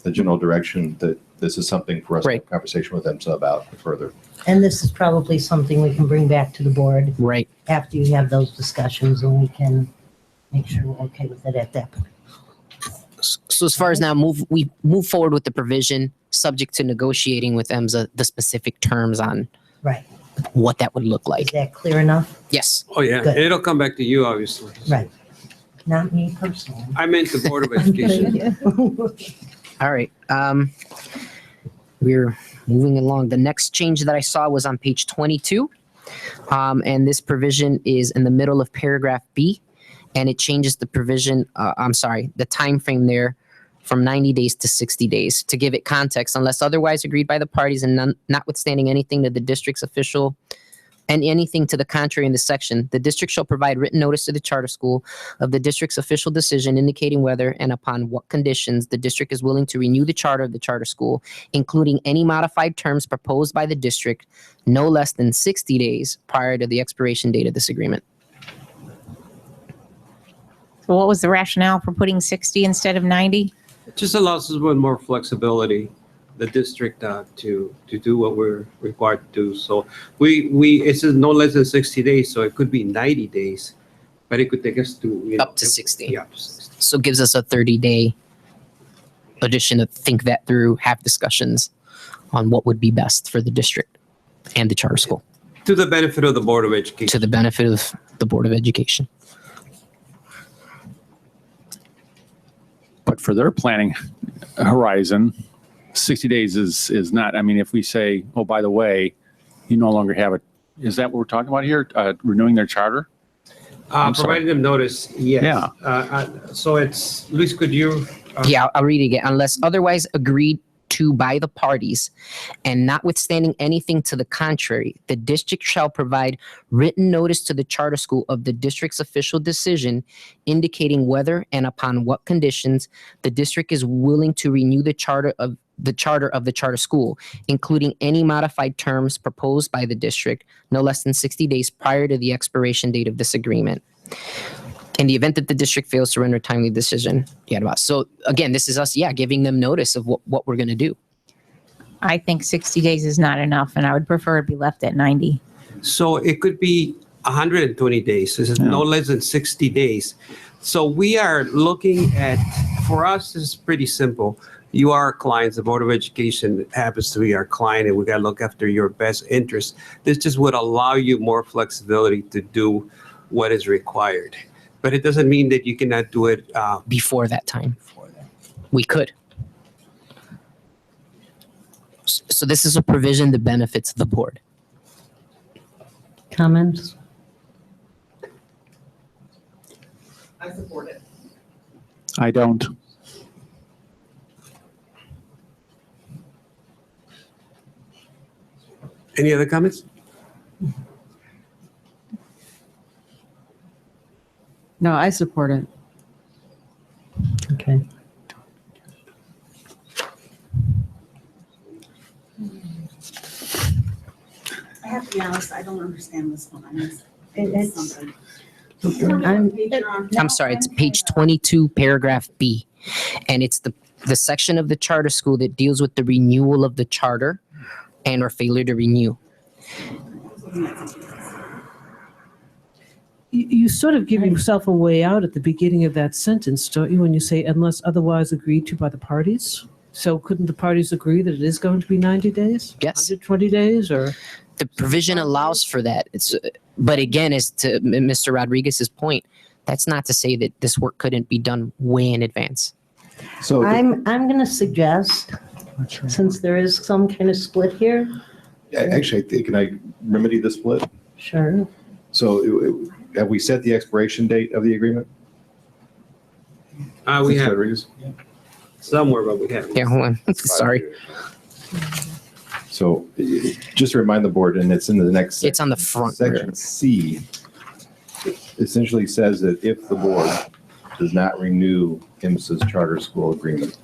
the general direction that this is something for us to have a conversation with them about further. And this is probably something we can bring back to the board. Right. After you have those discussions, and we can make sure we're okay with it at that point. So as far as now, we move forward with the provision, subject to negotiating with EMSA the specific terms on Right. what that would look like. Is that clear enough? Yes. Oh, yeah. Good. It'll come back to you, obviously. Right. Not me personally. I meant the Board of Education. All right. We're moving along. The next change that I saw was on page 22. And this provision is in the middle of paragraph B. And it changes the provision, the time frame there from 90 days to 60 days. To give it context, unless otherwise agreed by the parties and notwithstanding anything to the district's official and anything to the contrary in this section, the district shall provide written notice to the charter school of the district's official decision indicating whether and upon what conditions the district is willing to renew the charter of the charter school, including any modified terms proposed by the district no less than 60 days prior to the expiration date of this agreement. So what was the rationale for putting 60 instead of 90? It just allows us with more flexibility, the district, to do what we're required to do. So it says no less than 60 days, so it could be 90 days, but it could take us to up to 60. Yeah, up to 60. So it gives us a 30-day addition to think that through, have discussions on what would be best for the district and the charter school. To the benefit of the Board of Education. To the benefit of the Board of Education. But for their planning horizon, 60 days is not, I mean, if we say, oh, by the way, you no longer have it, is that what we're talking about here? Renewing their charter? I'm sorry. Providing them notice, yes. Yeah. So it's, Luis, could you? Yeah, I'll read it again. Unless otherwise agreed to by the parties, and notwithstanding anything to the contrary, the district shall provide written notice to the charter school of the district's official decision indicating whether and upon what conditions the district is willing to renew the charter of the charter school, including any modified terms proposed by the district no less than 60 days prior to the expiration date of this agreement. In the event that the district fails to render a timely decision, so again, this is us, giving them notice of what we're going to do. I think 60 days is not enough, and I would prefer it be left at 90. So it could be 120 days. This is no less than 60 days. So we are looking at, for us, this is pretty simple. You are our clients. The Board of Education happens to be our client, and we got to look after your best interest. This just would allow you more flexibility to do what is required. But it doesn't mean that you cannot do it before that time. We could. So this is a provision that benefits the board. Comments? I support it. I don't. Any other comments? No, I support it. Okay. I have to be honest, I don't understand this one. I missed It's- something. I'm sorry, it's page 22, paragraph B. And it's the section of the charter school that deals with the renewal of the charter and or failure to renew. You sort of give yourself a way out at the beginning of that sentence, don't you, when you say unless otherwise agreed to by the parties? So couldn't the parties agree that it is going to be 90 days? Yes. 120 days or? The provision allows for that. But again, as to Mr. Rodriguez's point, that's not to say that this work couldn't be done way in advance. So I'm going to suggest, since there is some kind of split here. actually, can I remedy the split? Sure. So have we set the expiration date of the agreement? We Mr. have Rodriguez? somewhere, but we haven't. Yeah, hold on. Sorry. So just to remind the board, and it's in the next. It's on the front. Section C essentially says that if the board does not renew IMSA's charter school agreement,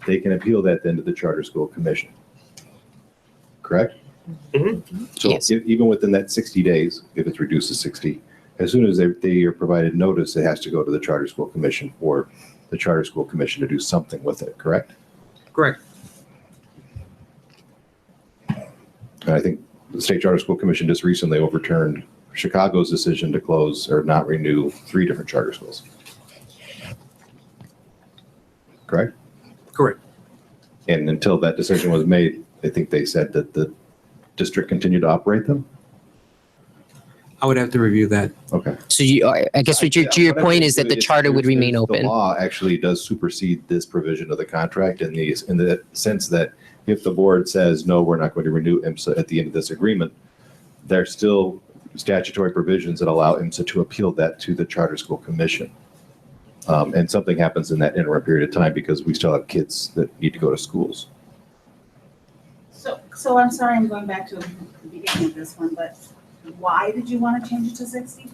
they can appeal that then to the charter school commission. Correct? Mm-hmm. So Yes. even within that 60 days, if it's reduced to 60, as soon as they are provided notice, it has to go to the charter school commission for the charter school commission to do something with it, correct? Correct. And I think the State Charter School Commission just recently overturned Chicago's decision to close or not renew 3 different charter schools. Correct? Correct. And until that decision was made, I think they said that the district continued to operate them? I would have to review that. Okay. So I guess to your point is that the charter would remain The open. law actually does supersede this provision of the contract in the sense that if the board says, no, we're not going to renew IMSA at the end of this agreement, there's still statutory provisions that allow IMSA to appeal that to the charter school commission. And something happens in that interim period of time because we still have kids that need to go to schools. So I'm sorry, I'm going back to the beginning of this one, but why did you want to change it to 60?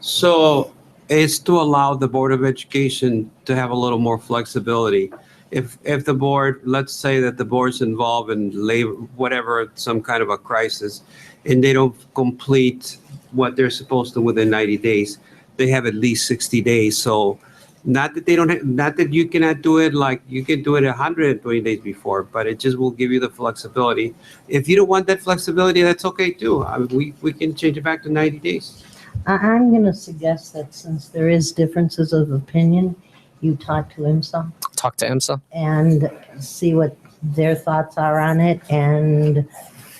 So it's to allow the Board of Education to have a little more flexibility. If the board, let's say that the board's involved in labor, whatever, some kind of a crisis, and they don't complete what they're supposed to within 90 days, they have at least 60 days. So not that they don't have, not that you cannot do it like you can do it 120 days before, but it just will give you the flexibility. If you don't want that flexibility, that's okay too. I mean, we can change it back to 90 days. I'm going to suggest that since there is differences of opinion, you talk to IMSA. Talk to IMSA. And see what their thoughts are on it, and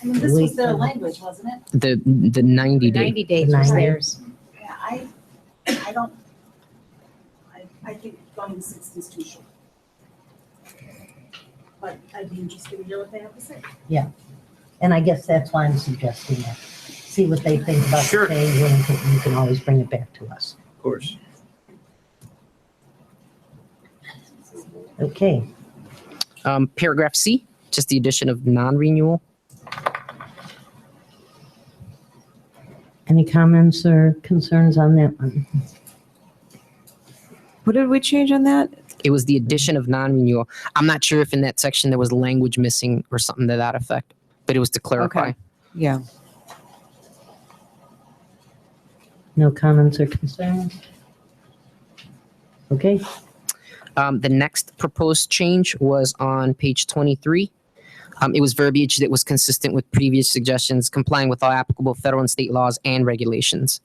I mean, this was their language, wasn't it? The 90 day. 90 days was theirs. Yeah, I think going 60 is too short. But I'd be interested to hear what they have to say. Yeah, and I guess that's why I'm suggesting that. see what they think about Sure. the pay, and you can always bring it back to us. Of course. Okay. Paragraph C, just the addition of non-renewal. Any comments or concerns on that one? What did we change on that? It was the addition of non-renewal. I'm not sure if in that section there was language missing or something to that effect, but it was to clarify. Okay. Yeah. No comments or concerns? Okay. The next proposed change was on page 23. It was verbiage that was consistent with previous suggestions, complying with all applicable federal and state laws and regulations.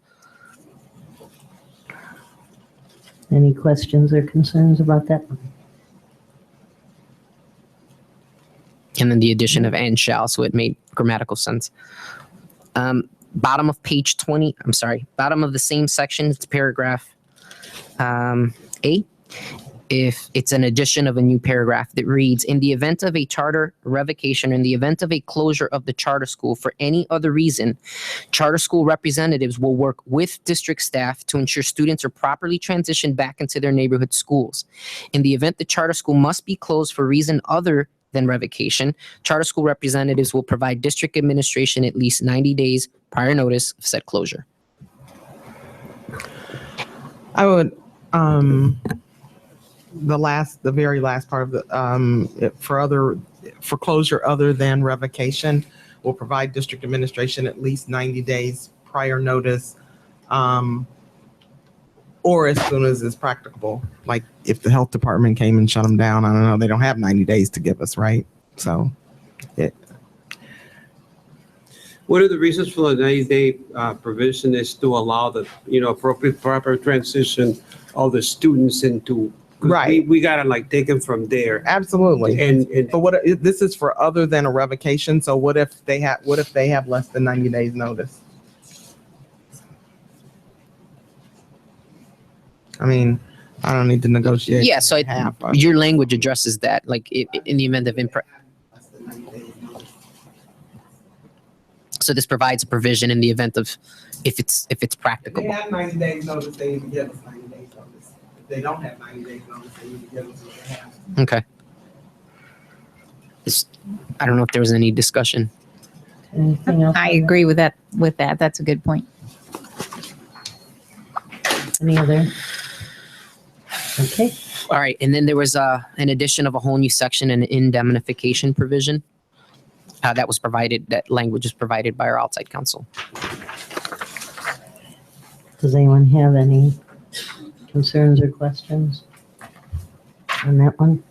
Any questions or concerns about that one? And then the addition of and shall, so it made grammatical sense. Bottom of page 20, I'm sorry, bottom of the same section, it's paragraph A. If it's an addition of a new paragraph that reads, in the event of a charter revocation, in the event of a closure of the charter school for any other reason, charter school representatives will work with district staff to ensure students are properly transitioned back into their neighborhood schools. In the event the charter school must be closed for reason other than revocation, charter school representatives will provide district administration at least 90 days prior notice of said closure. I would, the very last part of the, for closure other than revocation, will provide district administration at least 90 days prior notice, or as soon as is practicable. Like if the health department came and shut them down, I don't know, they don't have 90 days to give us, right? So What are the reasons for the 90-day provision is to allow the, appropriate, proper transition of the students into, 'cause Right. We gotta like take them from there. absolutely. And But this is for other than a revocation. So what if they have less than 90 days notice? I mean, I don't need to negotiate. Yeah, so your language addresses that, like in the event of so this provides a provision in the event of if it's If they practicable. have 90 days notice, they need to give us 90 days notice. If they don't have 90 days notice, they need to give us what they have. Okay. I don't know if there was any discussion. Anything else? I agree with that. That's a good point. Any other? Okay. All right, and then there was an addition of a whole new section, an indemnification provision. That language is provided by our outside counsel. Does anyone have any concerns or questions on that one?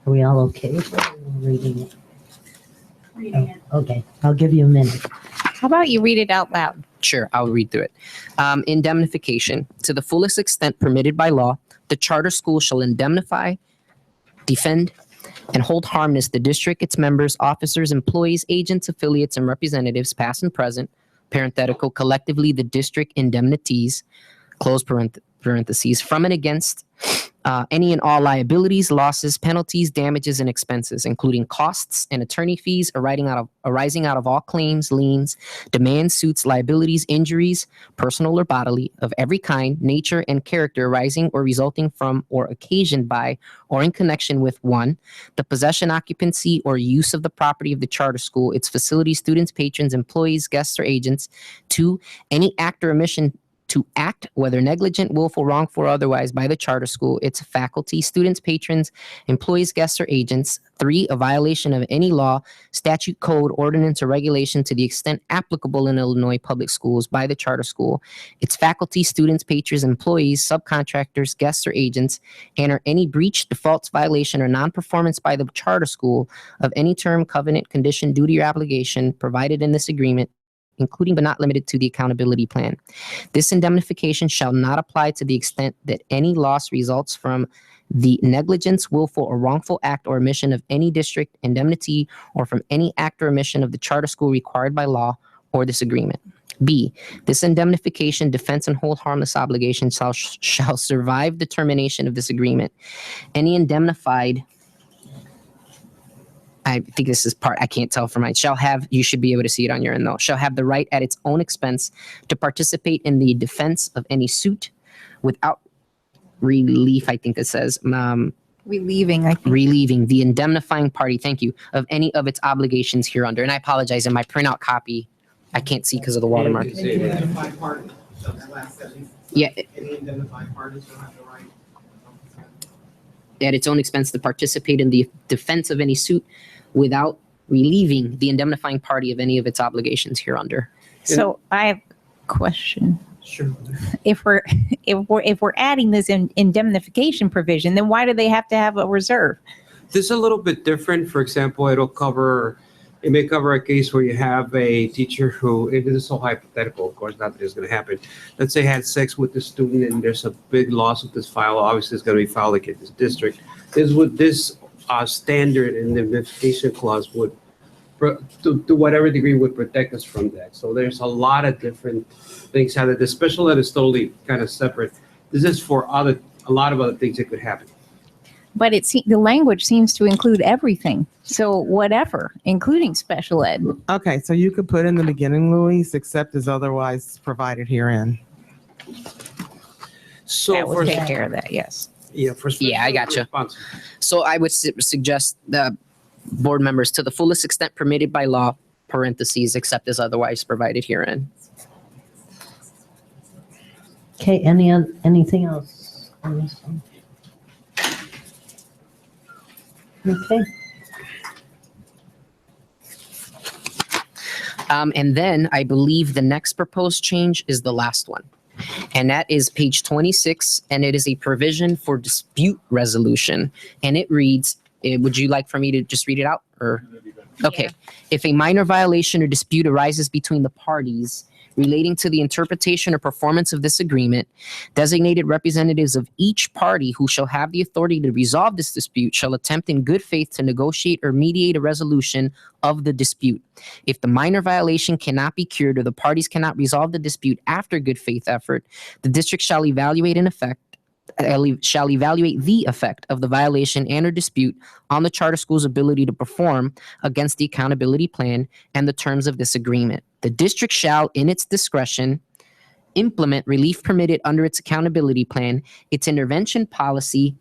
Are we all okay with it? Reading it? Reading it. Okay, I'll give you a minute. How about you read it out loud? Sure, I'll read through it. Indemnification. To the fullest extent permitted by law, the charter school shall indemnify, defend, and hold harmless the district, its members, officers, employees, agents, affiliates, and representatives, past and present, parenthetical, collectively the district indemnities, close parentheses, from and against any and all liabilities, losses, penalties, damages, and expenses, including costs and attorney fees arising out of all claims, liens, demands, suits, liabilities, injuries, personal or bodily, of every kind, nature, and character arising or resulting from or occasioned by or in connection with 1, the possession, occupancy, or use of the property of the charter school, its facilities, students, patrons, employees, guests, or agents. 2, any act or omission to act, whether negligent, willful, wrongful, or otherwise, by the charter school, its faculty, students, patrons, employees, guests, or agents. 3, a violation of any law, statute, code, ordinance, or regulation to the extent applicable in Illinois public schools by the charter school, its faculty, students, patrons, employees, subcontractors, guests, or agents, and or any breach, defaults, violation, or non-performance by the charter school of any term, covenant, condition, duty, or obligation provided in this agreement, including but not limited to the accountability plan. This indemnification shall not apply to the extent that any loss results from the negligence, willful, or wrongful act or omission of any district indemnity or from any act or omission of the charter school required by law or this agreement. B, this indemnification, defense, and hold harmless obligation shall survive the termination of this agreement. Any indemnified I think this is part, I can't tell from mine. Shall have, you should be able to see it on your end though. Shall have the right at its own expense to participate in the defense of any suit without relief, I think it says. Relieving, I think. Relieving the indemnifying party, thank you, of any of its obligations hereunder. And I apologize, in my printout copy, I can't see because of the watermark. Any indemnified party, so that last sentence. Yeah. Any indemnified party shall have the right. At its own expense to participate in the defense of any suit without relieving the indemnifying party of any of its obligations hereunder. So I have a question. Sure. If we're adding this indemnification provision, then why do they have to have a reserve? This is a little bit different. For example, it may cover a case where you have a teacher who, it is so hypothetical, of course, not that it's going to happen. Let's say had sex with the student and there's a big loss of this file. Obviously, it's going to be filed against this district. This standard indemnification clause would, to whatever degree, would protect us from that. So there's a lot of different things. How that the special ed is totally kind of separate. This is for a lot of other things that could happen. But the language seems to include everything. So whatever, including special ed. Okay, so you could put in the beginning, Louise, except as otherwise provided herein. So that would take care of that, yes. Yeah, I gotcha. So I would suggest the board members, to the fullest extent permitted by law, parentheses, except as otherwise provided herein. Okay, anything else on this one? Okay. And then I believe the next proposed change is the last one. And that is page 26, and it is a provision for dispute resolution. And it reads, would you like for me to just read it out? Or okay. If a minor violation or dispute arises between the parties relating to the interpretation or performance of this agreement, designated representatives of each party who shall have the authority to resolve this dispute shall attempt in good faith to negotiate or mediate a resolution of the dispute. If the minor violation cannot be cured or the parties cannot resolve the dispute after good faith effort, the district shall evaluate the effect of the violation and or dispute on the charter school's ability to perform against the accountability plan and the terms of this agreement. The district shall, in its discretion, implement relief permitted under its accountability plan, its intervention policy,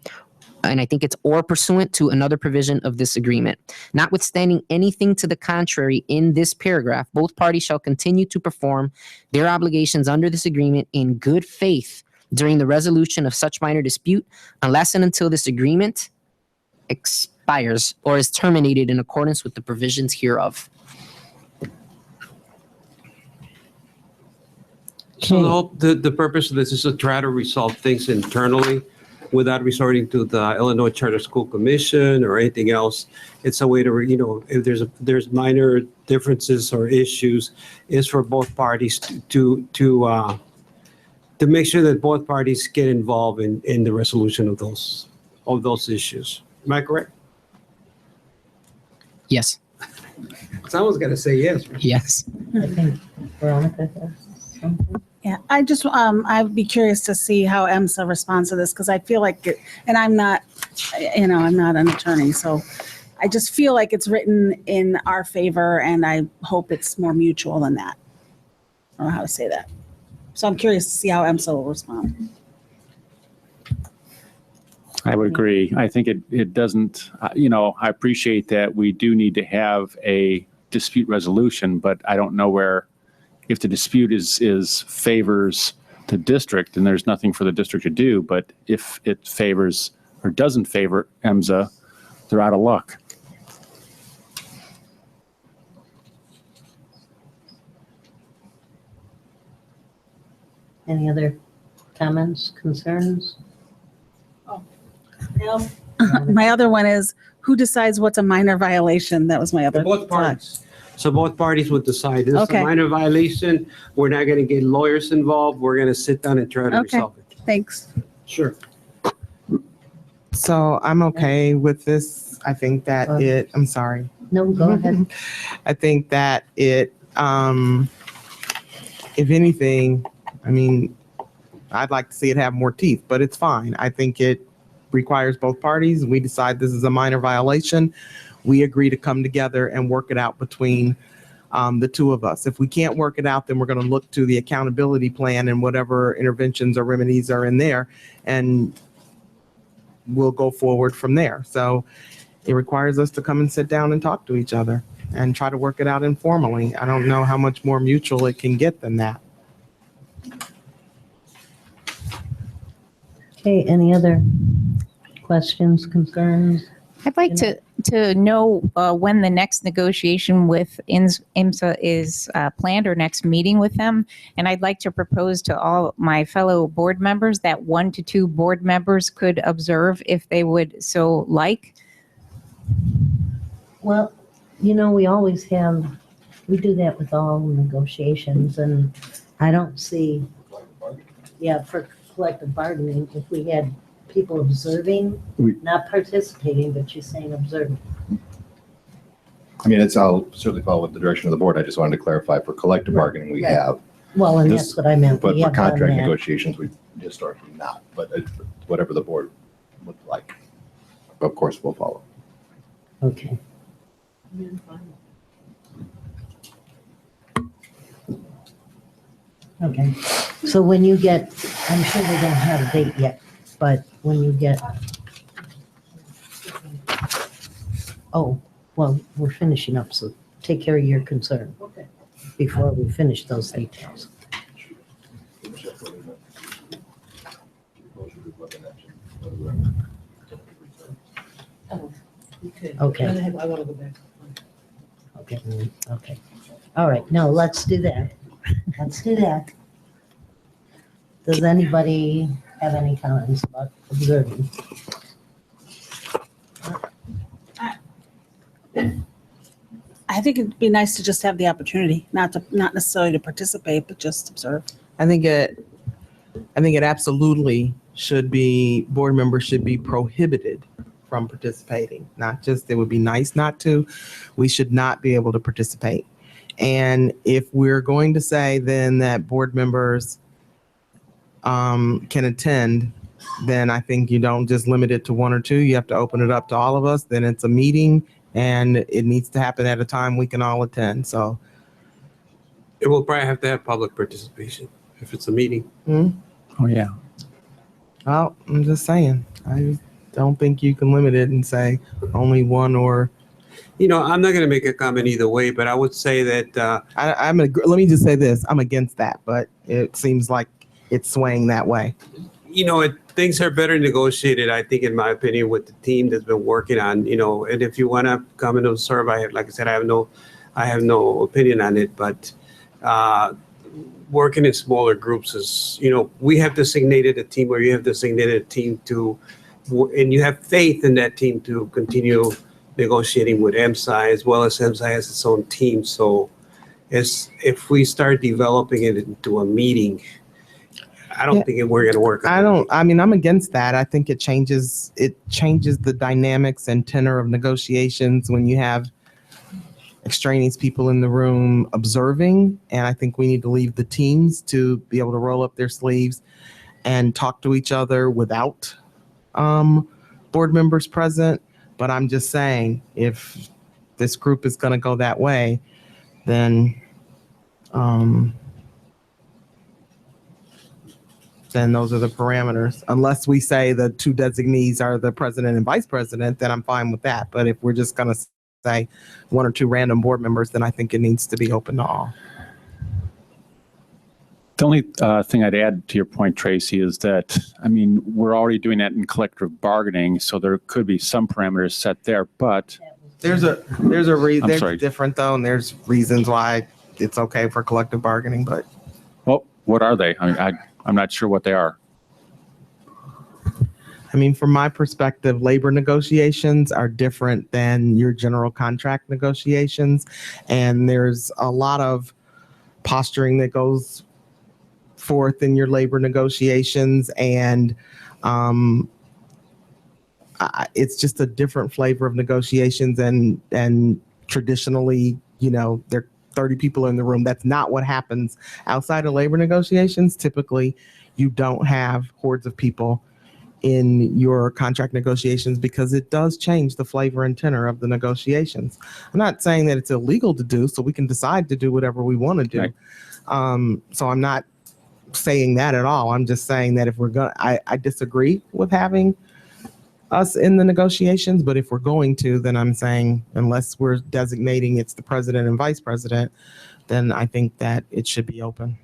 and I think it's or pursuant to another provision of this agreement. Notwithstanding anything to the contrary in this paragraph, both parties shall continue to perform their obligations under this agreement in good faith during the resolution of such minor dispute, unless and until this agreement expires or is terminated in accordance with the provisions hereof. So the purpose of this is to try to resolve things internally without resorting to the Illinois Charter School Commission or anything else. It's a way to, if there's minor differences or issues, is for both parties to make sure that both parties get involved in the resolution of those issues. Am I correct? Yes. Someone's got to say yes. Right? Yes. I think Veronica has something. Yeah, I just, I'd be curious to see how EMSA responds to this, because I feel like it, and I'm not an attorney, so I just feel like it's written in our favor, and I hope it's more mutual than that. I don't know how to say that. So I'm curious to see how EMSA will respond. I would agree. I think it doesn't, I appreciate that we do need to have a dispute resolution, but I don't know where, if the dispute is favors the district, then there's nothing for the district to do. But if it favors or doesn't favor EMSA, they're out of luck. Any other comments, concerns? My other one is, who decides what's a minor violation? That was my other Both parties. So both parties would decide, this is Okay. a minor violation. We're not going to get lawyers involved. We're going to sit down and try to Okay. resolve it. Thanks. Sure. So I'm okay with this. I think that I'm sorry. No, go ahead. I think that if anything, I mean, I'd like to see it have more teeth, but it's fine. I think it requires both parties, we decide this is a minor violation, we agree to come together and work it out between the two of us. If we can't work it out, then we're going to look to the accountability plan and whatever interventions or remedies are in there, and we'll go forward from there. So it requires us to come and sit down and talk to each other and try to work it out informally. I don't know how much more mutual it can get than that. Okay, any other questions, concerns? I'd like to know when the next negotiation with IMSA is planned, or next meeting with them. And I'd like to propose to all my fellow board members that 1 to 2 board members could observe if they would so like. Well, we always we do that with all negotiations, and I don't see, for collective bargaining, if we had people observing, not participating, but you're saying observing. I mean, I'll certainly follow with the direction of the board. I just wanted to clarify, for collective bargaining, we have. Well, and This- that's what I meant. But We for have done contract that. negotiations, we historically not, but whatever the board would like. Of course, we'll follow. Okay. Okay, so when you get, I'm sure they don't have a date yet, but when you get, well, we're finishing up, so take care of your concern before we finish those details. Okay. I want to go back. Okay. All right, no, let's do that. Let's do that. Does anybody have any comments about observing? I think it'd be nice to just have the opportunity, not necessarily to participate, but just observe. I think it absolutely should be, board members should be prohibited from participating. Not just, it would be nice not to, we should not be able to participate. And if we're going to say then that board members can attend, then I think you don't just limit it to 1 or 2. You have to open it up to all of us. Then it's a meeting, and it needs to happen at a time we can all attend. So It will probably have to have public participation if it's a meeting. Oh, yeah. well, I'm just saying, I don't think you can limit it and say only 1 or. I'm not going to make a comment either way, but I would say that let me just say this. I'm against that, but it seems like it's swaying that way. Things are better negotiated, I think, in my opinion, with the team that's been working on, and if you want to come and observe, like I said, I have no opinion on it, but working in smaller groups is, we have designated a team, or you have designated a team and you have faith in that team to continue negotiating with MSI, as well as MSI has its own team. So if we start developing it into a meeting, I don't think we're going to work. I'm against that. I think it changes the dynamics and tenor of negotiations when you have extraneous people in the room observing. And I think we need to leave the teams to be able to roll up their sleeves and talk to each other without board members present. But I'm just saying, if this group is going to go that way, then those are the parameters. Unless we say the 2 designees are the president and vice president, then I'm fine with that. But if we're just going to say 1 or 2 random board members, then I think it needs to be open to all. The only thing I'd add to your point, Tracy, is that, we're already doing that in collective bargaining, so there could be some parameters set there, but. There's different though, and there's reasons why it's okay for collective bargaining, but. Well, what are they? I'm not sure what they are. From my perspective, labor negotiations are different than your general contract negotiations. And there's a lot of posturing that goes forth in your labor negotiations. And it's just a different flavor of negotiations. And traditionally, there are 30 people in the room. That's not what happens outside of labor negotiations. Typically, you don't have hordes of people in your contract negotiations because it does change the flavor and tenor of the negotiations. I'm not saying that it's illegal to do, so we can decide to do whatever we want to do. Right. So I'm not saying that at all. I'm just saying that if we're going to, I disagree with having us in the negotiations, but if we're going to, then I'm saying unless we're designating it's the president and vice president, then I think that it should be open.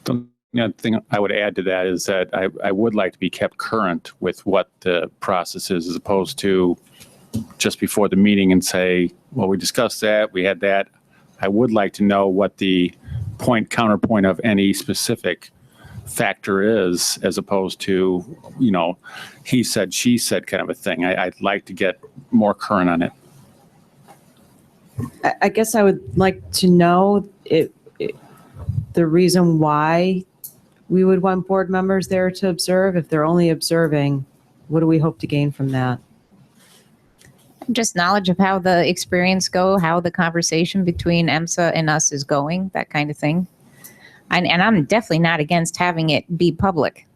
The other thing I would add to that is that I would like to be kept current with what the process is, as opposed to just before the meeting and say, well, we discussed that, we had that. I would like to know what the counterpoint of any specific factor is, as opposed to, he said, she said kind of a thing. I'd like to get more current on it. I guess I would like to know the reason why we would want board members there to observe. If they're only observing, what do we hope to gain from that? Just knowledge of how the experience go, how the conversation between EMSA and us is going, that kind of thing. And I'm definitely not against having it be public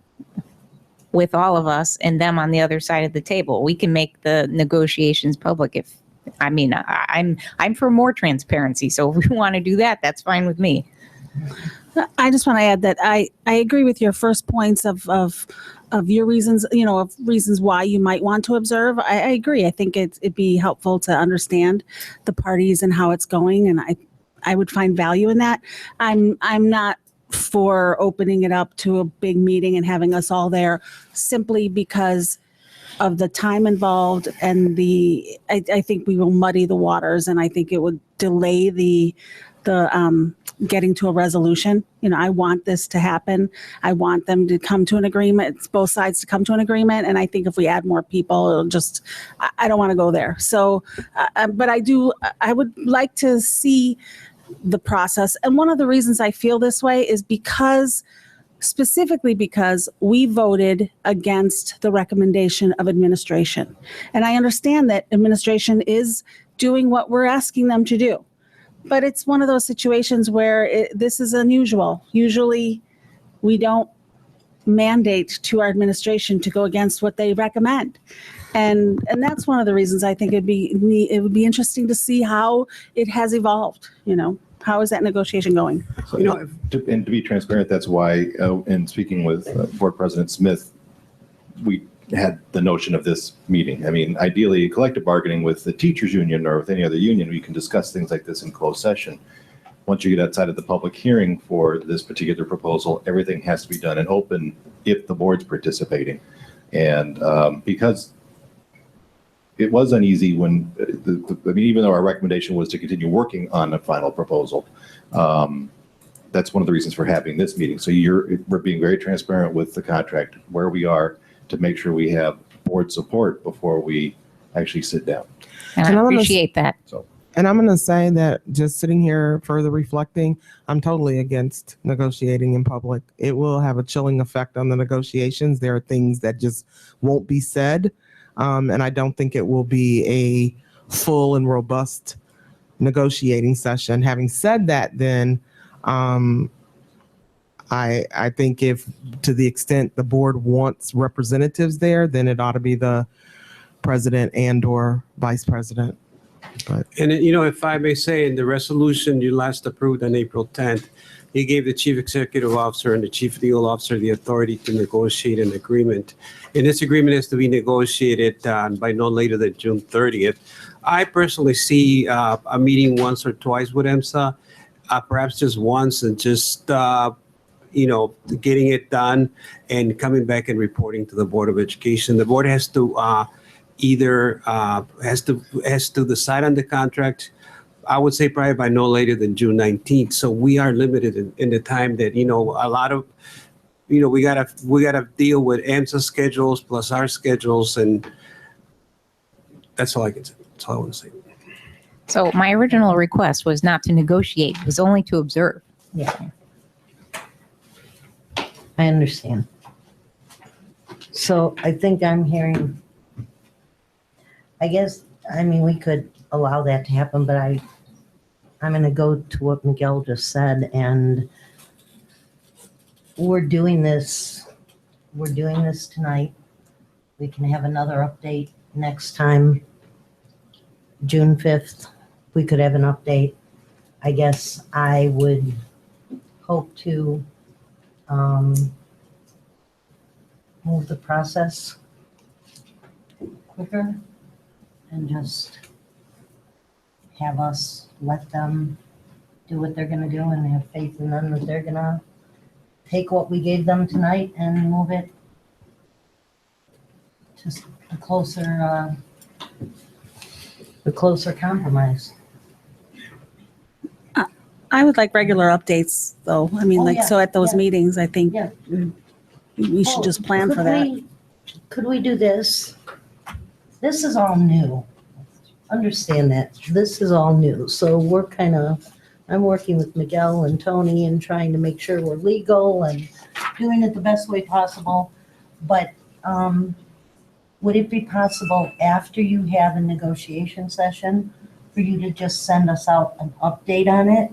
with all of us and them on the other side of the table. We can make the negotiations public I'm for more transparency. So if we want to do that, that's fine with me. I just want to add that I agree with your first points of your reasons, of reasons why you might want to observe. I agree. I think it'd be helpful to understand the parties and how it's going, and I would find value in that. I'm not for opening it up to a big meeting and having us all there simply because of the time involved and I think we will muddy the waters, and I think it would delay the getting to a resolution. I want this to happen. I want them to come to an agreement. It's both sides to come to an agreement. And I think if we add more people, it'll just, I don't want to go there. So, but I would like to see the process. And one of the reasons I feel this way is specifically because we voted against the recommendation of administration. And I understand that administration is doing what we're asking them to do. But it's one of those situations where this is unusual. Usually we don't mandate to our administration to go against what they recommend. And that's one of the reasons I think it would be interesting to see how it has evolved. How is that negotiation going? So, and to be transparent, that's why, in speaking with Board President Smith, we had the notion of this meeting. I mean, ideally, collective bargaining with the teachers union or with any other union, we can discuss things like this in closed session. Once you get outside of the public hearing for this particular proposal, everything has to be done in open if the board's participating. And because it was uneasy when, even though our recommendation was to continue working on a final proposal, that's one of the reasons for having this meeting. So we're being very transparent with the contract, where we are, to make sure we have board support before we actually sit down. And I appreciate that. And I'm going to say that just sitting here further reflecting, I'm totally against negotiating in public. It will have a chilling effect on the negotiations. There are things that just won't be said. And I don't think it will be a full and robust negotiating session. Having said that, then I think if, to the extent the board wants representatives there, then it ought to be the president and or vice president. But if I may say, in the resolution you last approved on April 10th, you gave the chief executive officer and the chief legal officer the authority to negotiate an agreement. And this agreement is to be negotiated by no later than June 30th. I personally see a meeting once or twice with EMSA, perhaps just once, and just getting it done and coming back and reporting to the Board of Education. The board has to has to decide on the contract. I would say probably by no later than June 19th. So we are limited in the time that, a lot of, we gotta deal with EMSA schedules plus our schedules, and that's all I can say. That's all I want to say. So my original request was not to negotiate, it was only to observe. Yeah. I understand. So I think I'm hearing, we could allow that to happen, but I'm going to go to what Miguel just said, and we're doing this we're doing this tonight. We can have another update next time. June 5th, we could have an update. I guess I would hope to move the process quicker and just have us let them do what they're gonna do and have faith in them that they're gonna take what we gave them tonight and move it to the closer compromise. I would like regular updates, though. I mean, Oh, like, yeah, so at those yeah. meetings, I think Yeah. we should just plan for that. Could we do this? This is all new. Understand that. This is all new. So we're I'm working with Miguel and Tony and trying to make sure we're legal and doing it the best way possible. But would it be possible after you have a negotiation session for you to just send us out an update on it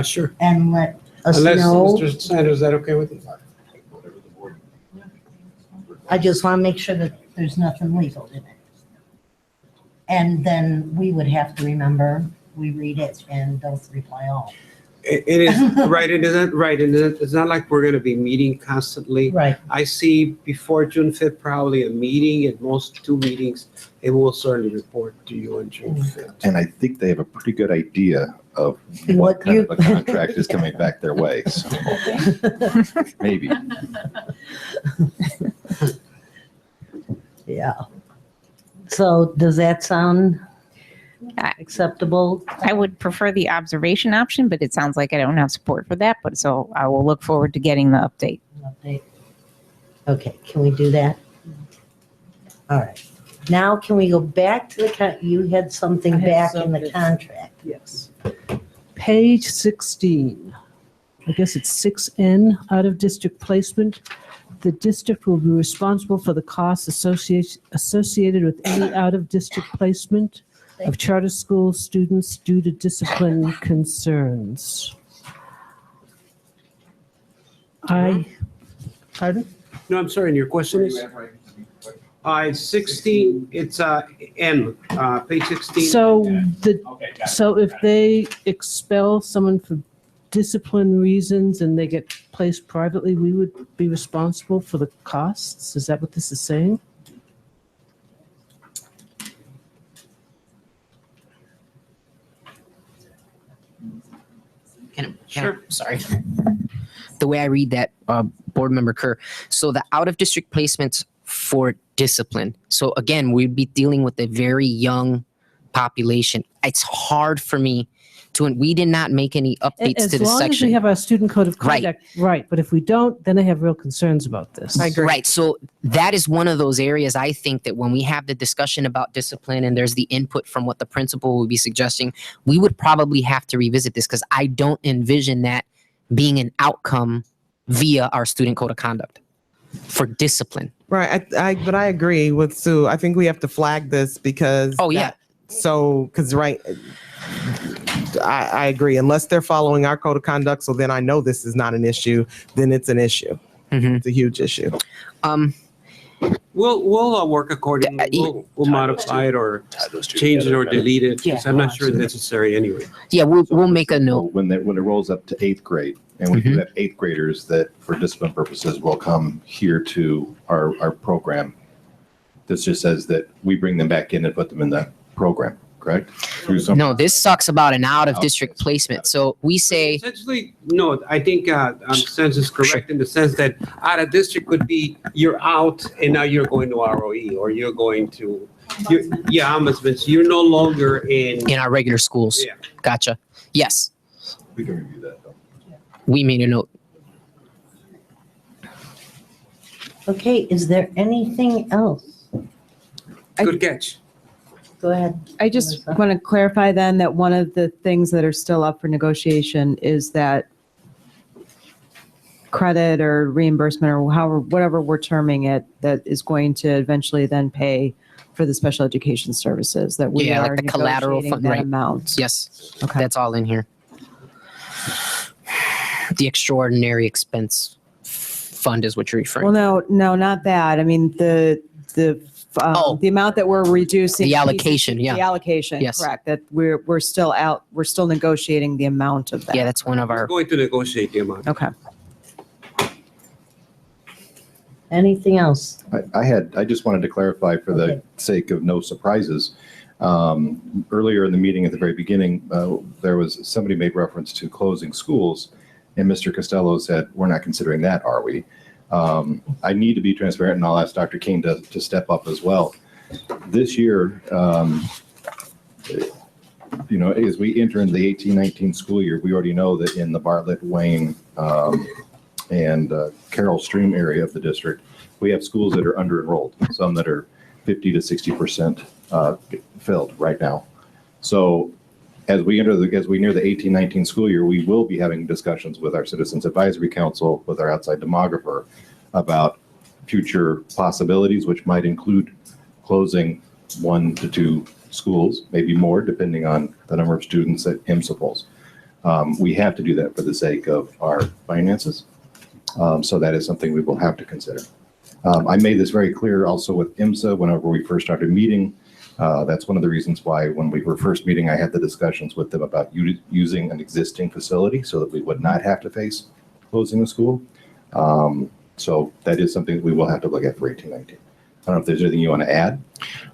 Sure. and let us Unless, know? Mr. Sanders, is that okay with you? I just want to make sure that there's nothing legal in it. And then we would have to remember, we read it and don't reply all. It is, right, it isn't, right, and it's not like we're gonna be meeting constantly. Right. I see before June 5th, probably a meeting, at most 2 meetings, and we'll certainly report to you on June 5th. And I think they have a pretty good idea of what kind of a contract is coming back their way. So maybe. Yeah. So does that sound acceptable? I would prefer the observation option, but it sounds like I don't have support for that. But so I will look forward to getting the update. Okay, can we do that? All right. Now can we go back to you had something I had back in the something. contract. Yes. Page 16. I guess it's 6N, out of district placement. The district will be responsible for the costs associated with any out of district placement of charter school students due to discipline concerns. Pardon? No, I'm sorry, and your question is? It's 16, it's N, page 16. So if they expel someone for discipline reasons and they get placed privately, we would be responsible for the costs? Is that what this is saying? Sorry. The way I read that, Board Member Kerr, so the out-of-district placements for discipline. So again, we'd be dealing with a very young population. It's hard for me we did not make any updates to the As long as we section. have our student code of conduct, right, but if we don't, then I have real concerns about this. Right. So that is one of those areas I think that when we have the discussion about discipline and there's the input from what the principal would be suggesting, we would probably have to revisit this because I don't envision that being an outcome via our student code of conduct for discipline. Right. But I agree with Sue. I think we have to flag this because. Oh, yeah. Right. I agree. Unless they're following our code of conduct, so then I know this is not an issue, then it's an issue. Mm-hmm. It's a huge issue. We'll work accordingly. We'll modify it or change it or delete it. 'Cause I'm not sure it's necessary anyway. Yeah, we'll make a note. When it rolls up to 8th grade, and we do have 8th graders that for discipline purposes will come here to our program. This just says that we bring them back in and put them in the program, correct? No, this talks about an out-of-district placement. So we say, Essentially, no, I think sense is correct in the sense that out of district could be you're out and now you're going to ROE or you're going to, ombudsman. So you're no longer in our regular schools. Yeah. Gotcha. Yes, We can review that though. we made a note. Okay, is there anything else? Good catch. Go ahead. I just want to clarify then that one of the things that are still up for negotiation is that credit or reimbursement or whatever we're terming it, that is going to eventually then pay for the special education services that we are like the collateral negotiating fund, that right? amount. Yes, Okay. that's all in here. The extraordinary expense fund is what you're referring Well, no, not that. I mean, the amount that we're reducing. The allocation, yeah. The allocation, Yes. correct. That we're still negotiating the amount of that. Yeah, that's one of We're our, going to negotiate the amount. Okay. Anything else? I just wanted to clarify for the sake of no surprises. Earlier in the meeting at the very beginning, somebody made reference to closing schools, and Mr. Costello said, we're not considering that, are we? I need to be transparent, and I'll ask Dr. King to step up as well. This year, as we enter into the 18-19 school year, we already know that in the Bartlett, Wayne, and Carroll Stream area of the district, we have schools that are under-enrolled, some that are 50 to 60% filled right now. So as we near the 18-19 school year, we will be having discussions with our Citizens Advisory Council, with our outside demographer, about future possibilities, which might include closing 1 to 2 schools, maybe more, depending on the number of students that IMSA pulls. We have to do that for the sake of our finances. So that is something we will have to consider. I made this very clear also with IMSA whenever we first started meeting. That's one of the reasons why when we were first meeting, I had the discussions with them about using an existing facility so that we would not have to face closing the school. So that is something that we will have to look at for 18-19. I don't know if there's anything you want to add.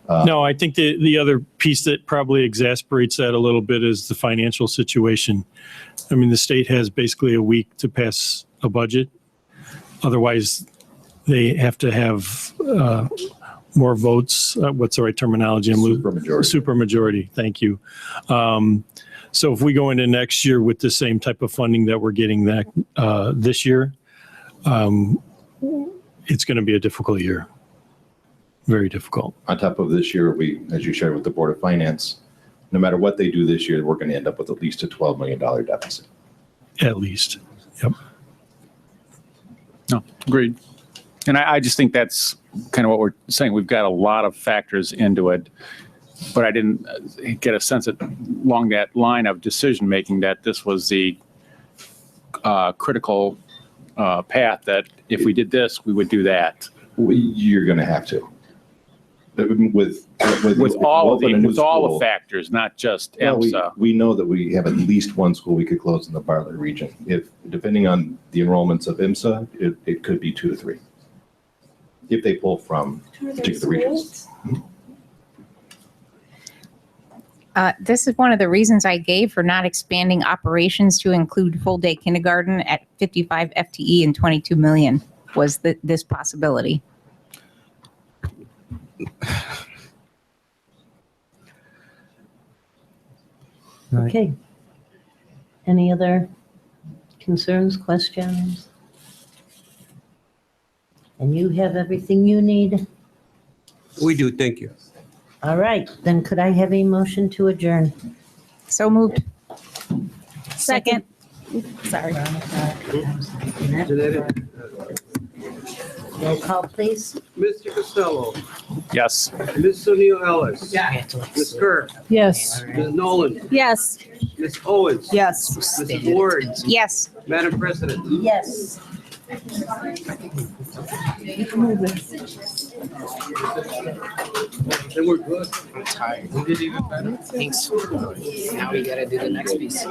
No, I think the other piece that probably exasperates that a little bit is the financial situation. I mean, the state has basically a week to pass a budget. Otherwise, they have to have more votes. What's the right terminology? Supermajority. Thank you. So if we go into next year with the same type of funding that we're getting this year, it's going to be a difficult year. Very difficult. On top of this year, as you shared with the Board of Finance, no matter what they do this year, we're going to end up with at least a $12 million deficit. At least. Yep. No, agreed. And I just think that's kind of what we're saying. We've got a lot of factors into it, but I didn't get a sense that along that line of decision making that this was the critical path, that if we did this, we would do that. You're going to have to. With all the factors, not just EMSA. We know that we have at least one school we could close in the Bartlett region. If depending on the enrollments of IMSA, it could be 2 to 3. If they pull from particular regions. This is one of the reasons I gave for not expanding operations to include full-day kindergarten at 55 FTE and 22 million was this possibility. Okay. Any other concerns, questions? And you have everything you need? We do, thank you. All right, then could I have a motion to adjourn? So moved. Second. Sorry. Roll call, please. Mr. Costello. Yes. Ms. O'Neill Ellis. Ms. Kerr. Yes. Ms. Nolan. Yes. Ms. Owens. Yes. Ms. Ward. Yes. Madam President. Yes. You can move it. Then we're good. I'm tired. We did even better. Thanks. Now we got to do the next piece.